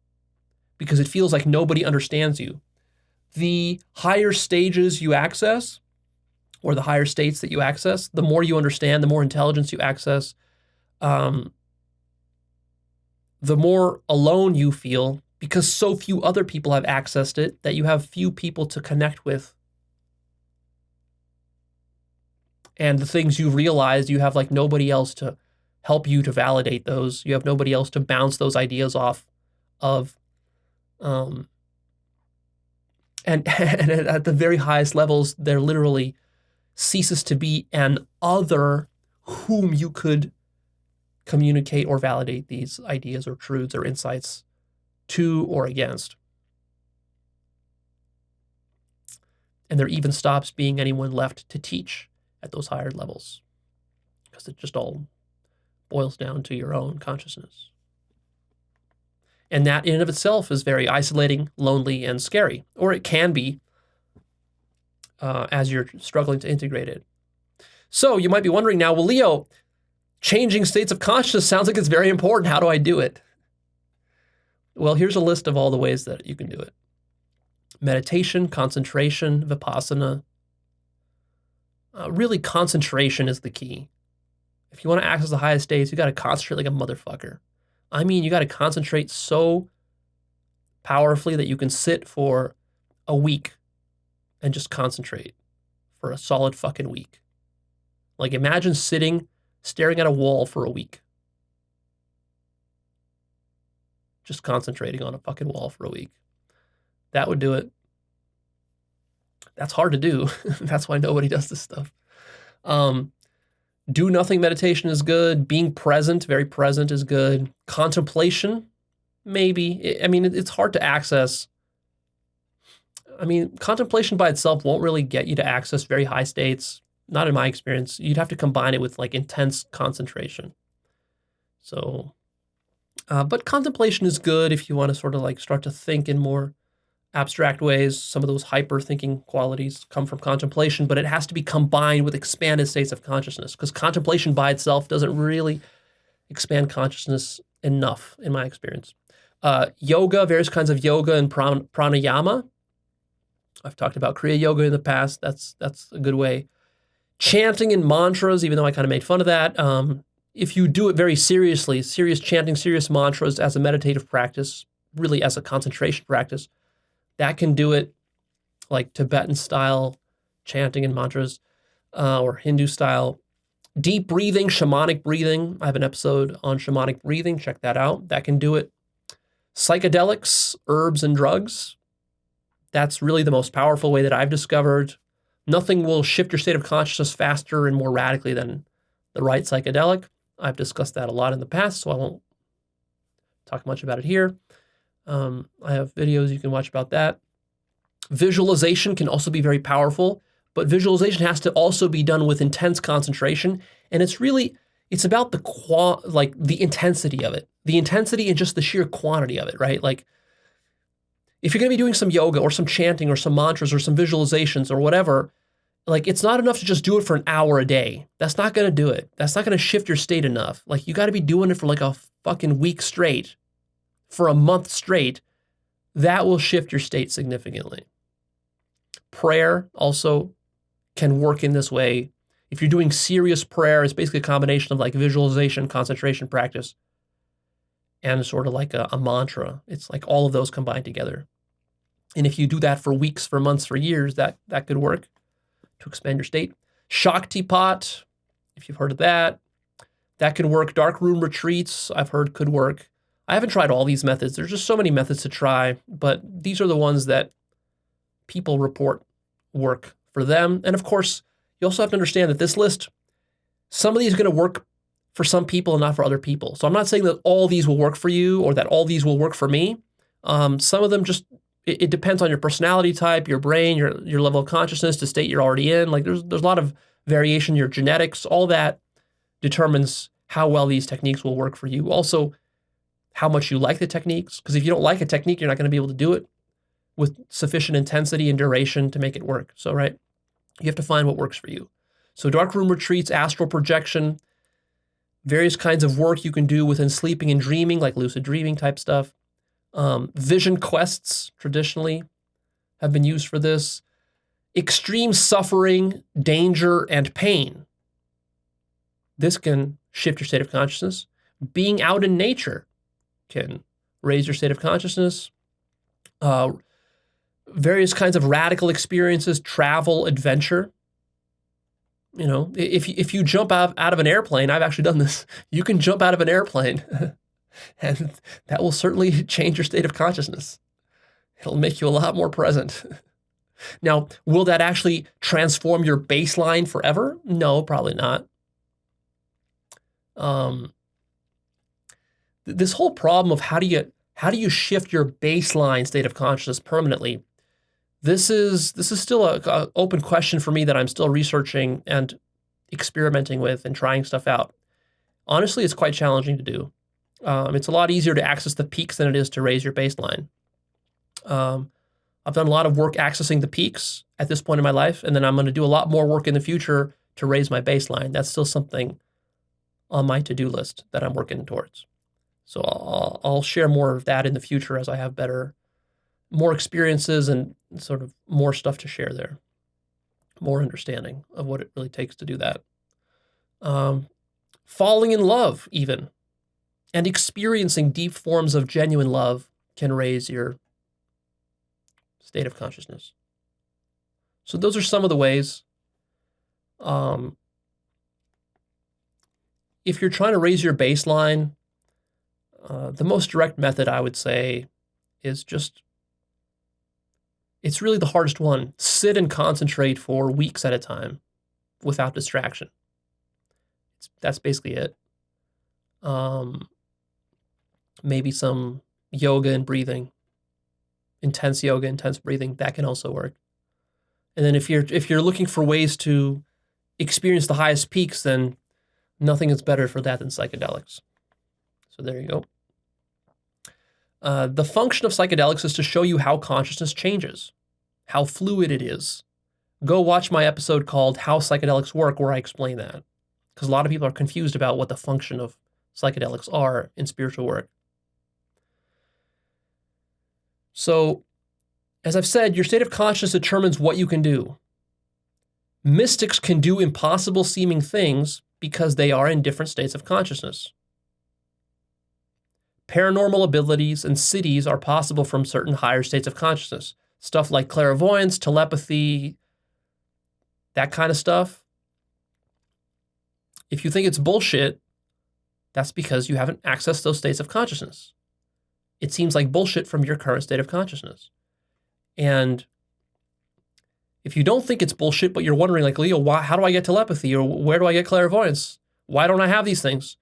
because it feels like nobody understands you. The higher stages you access, or the higher states that you access, the more you understand, the more intelligence you access, the more alone you feel because so few other people have accessed it that you have few people to connect with. And the things you realize, you have like nobody else to help you to validate those. You have nobody else to bounce those ideas off of. And at the very highest levels, there literally ceases to be an other whom you could communicate or validate these ideas or truths or insights to or against. And there even stops being anyone left to teach at those higher levels because it just all boils down to your own consciousness. And that in and of itself is very isolating, lonely, and scary, or it can be as you're struggling to integrate it. So you might be wondering now, well, Leo, changing states of consciousness sounds like it's very important. How do I do it? Well, here's a list of all the ways that you can do it. Meditation, concentration, vipassana. Really, concentration is the key. If you want to access the highest states, you got to concentrate like a motherfucker. I mean, you got to concentrate so powerfully that you can sit for a week and just concentrate for a solid fucking week. Like imagine sitting, staring at a wall for a week. Just concentrating on a fucking wall for a week. That would do it. That's hard to do. That's why nobody does this stuff. Do nothing meditation is good. Being present, very present is good. Contemplation, maybe. I mean, it's hard to access. I mean, contemplation by itself won't really get you to access very high states. Not in my experience. You'd have to combine it with like intense concentration. So, but contemplation is good if you want to sort of like start to think in more abstract ways. Some of those hyper thinking qualities come from contemplation, but it has to be combined with expanded states of consciousness because contemplation by itself doesn't really expand consciousness enough in my experience. Yoga, various kinds of yoga and pranayama. I've talked about Kriya Yoga in the past. That's a good way. Chanting and mantras, even though I kind of made fun of that. If you do it very seriously, serious chanting, serious mantras as a meditative practice, really as a concentration practice, that can do it like Tibetan style chanting and mantras or Hindu style. Deep breathing, shamanic breathing. I have an episode on shamanic breathing. Check that out. That can do it. Psychedelics, herbs, and drugs. That's really the most powerful way that I've discovered. Nothing will shift your state of consciousness faster and more radically than the right psychedelic. I've discussed that a lot in the past, so I won't talk much about it here. I have videos you can watch about that. Visualization can also be very powerful, but visualization has to also be done with intense concentration, and it's about the intensity of it. The intensity and just the sheer quantity of it, right? Like, if you're going to be doing some yoga or some chanting or some mantras or some visualizations or whatever, like it's not enough to just do it for an hour a day. That's not going to do it. That's not going to shift your state enough. Like you got to be doing it for like a fucking week straight, for a month straight. That will shift your state significantly. Prayer also can work in this way. If you're doing serious prayer, it's basically a combination of like visualization, concentration practice, and sort of like a mantra. It's like all of those combined together. And if you do that for weeks, for months, for years, that could work to expand your state. Shaktipat, if you've heard of that, that could work. Dark room retreats, I've heard could work. I haven't tried all these methods. There's just so many methods to try, but these are the ones that people report work for them. And of course, you also have to understand that this list, some of these are going to work for some people and not for other people. So I'm not saying that all these will work for you or that all these will work for me. Some of them just, it depends on your personality type, your brain, your level of consciousness, the state you're already in. Like there's a lot of variation, your genetics, all that determines how well these techniques will work for you. Also, how much you like the techniques. Because if you don't like a technique, you're not going to be able to do it with sufficient intensity and duration to make it work. So, right, you have to find what works for you. So dark room retreats, astral projection, various kinds of work you can do within sleeping and dreaming, like lucid dreaming type stuff. Vision quests traditionally have been used for this. Extreme suffering, danger, and pain. This can shift your state of consciousness. Being out in nature can raise your state of consciousness. Various kinds of radical experiences, travel, adventure. You know, if you jump out of an airplane, I've actually done this. You can jump out of an airplane, and that will certainly change your state of consciousness. It'll make you a lot more present. Now, will that actually transform your baseline forever? No, probably not. This whole problem of how do you shift your baseline state of consciousness permanently? This is still a open question for me that I'm still researching and experimenting with and trying stuff out. Honestly, it's quite challenging to do. It's a lot easier to access the peaks than it is to raise your baseline. I've done a lot of work accessing the peaks at this point in my life, and then I'm going to do a lot more work in the future to raise my baseline. That's still something on my to-do list that I'm working towards. So I'll share more of that in the future as I have more experiences and sort of more stuff to share there, more understanding of what it really takes to do that. Falling in love even, and experiencing deep forms of genuine love can raise your state of consciousness. So those are some of the ways. If you're trying to raise your baseline, the most direct method I would say is it's really the hardest one. Sit and concentrate for weeks at a time without distraction. That's basically it. Maybe some yoga and breathing, intense yoga, intense breathing, that can also work. And then if you're looking for ways to experience the highest peaks, then nothing is better for that than psychedelics. So there you go. The function of psychedelics is to show you how consciousness changes, how fluid it is. Go watch my episode called How Psychedelics Work, where I explain that. Because a lot of people are confused about what the function of psychedelics are in spiritual work. So, as I've said, your state of consciousness determines what you can do. Mystics can do impossible seeming things because they are in different states of consciousness. Paranormal abilities and siddhis are possible from certain higher states of consciousness. Stuff like clairvoyance, telepathy, that kind of stuff. If you think it's bullshit, that's because you haven't accessed those states of consciousness. It seems like bullshit from your current state of consciousness. And if you don't think it's bullshit, but you're wondering like, Leo, how do I get telepathy? Or where do I get clairvoyance? Why don't I have these things?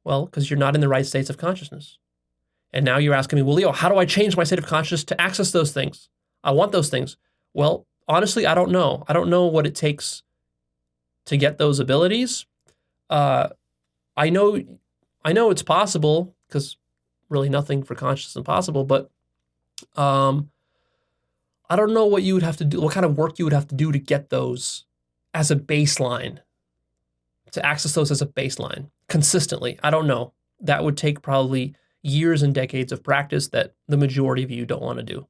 Well, because you're not in the right states of consciousness. And now you're asking me, well, Leo, how do I change my state of consciousness to access those things? I want those things. Well, honestly, I don't know. I don't know what it takes to get those abilities. I know it's possible, because really nothing for consciousness is impossible, but I don't know what you would have to do, what kind of work you would have to do to get those as a baseline, to access those as a baseline consistently. I don't know. That would take probably years and decades of practice that the majority of you don't want to do,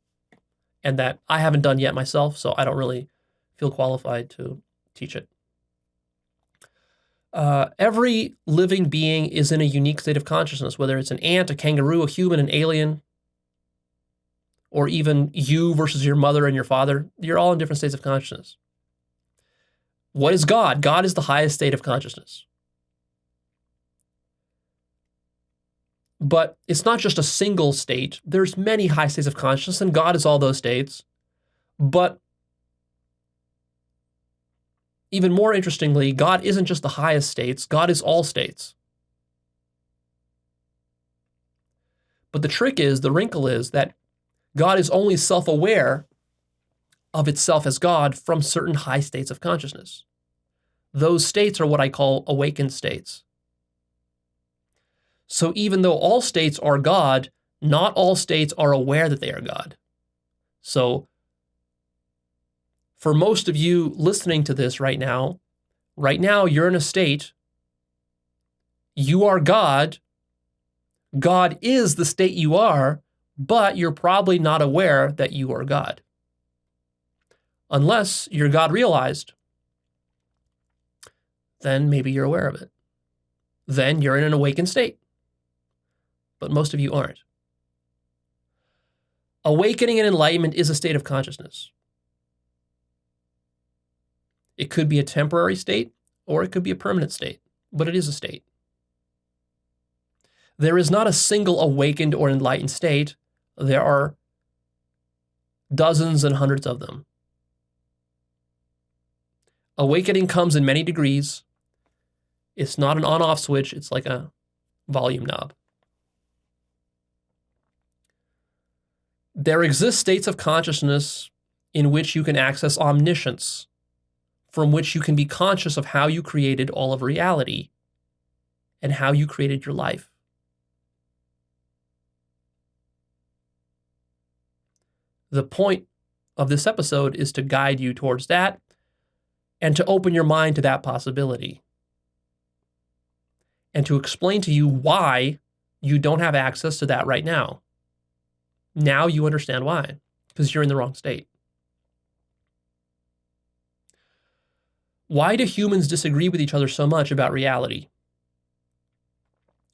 and that I haven't done yet myself, so I don't really feel qualified to teach it. Every living being is in a unique state of consciousness, whether it's an ant, a kangaroo, a human, an alien, or even you versus your mother and your father. You're all in different states of consciousness. What is God? God is the highest state of consciousness. But it's not just a single state. There's many high states of consciousness, and God is all those states. But even more interestingly, God isn't just the highest states. God is all states. But the trick is, the wrinkle is that God is only self-aware of itself as God from certain high states of consciousness. Those states are what I call awakened states. So even though all states are God, not all states are aware that they are God. So for most of you listening to this right now, Right now, you're in a state, you are God. God is the state you are, but you're probably not aware that you are God. Unless you're God realized, then maybe you're aware of it. Then you're in an awakened state. But most of you aren't. Awakening and enlightenment is a state of consciousness. It could be a temporary state, or it could be a permanent state, but it is a state. There is not a single awakened or enlightened state. There are dozens and hundreds of them. Awakening comes in many degrees. It's not an on-off switch. It's like a volume knob. There exist states of consciousness in which you can access omniscience, from which you can be conscious of how you created all of reality and how you created your life. The point of this episode is to guide you towards that and to open your mind to that possibility and to explain to you why you don't have access to that right now. Now you understand why, because you're in the wrong state. Why do humans disagree with each other so much about reality?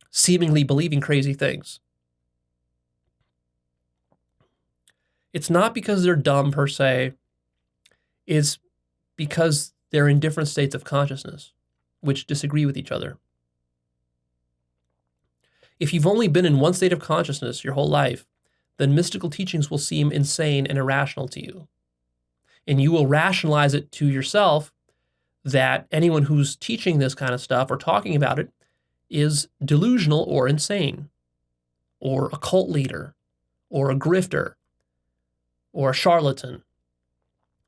Seemingly believing crazy things. It's not because they're dumb per se. It's because they're in different states of consciousness, which disagree with each other. If you've only been in one state of consciousness your whole life, then mystical teachings will seem insane and irrational to you. And you will rationalize it to yourself that anyone who's teaching this kind of stuff or talking about it is delusional or insane, or a cult leader, or a grifter, or a charlatan,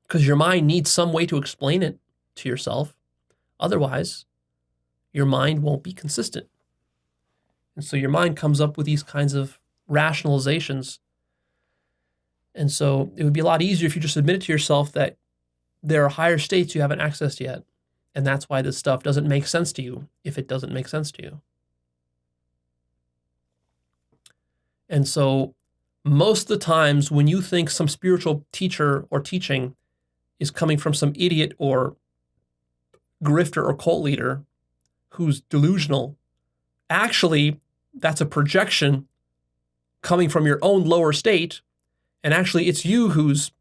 because your mind needs some way to explain it to yourself. Otherwise, your mind won't be consistent. And so your mind comes up with these kinds of rationalizations. And so it would be a lot easier if you just admitted to yourself that there are higher states you haven't accessed yet. And that's why this stuff doesn't make sense to you if it doesn't make sense to you. And so most of the times when you think some spiritual teacher or teaching is coming from some idiot or grifter or cult leader who's delusional, actually that's a projection coming from your own lower state, and actually it's you who's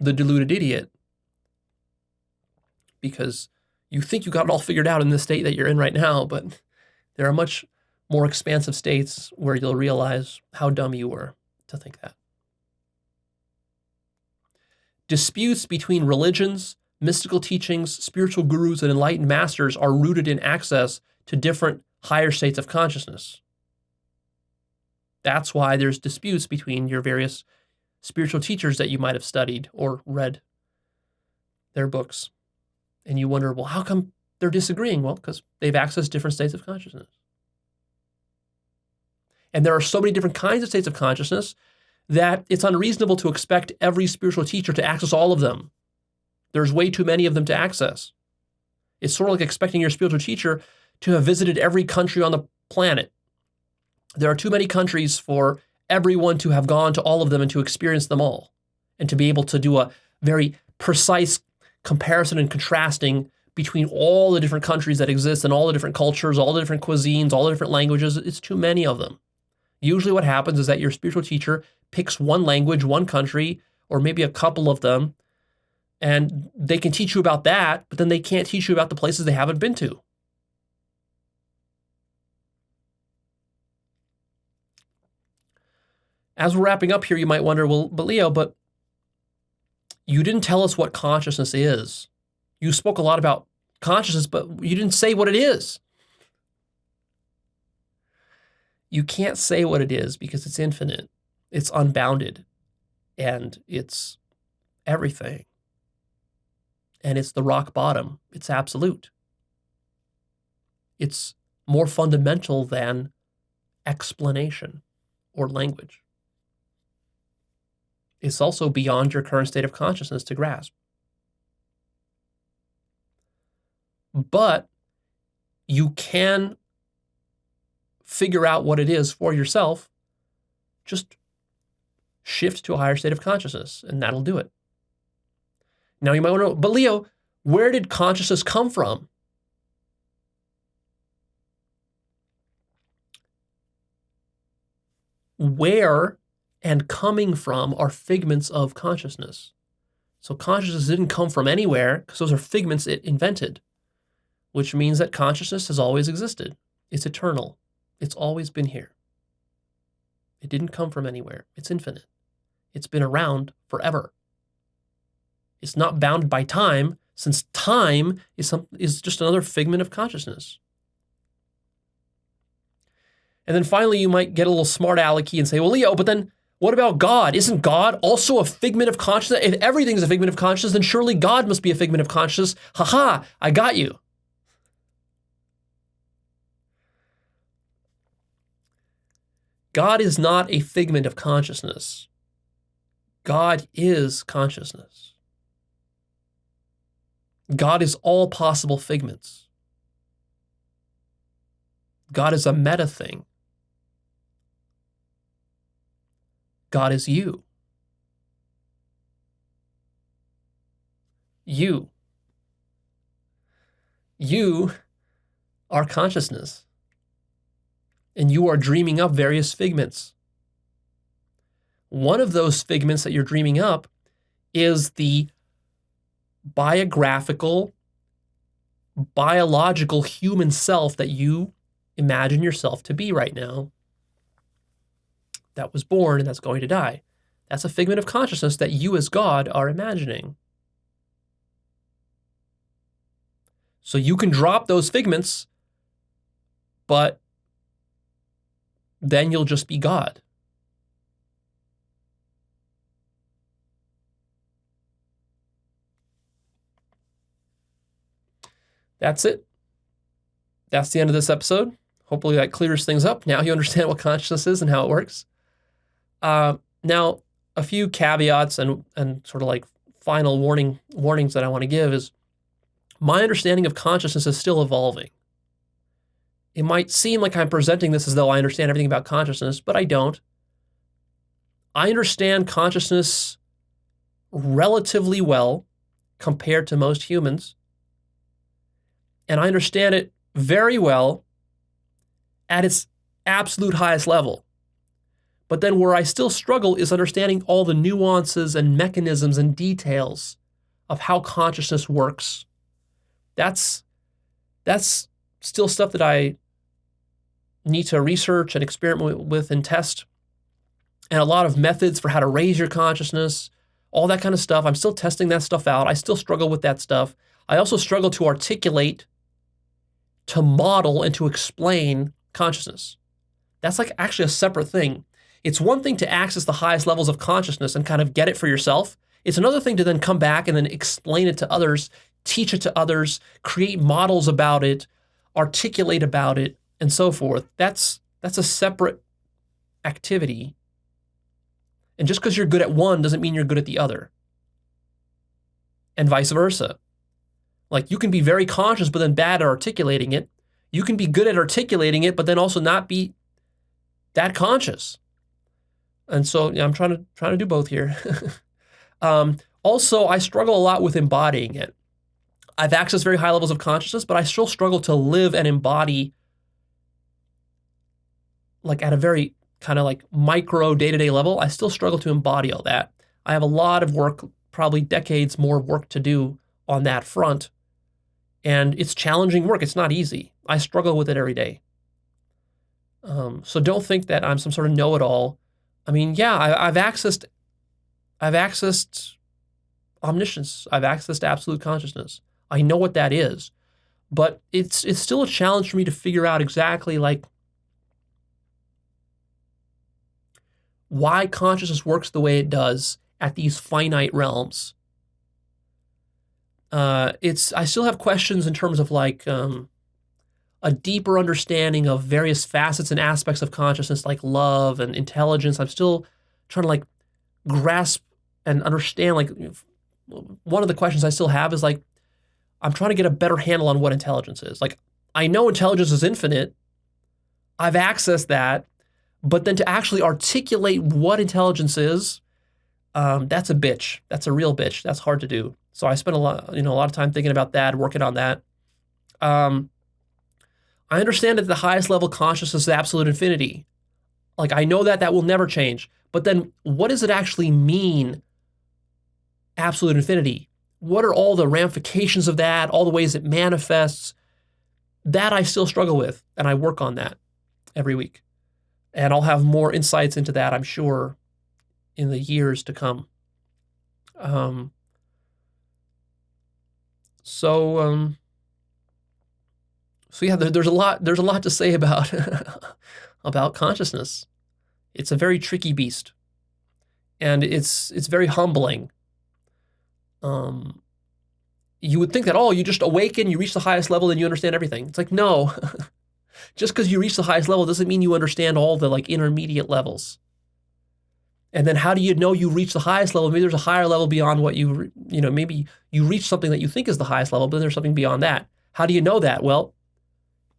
the deluded idiot, because you think you got it all figured out in the state that you're in right now, but there are much more expansive states where you'll realize how dumb you were to think that. Disputes between religions, mystical teachings, spiritual gurus, and enlightened masters are rooted in access to different higher states of consciousness. That's why there's disputes between your various spiritual teachers that you might have studied or read their books. And you wonder, well, how come they're disagreeing? Well, because they've accessed different states of consciousness. And there are so many different kinds of states of consciousness that it's unreasonable to expect every spiritual teacher to access all of them. There's way too many of them to access. It's sort of like expecting your spiritual teacher to have visited every country on the planet. There are too many countries for everyone to have gone to all of them and to experience them all, and to be able to do a very precise comparison and contrasting between all the different countries that exist and all the different cultures, all the different cuisines, all the different languages. It's too many of them. Usually what happens is that your spiritual teacher picks one language, one country, or maybe a couple of them, and they can teach you about that, but then they can't teach you about the places they haven't been to. As we're wrapping up here, you might wonder, well, but Leo, but you didn't tell us what consciousness is. You spoke a lot about consciousness, but you didn't say what it is. You can't say what it is because it's infinite, it's unbounded, and it's everything. And it's the rock bottom. It's absolute. It's more fundamental than explanation or language. It's also beyond your current state of consciousness to grasp. but you can figure out what it is for yourself. Just shift to a higher state of consciousness, and that'll do it. Now you might want to know, but Leo, where did consciousness come from? Where and coming from are figments of consciousness. So consciousness didn't come from anywhere because those are figments it invented, which means that consciousness has always existed. It's eternal. It's always been here. It didn't come from anywhere. It's infinite. It's been around forever. It's not bounded by time, since time is just another figment of consciousness. And then finally, you might get a little smart alecky and say, well, Leo, but then what about God? Isn't God also a figment of consciousness? If everything's a figment of consciousness, then surely God must be a figment of consciousness. Ha, I got you. God is not a figment of consciousness. God is consciousness. God is all possible figments. God is a meta thing. God is you. You are consciousness. And you are dreaming up various figments. One of those figments that you're dreaming up is the biographical, biological human self that you imagine yourself to be right now, that was born and that's going to die. That's a figment of consciousness that you as God are imagining. So you can drop those figments, but then you'll just be God. That's it. That's the end of this episode. Hopefully that clears things up. Now you understand what consciousness is and how it works. Now, a few caveats and sort of like final warnings that I want to give is my understanding of consciousness is still evolving. It might seem like I'm presenting this as though I understand everything about consciousness, but I don't. I understand consciousness relatively well compared to most humans. And I understand it very well at its absolute highest level. But then where I still struggle is understanding all the nuances and mechanisms and details of how consciousness works. That's still stuff that I need to research and experiment with and test. And a lot of methods for how to raise your consciousness, all that kind of stuff. I'm still testing that stuff out. I still struggle with that stuff. I also struggle to articulate, to model, and to explain consciousness. That's like actually a separate thing. It's one thing to access the highest levels of consciousness and kind of get it for yourself. It's another thing to then come back and then explain it to others, teach it to others, create models about it, articulate about it, and so forth. That's a separate activity. And just because you're good at one doesn't mean you're good at the other. And vice versa. Like you can be very conscious but then bad at articulating it. You can be good at articulating it but then also not be that conscious. And so I'm trying to do both here. Also, I struggle a lot with embodying it. I've accessed very high levels of consciousness, but I still struggle to live and embody like at a very kind of like micro day-to-day level. I still struggle to embody all that. I have a lot of work, probably decades more work to do on that front. And it's challenging work. It's not easy. I struggle with it every day. So don't think that I'm some sort of know-it-all. I mean, yeah, I've accessed omniscience. I've accessed absolute consciousness. I know what that is, but it's still a challenge for me to figure out exactly like why consciousness works the way it does at these finite realms. I still have questions in terms of like a deeper understanding of various facets and aspects of consciousness like love and intelligence. I'm still trying to like grasp and understand, like one of the questions I still have is like, I'm trying to get a better handle on what intelligence is. Like, I know intelligence is infinite. I've accessed that. But then to actually articulate what intelligence is, that's a bitch. That's a real bitch. That's hard to do. So I spent a lot of time thinking about that, working on that. I understand that the highest level consciousness is absolute infinity. Like, I know that will never change. But then what does it actually mean, absolute infinity? What are all the ramifications of that, all the ways it manifests? That I still struggle with, and I work on that every week. And I'll have more insights into that, I'm sure, in the years to come. So yeah, there's a lot to say about about consciousness. It's a very tricky beast, and it's very humbling. You would think that, you just awaken, you reach the highest level, and you understand everything. It's like, no. Just because you reach the highest level doesn't mean you understand all the intermediate levels. And then how do you know you reach the highest level? Maybe there's a higher level beyond what maybe you reach something that you think is the highest level, but there's something beyond that. How do you know that? Well,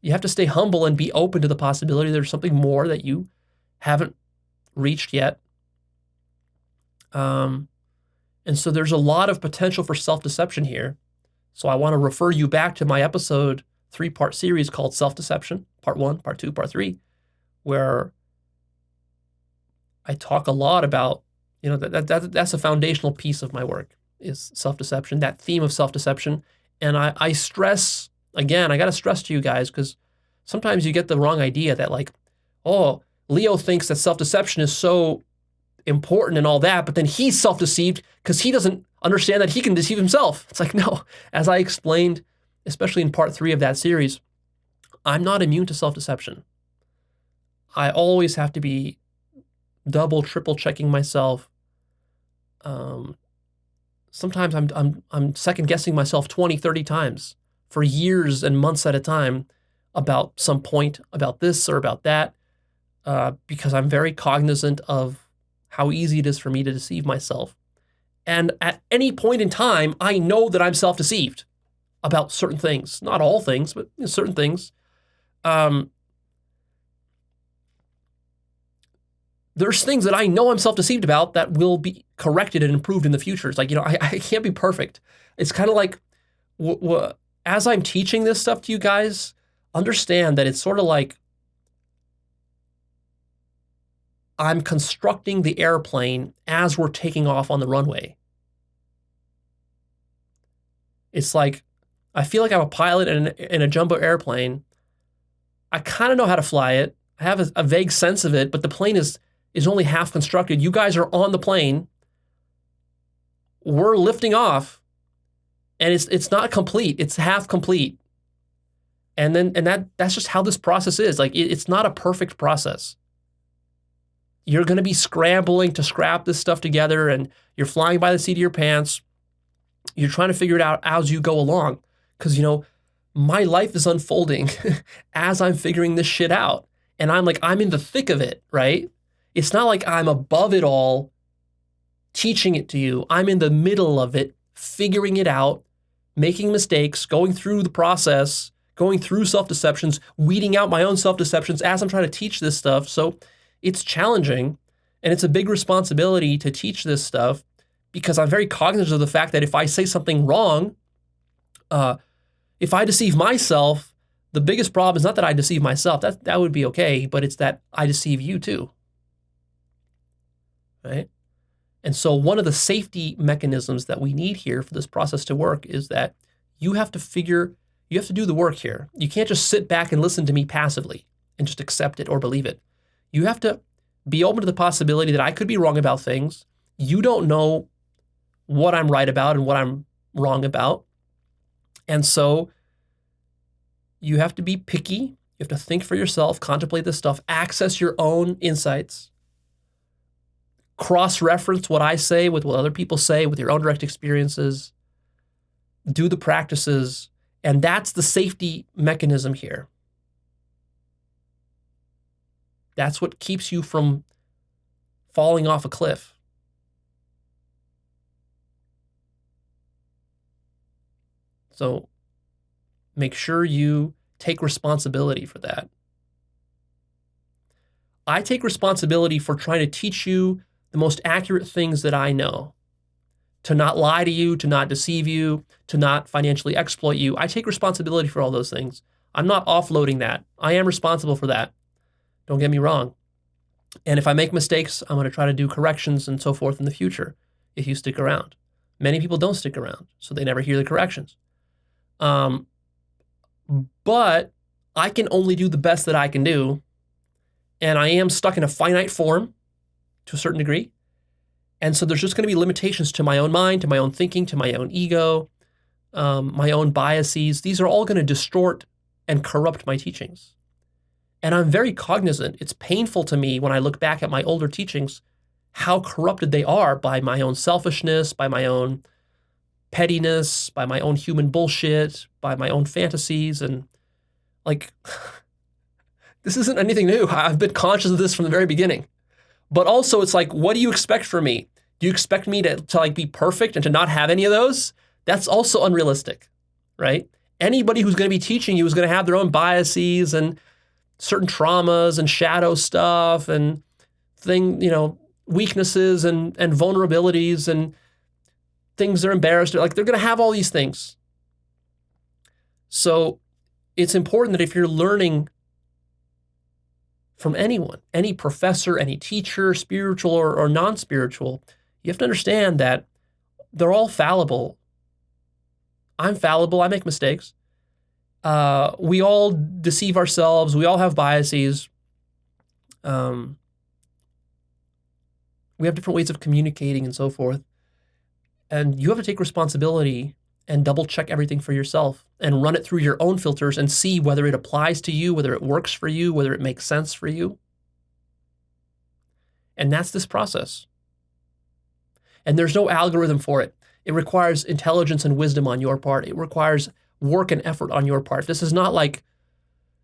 you have to stay humble and be open to the possibility there's something more that you haven't reached yet. And so there's a lot of potential for self-deception here. So I want to refer you back to my episode 3-part series called Self-Deception, Part 1, Part 2, Part 3, where I talk a lot about, that's a foundational piece of my work, is self-deception, that theme of self-deception. And I stress, again, I got to stress to you guys, because sometimes you get the wrong idea that Leo thinks that self-deception is so important and all that, but then he's self-deceived because he doesn't understand that he can deceive himself. It's like, no, as I explained, especially in Part 3 of that series, I'm not immune to self-deception. I always have to be double, triple checking myself. Sometimes I'm second guessing myself 20, 30 times for years and months at a time about some point, about this or about that, because I'm very cognizant of how easy it is for me to deceive myself. And at any point in time, I know that I'm self-deceived about certain things. Not all things, but certain things. There's things that I know I'm self-deceived about that will be corrected and improved in the future. It's like, I can't be perfect. It's kind of like, as I'm teaching this stuff to you guys, understand that it's sort of like I'm constructing the airplane as we're taking off on the runway. It's like, I feel like I'm a pilot in a jumbo airplane. I kind of know how to fly it. I have a vague sense of it, but the plane is only half constructed. You guys are on the plane. We're lifting off, and it's not complete. It's half complete. And that's just how this process is. Like, it's not a perfect process. You're going to be scrambling to scrap this stuff together, and you're flying by the seat of your pants. You're trying to figure it out as you go along, because my life is unfolding as I'm figuring this shit out, and I'm in the thick of it, right? It's not like I'm above it all, teaching it to you. I'm in the middle of it, figuring it out, making mistakes, going through the process, going through self-deceptions, weeding out my own self-deceptions as I'm trying to teach this stuff. So it's challenging, and it's a big responsibility to teach this stuff, because I'm very cognizant of the fact that if I say something wrong, if I deceive myself, the biggest problem is not that I deceive myself. That would be okay, but it's that I deceive you too. Right? And so one of the safety mechanisms that we need here for this process to work is that you have to do the work here. You can't just sit back and listen to me passively and just accept it or believe it. You have to be open to the possibility that I could be wrong about things. You don't know what I'm right about and what I'm wrong about. And so you have to be picky. You have to think for yourself, contemplate this stuff, access your own insights, cross-reference what I say with what other people say, with your own direct experiences, do the practices, and that's the safety mechanism here. That's what keeps you from falling off a cliff. So make sure you take responsibility for that. I take responsibility for trying to teach you the most accurate things that I know. To not lie to you, to not deceive you, to not financially exploit you. I take responsibility for all those things. I'm not offloading that. I am responsible for that. Don't get me wrong. And if I make mistakes, I'm going to try to do corrections and so forth in the future if you stick around. Many people don't stick around, so they never hear the corrections. But I can only do the best that I can do, and I am stuck in a finite form to a certain degree. And so there's just going to be limitations to my own mind, to my own thinking, to my own ego, my own biases. These are all going to distort and corrupt my teachings. And I'm very cognizant. It's painful to me when I look back at my older teachings, how corrupted they are by my own selfishness, by my own pettiness, by my own human bullshit, by my own fantasies. And like, this isn't anything new. I've been conscious of this from the very beginning. But also it's like, what do you expect from me? Do you expect me to like be perfect and to not have any of those? That's also unrealistic, right? Anybody who's going to be teaching you is going to have their own biases and certain traumas and shadow stuff and weaknesses and vulnerabilities and things they're embarrassed. Like they're going to have all these things. So it's important that if you're learning from anyone, any professor, any teacher, spiritual or non-spiritual, you have to understand that they're all fallible. I'm fallible. I make mistakes. We all deceive ourselves. We all have biases. We have different ways of communicating and so forth. And you have to take responsibility and double check everything for yourself and run it through your own filters and see whether it applies to you, whether it works for you, whether it makes sense for you. And that's this process. And there's no algorithm for it. It requires intelligence and wisdom on your part. It requires work and effort on your part. This is not like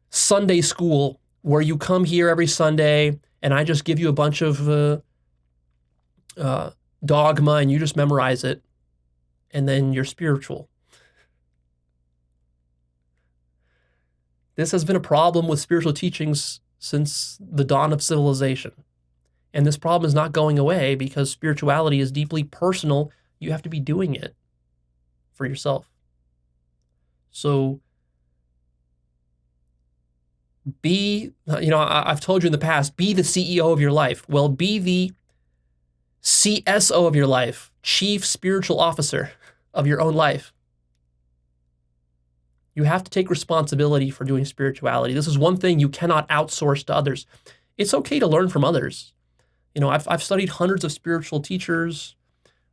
Sunday school where you come here every Sunday and I just give you a bunch of dogma and you just memorize it and then you're spiritual. This has been a problem with spiritual teachings since the dawn of civilization. And this problem is not going away because spirituality is deeply personal. You have to be doing it for yourself. So I've told you in the past, be the CEO of your life. Well, be the CSO of your life, Chief Spiritual Officer of your own life. You have to take responsibility for doing spirituality. This is one thing you cannot outsource to others. It's okay to learn from others. I've studied hundreds of spiritual teachers,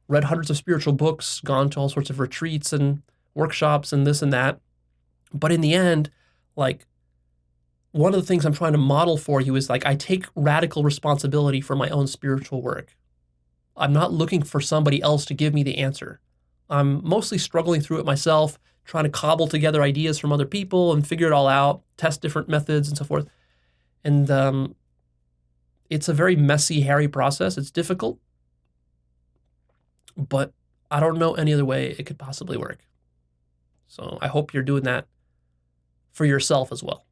read hundreds of spiritual books, gone to all sorts of retreats and workshops and this and that. But in the end, like, one of the things I'm trying to model for you is like, I take radical responsibility for my own spiritual work. I'm not looking for somebody else to give me the answer. I'm mostly struggling through it myself, trying to cobble together ideas from other people and figure it all out, test different methods and so forth. And it's a very messy, hairy process. It's difficult, but I don't know any other way it could possibly work. So I hope you're doing that for yourself as well.